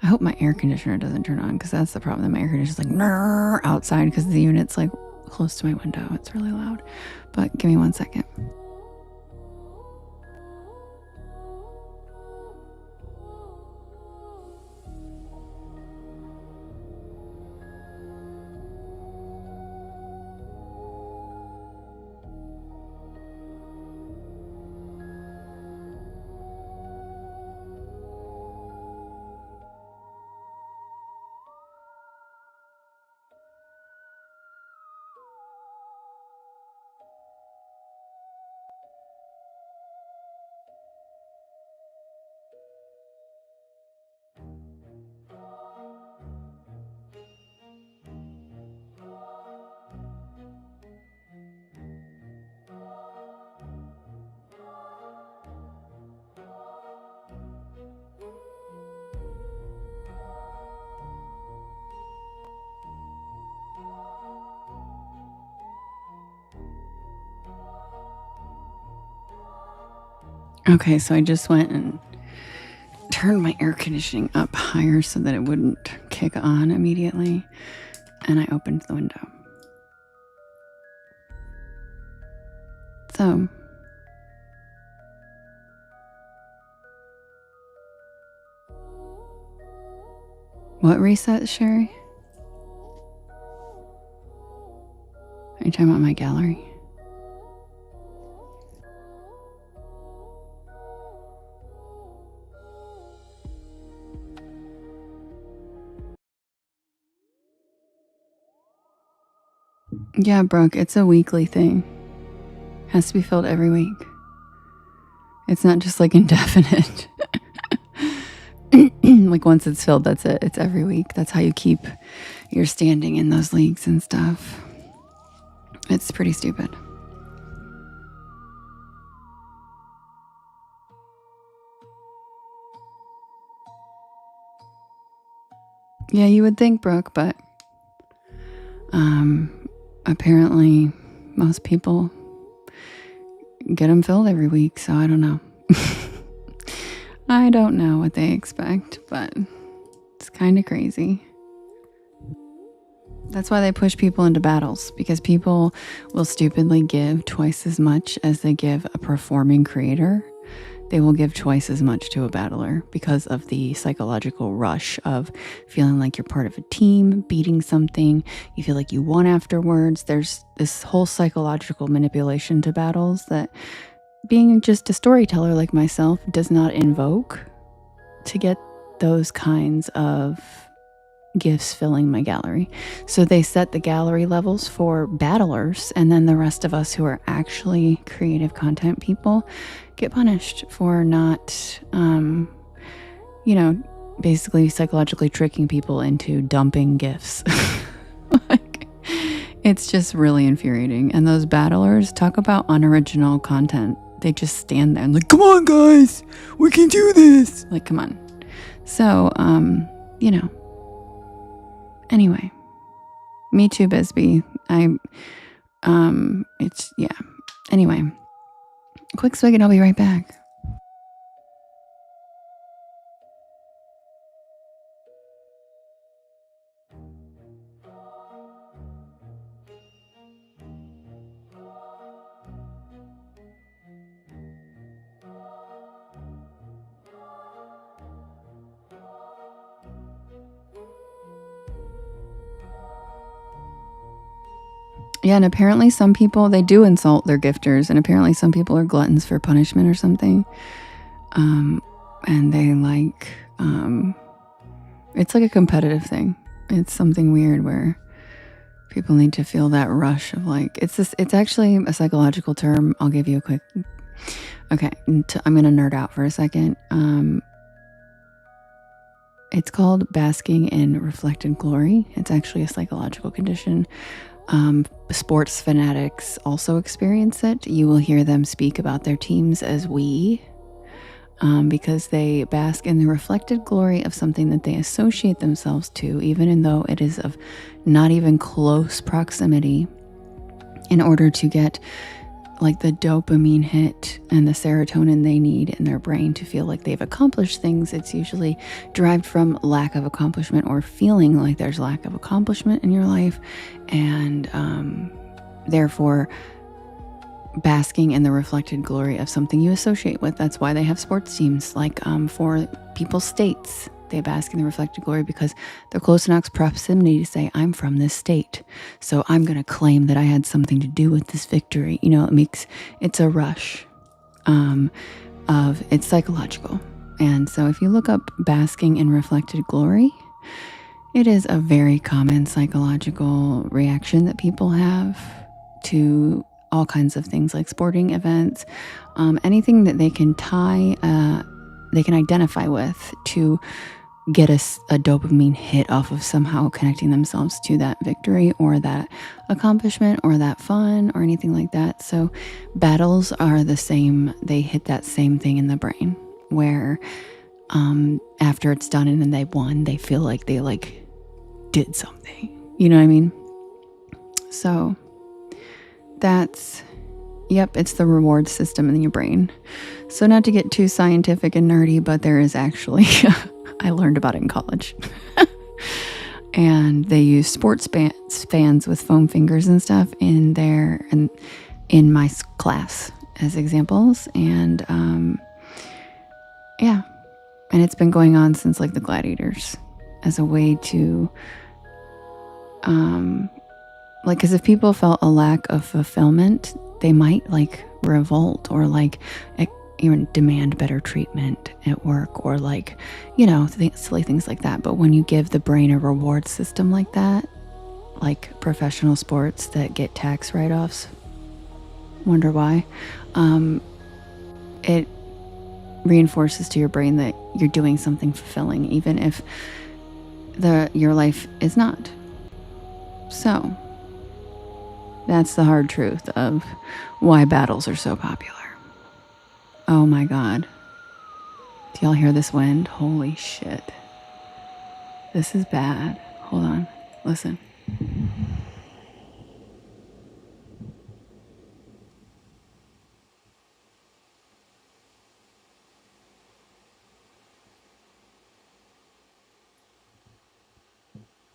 I hope my air conditioner doesn't turn on, because that's the problem. That my air conditioner's like outside because the unit's like close to my window. It's really loud. But give me 1 second. Okay, so I just went and turned my air conditioning up higher so that it wouldn't kick on immediately, and I opened the window. So what reset, Sherry? Are you talking about my gallery? Yeah, Brooke, it's a weekly thing. Has to be filled every week. It's not just like indefinite. Like once it's filled, that's it. It's every week. That's how you keep your standing in those leagues and stuff. It's pretty stupid. Yeah, you would think, Brooke, but apparently most people get them filled every week, so I don't know. I don't know what they expect, but it's kind of crazy. That's why they push people into battles, because people will stupidly give twice as much as they give a performing creator. They will give twice as much to a battler because of the psychological rush of feeling like you're part of a team, beating something. You feel like you won afterwards. There's this whole psychological manipulation to battles that being just a storyteller like myself does not invoke to get those kinds of gifts filling my gallery. So they set the gallery levels for battlers, and then the rest of us who are actually creative content people get punished for not, basically psychologically tricking people into dumping gifts. Like, it's just really infuriating. And those battlers, talk about unoriginal content. They just stand there and like, come on, guys, we can do this. Like, come on. So, anyway, me too, Bisbee. It's, yeah. Anyway, quick swig and I'll be right back. Yeah, and apparently some people, they do insult their gifters, and apparently some people are gluttons for punishment or something. And they like, it's like a competitive thing. It's something weird where people need to feel that rush of like, it's actually a psychological term. I'll give you a quick, okay, I'm going to nerd out for a second. It's called basking in reflected glory. It's actually a psychological condition. Sports fanatics also experience it. You will hear them speak about their teams as we, because they bask in the reflected glory of something that they associate themselves to, even though it is of not even close proximity, in order to get like the dopamine hit and the serotonin they need in their brain to feel like they've accomplished things. It's usually derived from lack of accomplishment or feeling like there's lack of accomplishment in your life, and therefore basking in the reflected glory of something you associate with. That's why they have sports teams. Like for people's states, they bask in the reflected glory because they're close enough proximity to say, I'm from this state, so I'm going to claim that I had something to do with this victory. You know, it's a rush of, it's psychological. And so if you look up basking in reflected glory, it is a very common psychological reaction that people have to all kinds of things like sporting events, anything that they can tie, they can identify with to get a dopamine hit off of somehow connecting themselves to that victory or that accomplishment or that fun or anything like that. So battles are the same. They hit that same thing in the brain where after it's done and then they won, they feel like they like did something. You know what I mean? So that's, yep, it's the reward system in your brain. So not to get too scientific and nerdy, but there is actually, I learned about it in college. And they use sports fans with foam fingers and stuff in there and in my class as examples. And yeah, and it's been going on since like the gladiators as a way to like, because if people felt a lack of fulfillment, they might like revolt or like even demand better treatment at work or like, you know, silly things like that. But when you give the brain a reward system like that, like professional sports that get tax write-offs, wonder why, it reinforces to your brain that you're doing something fulfilling, even if your life is not. So that's the hard truth of why battles are so popular. Oh my God. Do y'all hear this wind? Holy shit. This is bad. Hold on. Listen.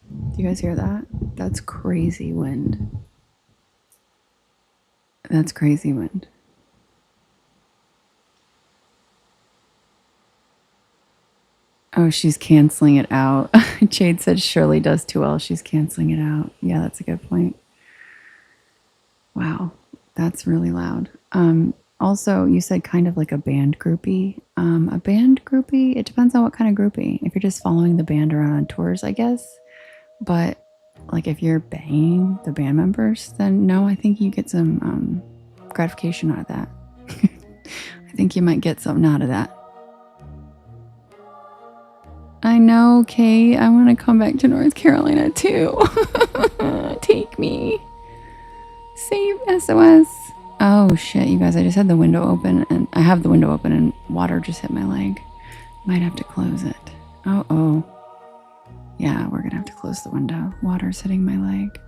Do you guys hear that? That's crazy wind. That's crazy wind. Oh, she's canceling it out. Jade said Shirley does too well. She's canceling it out. Yeah, that's a good point. Wow, that's really loud. Also, you said kind of like a band groupie. A band groupie, it depends on what kind of groupie. If you're just following the band around on tours, I guess. But like if you're banging the band members, then no, I think you get some gratification out of that. I think you might get something out of that. I know, Kate. I want to come back to North Carolina too. Take me. Save SOS. Oh shit, you guys, I just had the window open and I have the window open and water just hit my leg. Might have to close it. Oh. Yeah, we're gonna have to close the window. Water's hitting my leg.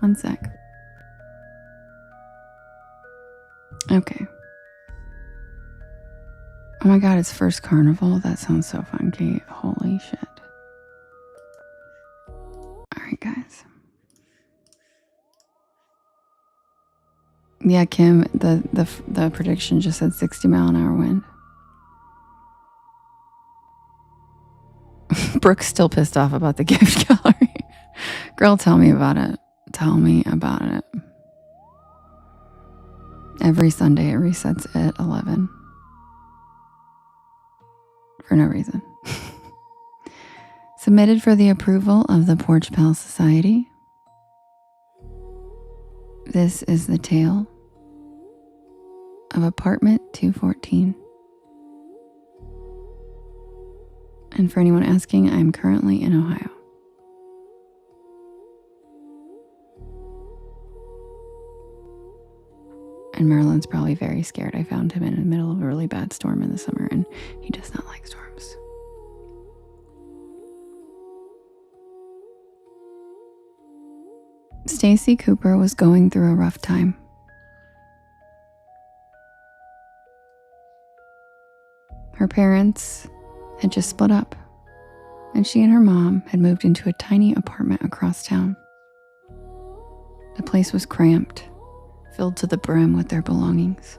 One sec. Okay. Oh my God, it's first carnival. That sounds so fun, Kate. Holy shit. All right, guys. Yeah, Kim, the prediction just said 60-mile-an-hour wind. Brooke's still pissed off about the gift gallery. Girl, tell me about it. Tell me about it. Every Sunday it resets at 11. For no reason. Submitted for the approval of the Porch Pal Society. This is the tale of apartment 214. And for anyone asking, I'm currently in Ohio. And Marilyn's probably very scared. I found him in the middle of a really bad storm in the summer, and he does not like storms. Stacy Cooper was going through a rough time. Her parents had just split up, and she and her mom had moved into a tiny apartment across town. The place was cramped, filled to the brim with their belongings.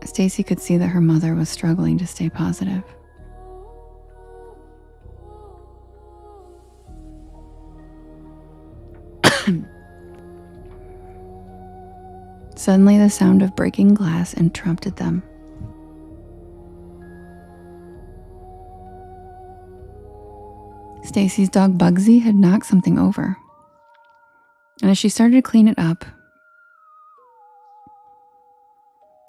Stacy could see that her mother was struggling to stay positive. Suddenly, the sound of breaking glass interrupted them. Stacy's dog Bugsy had knocked something over. And as she started to clean it up,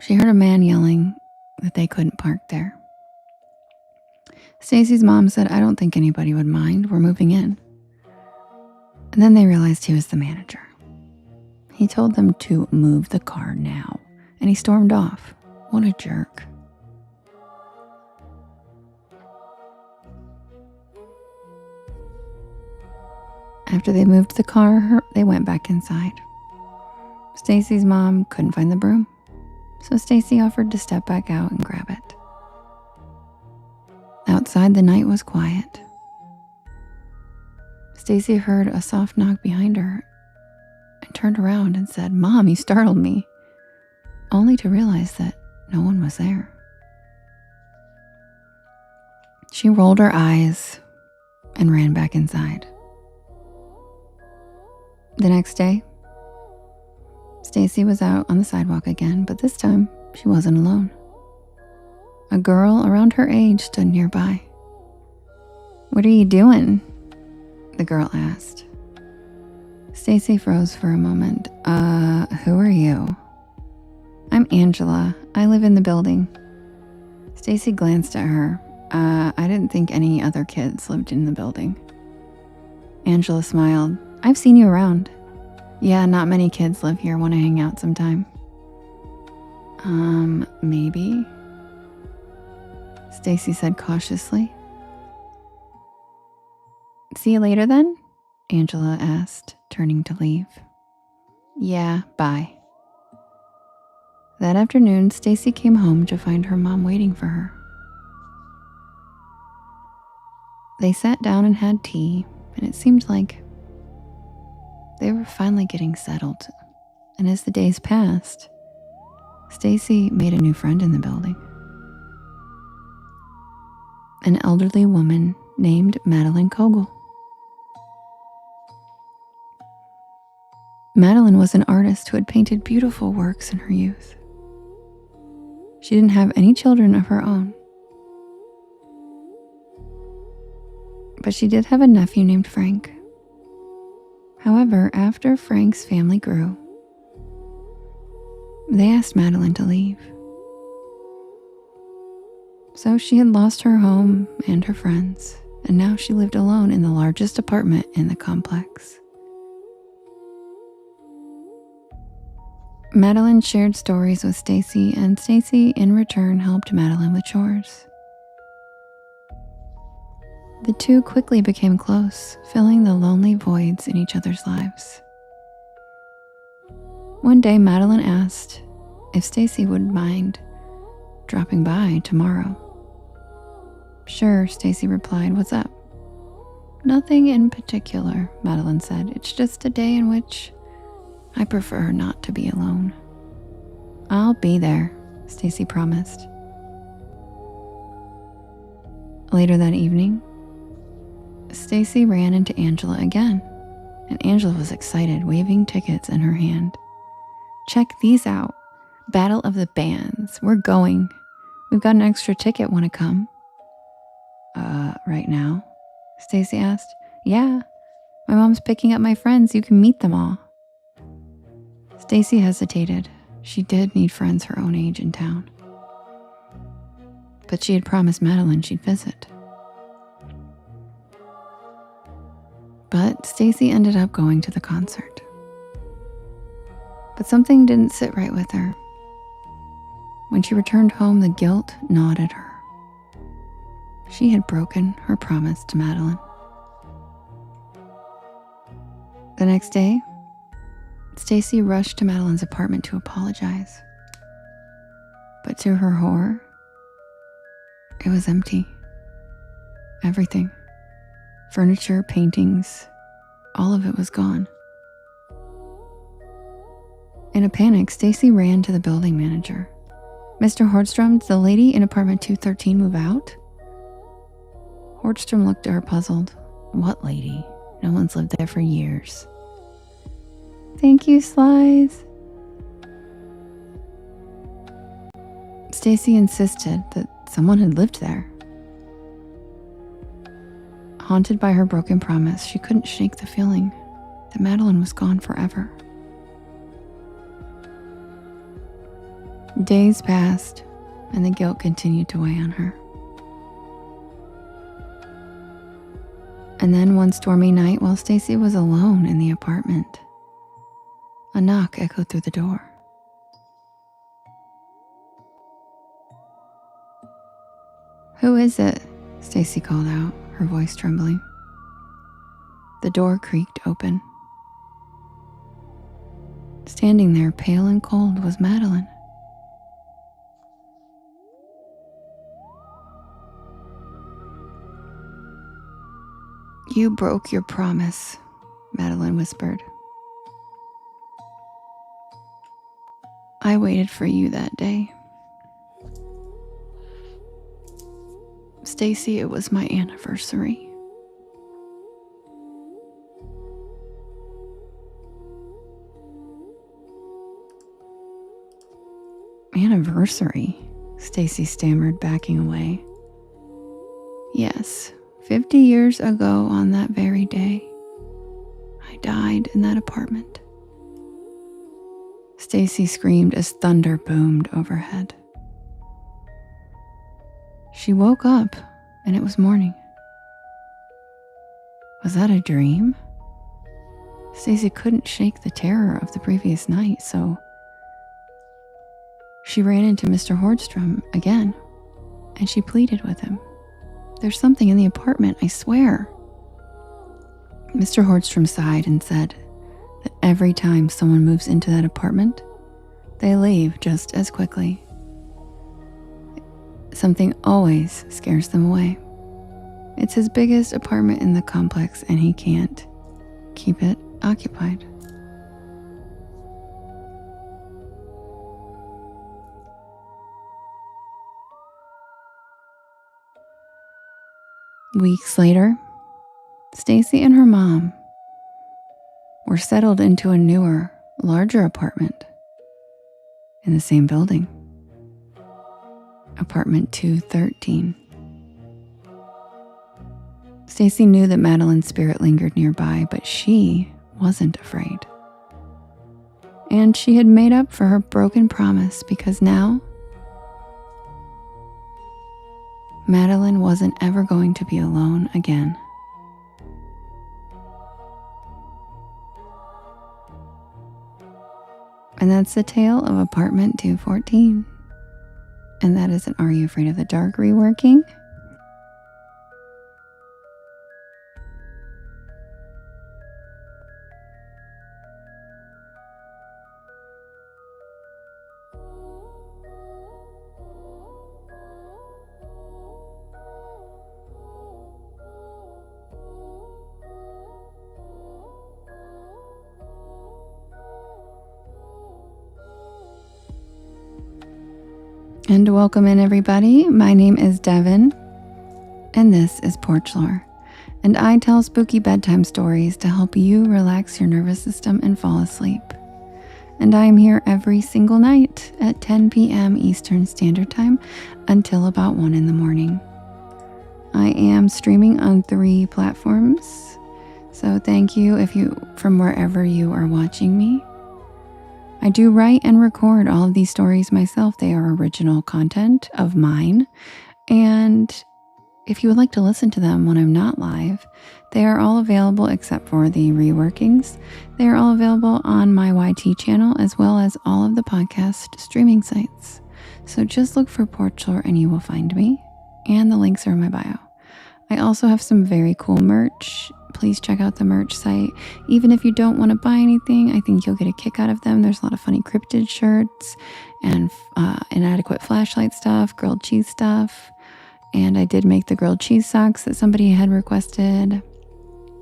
she heard a man yelling that they couldn't park there. Stacy's mom said, "I don't think anybody would mind. We're moving in." And then they realized he was the manager. He told them to move the car now, and he stormed off. What a jerk. After they moved the car, they went back inside. Stacy's mom couldn't find the broom, so Stacy offered to step back out and grab it. Outside, the night was quiet. Stacy heard a soft knock behind her and turned around and said, "Mom, you startled me," only to realize that no one was there. She rolled her eyes and ran back inside. The next day, Stacy was out on the sidewalk again, but this time she wasn't alone. A girl around her age stood nearby. "What are you doing?" the girl asked. Stacy froze for a moment. Who are you?" "I'm Angela. I live in the building." Stacy glanced at her. I didn't think any other kids lived in the building." Angela smiled. "I've seen you around." "Yeah, not many kids live here. Want to hang out sometime?" Maybe," Stacy said cautiously. "See you later then?" Angela asked, turning to leave. "Yeah, bye." That afternoon, Stacy came home to find her mom waiting for her. They sat down and had tea, and it seemed like they were finally getting settled. And as the days passed, Stacy made a new friend in the building. An elderly woman named Madeline Kogel. Madeline was an artist who had painted beautiful works in her youth. She didn't have any children of her own, but she did have a nephew named Frank. However, after Frank's family grew, they asked Madeline to leave. So she had lost her home and her friends, and now she lived alone in the largest apartment in the complex. Madeline shared stories with Stacy, and Stacy in return helped Madeline with chores. The two quickly became close, filling the lonely voids in each other's lives. One day, Madeline asked if Stacy would mind dropping by tomorrow. Sure, Stacy replied. What's up? Nothing in particular, Madeline said. It's just a day in which I prefer not to be alone. I'll be there, Stacy promised. Later that evening, Stacy ran into Angela again, and Angela was excited, waving tickets in her hand. Check these out. Battle of the Bands. We're going. We've got an extra ticket. Want to come? Right now? Stacy asked. Yeah. My mom's picking up my friends. You can meet them all. Stacy hesitated. She did need friends her own age in town. But she had promised Madeline she'd visit. But Stacy ended up going to the concert. But something didn't sit right with her. When she returned home, the guilt gnawed at her. She had broken her promise to Madeline. The next day, Stacy rushed to Madeline's apartment to apologize. But to her horror, it was empty. Everything. Furniture, paintings, all of it was gone. In a panic, Stacy ran to the building manager. Mr. Hordstrom, did the lady in apartment 213 move out? Hordstrom looked at her puzzled. What lady? No one's lived there for years. Thank you, Slice. Stacy insisted that someone had lived there. Haunted by her broken promise, she couldn't shake the feeling that Madeline was gone forever. Days passed, and the guilt continued to weigh on her. And then one stormy night, while Stacy was alone in the apartment, a knock echoed through the door. Who is it? Stacy called out, her voice trembling. The door creaked open. Standing there, pale and cold, was Madeline. You broke your promise, Madeline whispered. I waited for you that day. Stacy, it was my anniversary. Anniversary? Stacy stammered, backing away. Yes, 50 years ago on that very day, I died in that apartment. Stacy screamed as thunder boomed overhead. She woke up, and it was morning. Was that a dream? Stacy couldn't shake the terror of the previous night, so she ran into Mr. Hordstrom again, and she pleaded with him. There's something in the apartment, I swear. Mr. Hordstrom sighed and said that every time someone moves into that apartment, they leave just as quickly. Something always scares them away. It's his biggest apartment in the complex, and he can't keep it occupied. Weeks later, Stacy and her mom were settled into a newer, larger apartment in the same building. Apartment 213. Stacy knew that Madeline's spirit lingered nearby, but she wasn't afraid. And she had made up for her broken promise because now Madeline wasn't ever going to be alone again. And that's the tale of Apartment 214. And that is an Are You Afraid of the Dark reworking. And welcome in, everybody. My name is Devin, and this is Porch Lore. And I tell spooky bedtime stories to help you relax your nervous system and fall asleep. And I am here every single night at 10 p.m. Eastern Standard Time until about 1 in the morning. I am streaming on 3 platforms, so thank you from wherever you are watching me. I do write and record all of these stories myself. They are original content of mine. And if you would like to listen to them when I'm not live, they are all available except for the reworkings. They are all available on my YT channel as well as all of the podcast streaming sites. So just look for Porch Lore and you will find me. And the links are in my bio. I also have some very cool merch. Please check out the merch site. Even if you don't want to buy anything, I think you'll get a kick out of them. There's a lot of funny cryptid shirts and inadequate flashlight stuff, grilled cheese stuff. And I did make the grilled cheese socks that somebody had requested.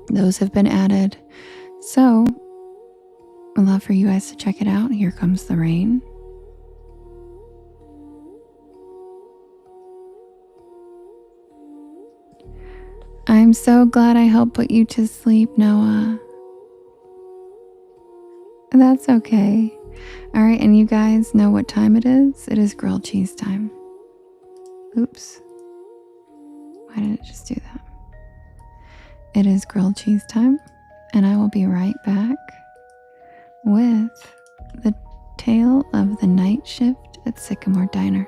Those have been added. So I'd love for you guys to check it out. Here comes the rain. I'm so glad I helped put you to sleep, Noah. That's okay. All right, and you guys know what time it is? It is grilled cheese time. Oops. Why did it just do that? It is grilled cheese time, and I will be right back with the tale of the night shift at Sycamore Diner.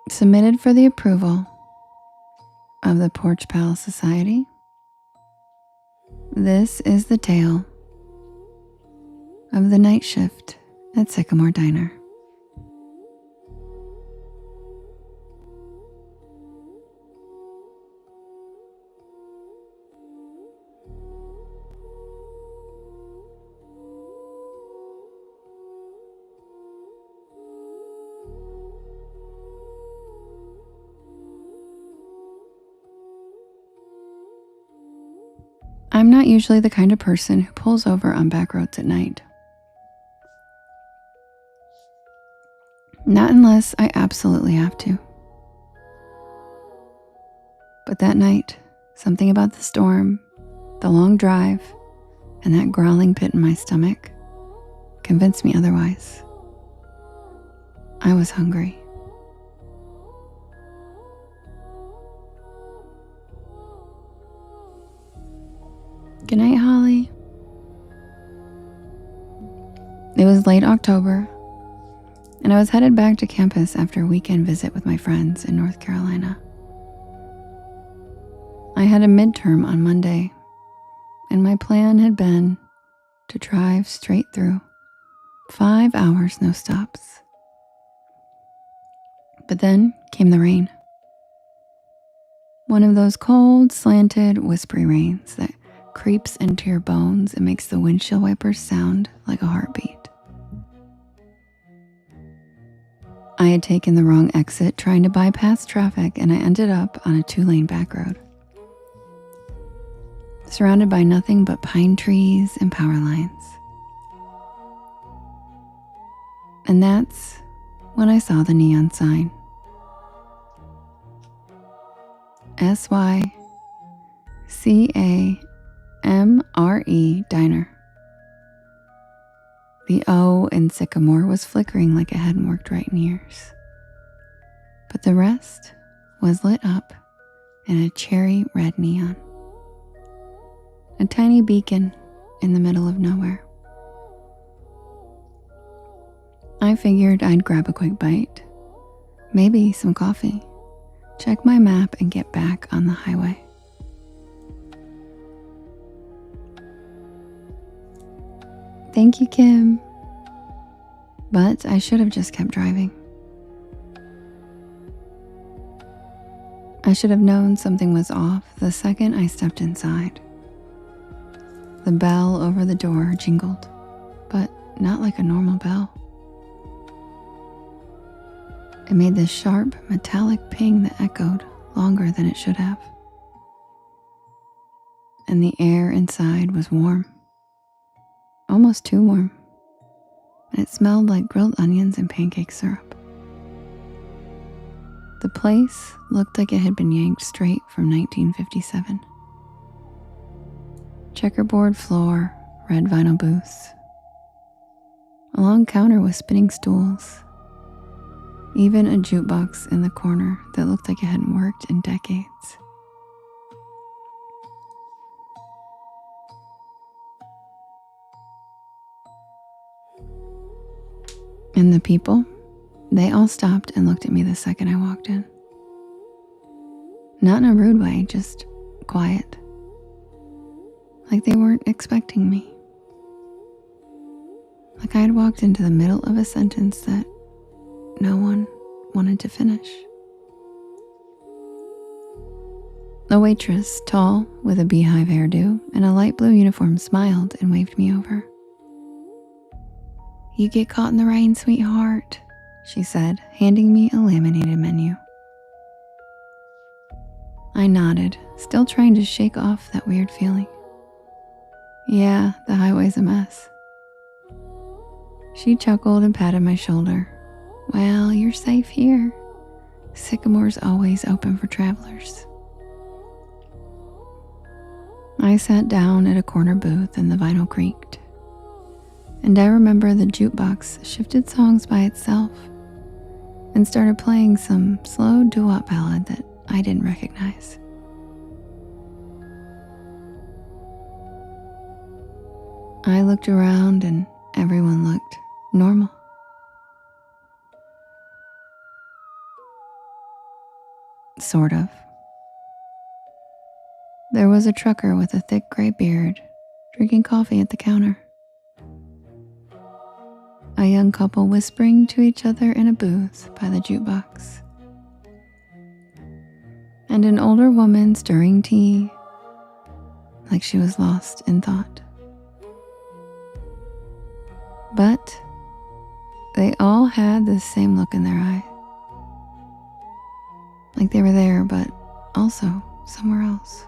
Submitted for the approval of the Porch Pal Society. This is the tale of the night shift at Sycamore Diner. I'm not usually the kind of person who pulls over on back roads at night. Not unless I absolutely have to. But that night, something about the storm, the long drive, and that growling pit in my stomach convinced me otherwise. I was hungry. Good night, Holly. It was late October, and I was headed back to campus after a weekend visit with my friends in North Carolina. I had a midterm on Monday, and my plan had been to drive straight through, 5 hours, no stops. But then came the rain. One of those cold, slanted, whispery rains that creeps into your bones and makes the windshield wipers sound like a heartbeat. I had taken the wrong exit trying to bypass traffic, and I ended up on a 2-lane back road, surrounded by nothing but pine trees and power lines. And that's when I saw the neon sign. SYCAMRE Diner. The O in Sycamore was flickering like it hadn't worked right in years. But the rest was lit up in a cherry red neon. A tiny beacon in the middle of nowhere. I figured I'd grab a quick bite, maybe some coffee, check my map, and get back on the highway. Thank you, Kim. But I should have just kept driving. I should have known something was off the second I stepped inside. The bell over the door jingled, but not like a normal bell. It made this sharp, metallic ping that echoed longer than it should have. And the air inside was warm. Almost too warm. And it smelled like grilled onions and pancake syrup. The place looked like it had been yanked straight from 1957. Checkerboard floor, red vinyl booths. A long counter with spinning stools. Even a jukebox in the corner that looked like it hadn't worked in decades. And the people, they all stopped and looked at me the second I walked in. Not in a rude way, just quiet. Like they weren't expecting me. Like I had walked into the middle of a sentence that no one wanted to finish. A waitress, tall, with a beehive hairdo and a light blue uniform, smiled and waved me over. "You get caught in the rain, sweetheart," she said, handing me a laminated menu. I nodded, still trying to shake off that weird feeling. Yeah, the highway's a mess. She chuckled and patted my shoulder. "Well, you're safe here. Sycamore's always open for travelers." I sat down at a corner booth and the vinyl creaked. And I remember the jukebox shifted songs by itself and started playing some slow doo-wop ballad that I didn't recognize. I looked around and everyone looked normal. Sort of. There was a trucker with a thick gray beard drinking coffee at the counter. A young couple whispering to each other in a booth by the jukebox. And an older woman stirring tea like she was lost in thought. But they all had the same look in their eye. Like they were there, but also somewhere else.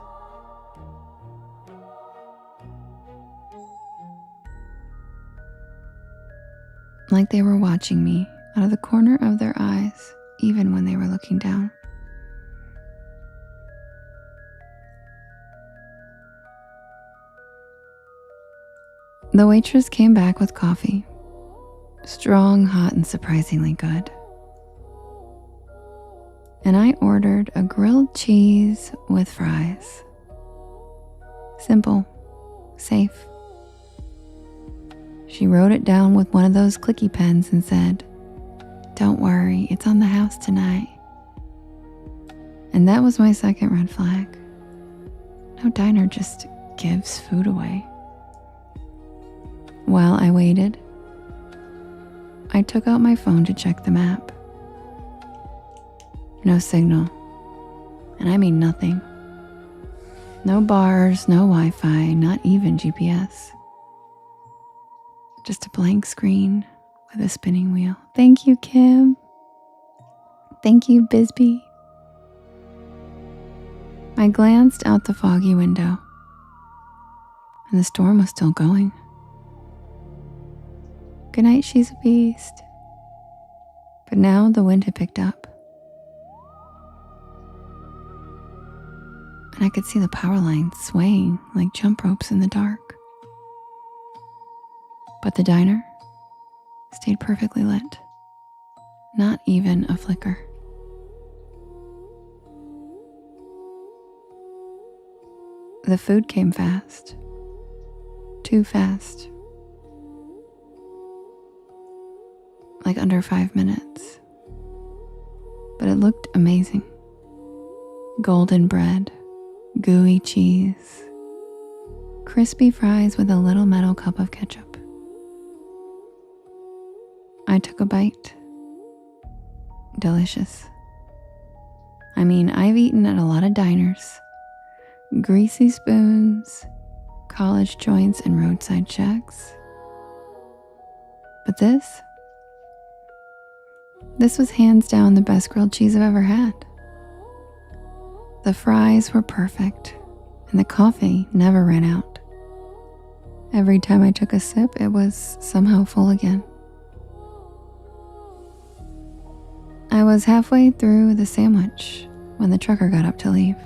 Like they were watching me out of the corner of their eyes, even when they were looking down. The waitress came back with coffee. Strong, hot, and surprisingly good. And I ordered a grilled cheese with fries. Simple, safe. She wrote it down with one of those clicky pens and said, "Don't worry, it's on the house tonight." And that was my second red flag. No diner just gives food away. While I waited, I took out my phone to check the map. No signal. And I mean nothing. No bars, no Wi-Fi, not even GPS. Just a blank screen with a spinning wheel. Thank you, Kim. Thank you, Bisbee. I glanced out the foggy window, and the storm was still going. Good night, she's a beast. But now the wind had picked up, and I could see the power lines swaying like jump ropes in the dark. But the diner stayed perfectly lit. Not even a flicker. The food came fast. Too fast. Like under 5 minutes. But it looked amazing. Golden bread, gooey cheese, crispy fries with a little metal cup of ketchup. I took a bite. Delicious. I mean, I've eaten at a lot of diners. Greasy spoons, college joints, and roadside shacks. But this was hands down the best grilled cheese I've ever had. The fries were perfect, and the coffee never ran out. Every time I took a sip, it was somehow full again. I was halfway through the sandwich when the trucker got up to leave.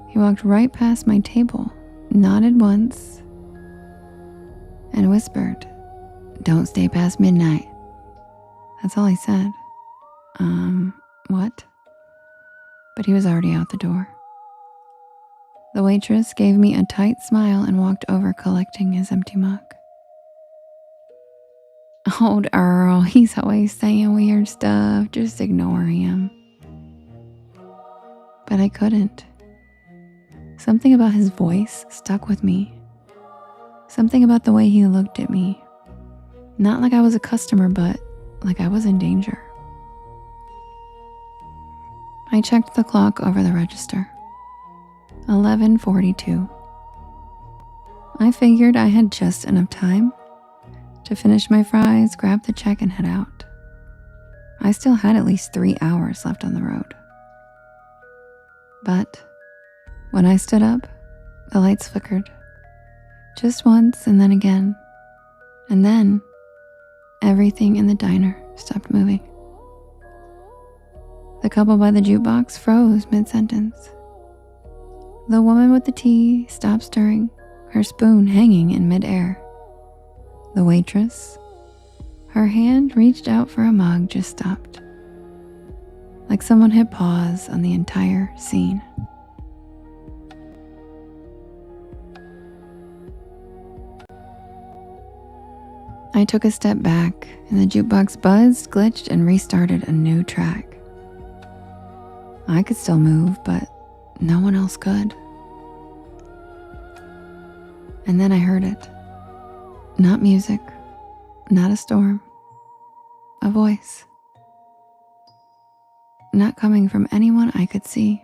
He walked right past my table, nodded once, and whispered, "Don't stay past midnight." That's all he said. What? But he was already out the door. The waitress gave me a tight smile and walked over collecting his empty mug. Old Earl, he's always saying weird stuff. Just ignore him. But I couldn't. Something about his voice stuck with me. Something about the way he looked at me. Not like I was a customer, but like I was in danger. I checked the clock over the register. 11:42. I figured I had just enough time to finish my fries, grab the check, and head out. I still had at least 3 hours left on the road. But when I stood up, the lights flickered. Just once and then again. And then everything in the diner stopped moving. The couple by the jukebox froze mid-sentence. The woman with the tea stopped stirring, her spoon hanging in midair. The waitress, her hand reached out for a mug, just stopped. Like someone hit pause on the entire scene. I took a step back, and the jukebox buzzed, glitched, and restarted a new track. I could still move, but no one else could. And then I heard it. Not music, not a storm, a voice. Not coming from anyone I could see.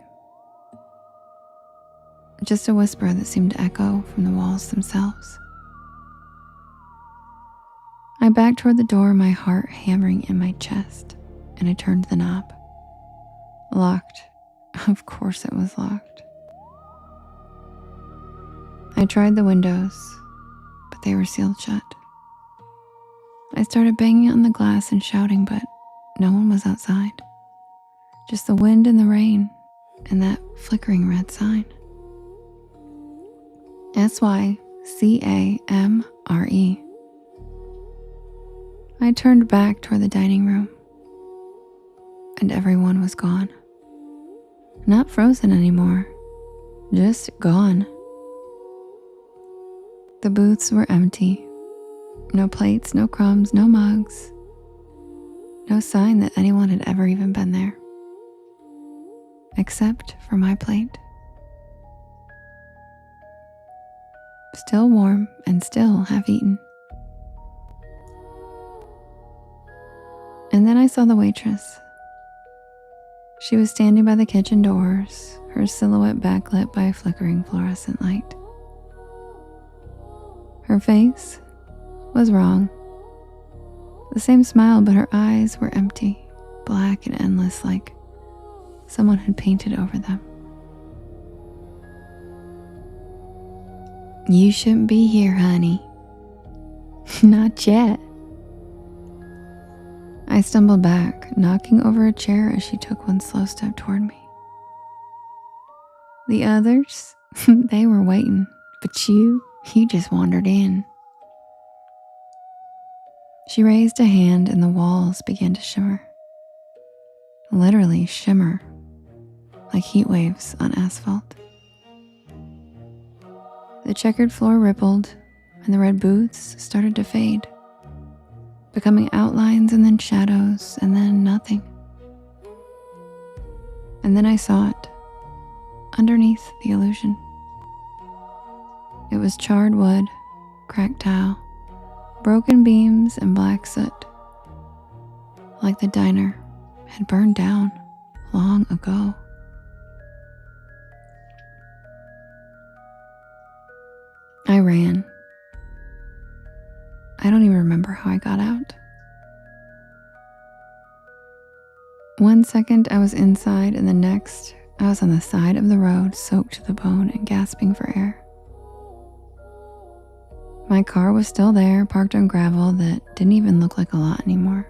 Just a whisper that seemed to echo from the walls themselves. I backed toward the door, my heart hammering in my chest, and I turned the knob. Locked. Of course it was locked. I tried the windows, but they were sealed shut. I started banging on the glass and shouting, but no one was outside. Just the wind and the rain and that flickering red sign. SYCAMRE. I turned back toward the dining room, and everyone was gone. Not frozen anymore, just gone. The booths were empty. No plates, no crumbs, no mugs. No sign that anyone had ever even been there. Except for my plate. Still warm and still half-eaten. And then I saw the waitress. She was standing by the kitchen doors, her silhouette backlit by a flickering fluorescent light. Her face was wrong. The same smile, but her eyes were empty, black and endless, like someone had painted over them. "You shouldn't be here, honey." "Not yet." I stumbled back, knocking over a chair as she took one slow step toward me. "The others, they were waiting, but you just wandered in." She raised a hand and the walls began to shimmer. Literally shimmer, like heat waves on asphalt. The checkered floor rippled and the red booths started to fade, becoming outlines and then shadows and then nothing. And then I saw it, underneath the illusion. It was charred wood, cracked tile, broken beams, and black soot, like the diner had burned down long ago. I ran. I don't even remember how I got out. One second I was inside, and the next I was on the side of the road, soaked to the bone and gasping for air. My car was still there, parked on gravel that didn't even look like a lot anymore.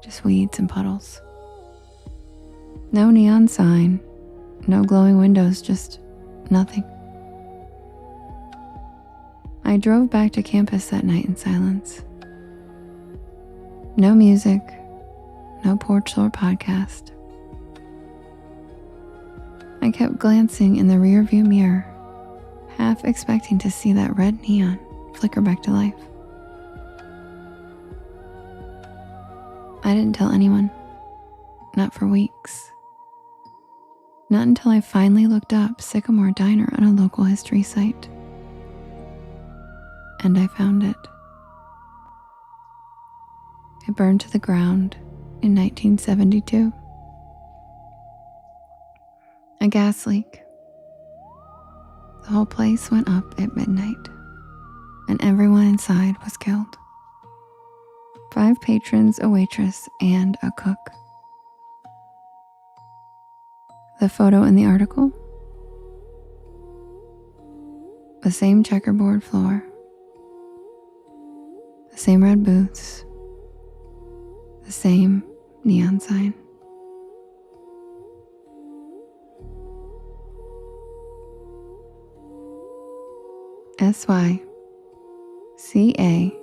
Just weeds and puddles. No neon sign, no glowing windows, just nothing. I drove back to campus that night in silence. No music, no Porch Lore podcast. I kept glancing in the rearview mirror, half expecting to see that red neon flicker back to life. I didn't tell anyone, not for weeks. Not until I finally looked up Sycamore Diner on a local history site. And I found it. It burned to the ground in 1972. A gas leak. The whole place went up at midnight, and everyone inside was killed. 5 patrons, a waitress, and a cook. The photo in the article? The same checkerboard floor. The same red booths. The same neon sign. SYCAMORE.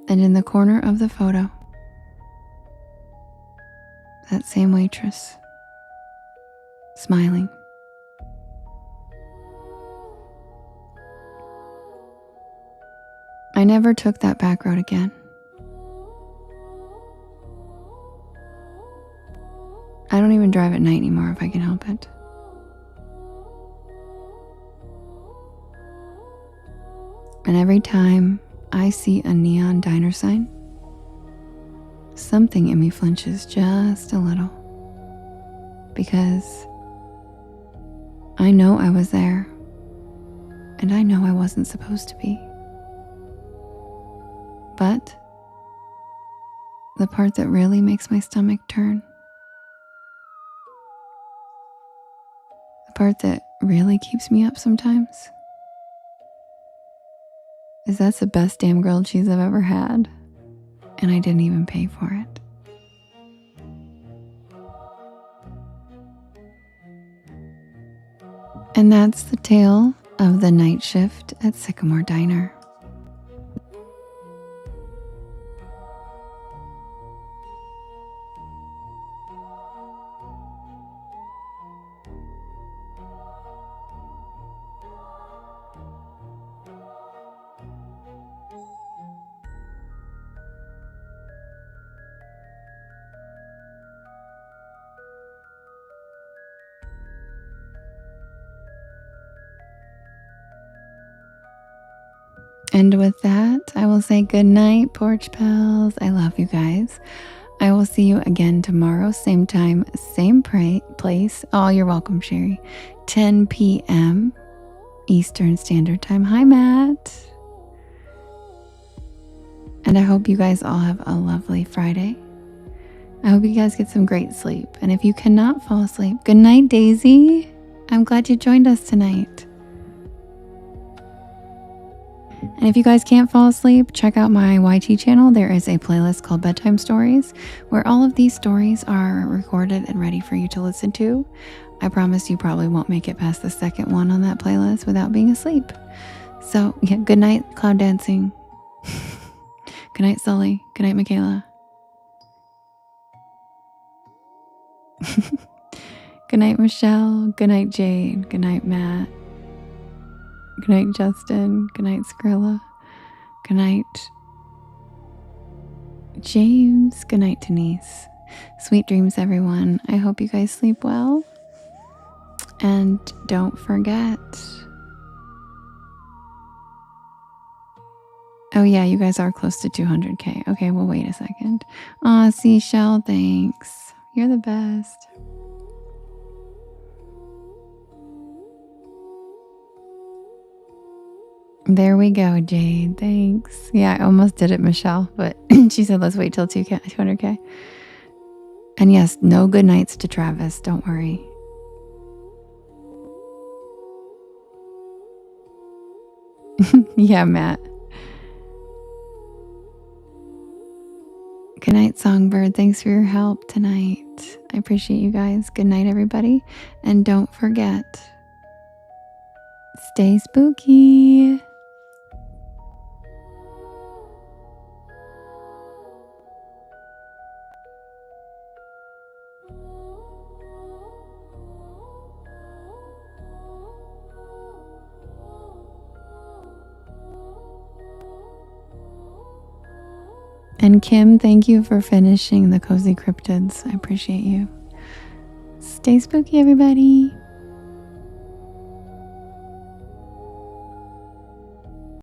And in the corner of the photo, that same waitress, smiling. I never took that back road again. I don't even drive at night anymore if I can help it. And every time I see a neon diner sign, something in me flinches just a little. Because I know I was there, and I know I wasn't supposed to be. But the part that really makes my stomach turn, the part that really keeps me up sometimes, is that's the best damn grilled cheese I've ever had, and I didn't even pay for it. And that's the tale of the night shift at Sycamore Diner. And with that, I will say good night, Porch Pals. I love you guys. I will see you again tomorrow, same time, same place. Oh, you're welcome, Sherry. 10 p.m. Eastern Standard Time. Hi, Matt. And I hope you guys all have a lovely Friday. I hope you guys get some great sleep. And if you cannot fall asleep, good night, Daisy. I'm glad you joined us tonight. And if you guys can't fall asleep, check out my YT channel. There is a playlist called Bedtime Stories where all of these stories are recorded and ready for you to listen to. I promise you probably won't make it past the second one on that playlist without being asleep. So yeah, good night, Cloud Dancing. Good night, Sully. Good night, Michaela. Good night, Michelle. Good night, Jade. Good night, Matt. Good night, Justin. Good night, Skrilla. Good night, James. Good night, Denise. Sweet dreams, everyone. I hope you guys sleep well. And don't forget. Oh yeah, you guys are close to 200K. Okay, well, wait a second. Aw, Seashell, thanks. You're the best. There we go, Jade. Thanks. Yeah, I almost did it, Michelle, but she said let's wait till 200K. And yes, no good nights to Travis. Don't worry. Yeah, Matt. Good night, Songbird. Thanks for your help tonight. I appreciate you guys. Good night, everybody. And don't forget, stay spooky. And Kim, thank you for finishing the Cozy Cryptids. I appreciate you. Stay spooky, everybody.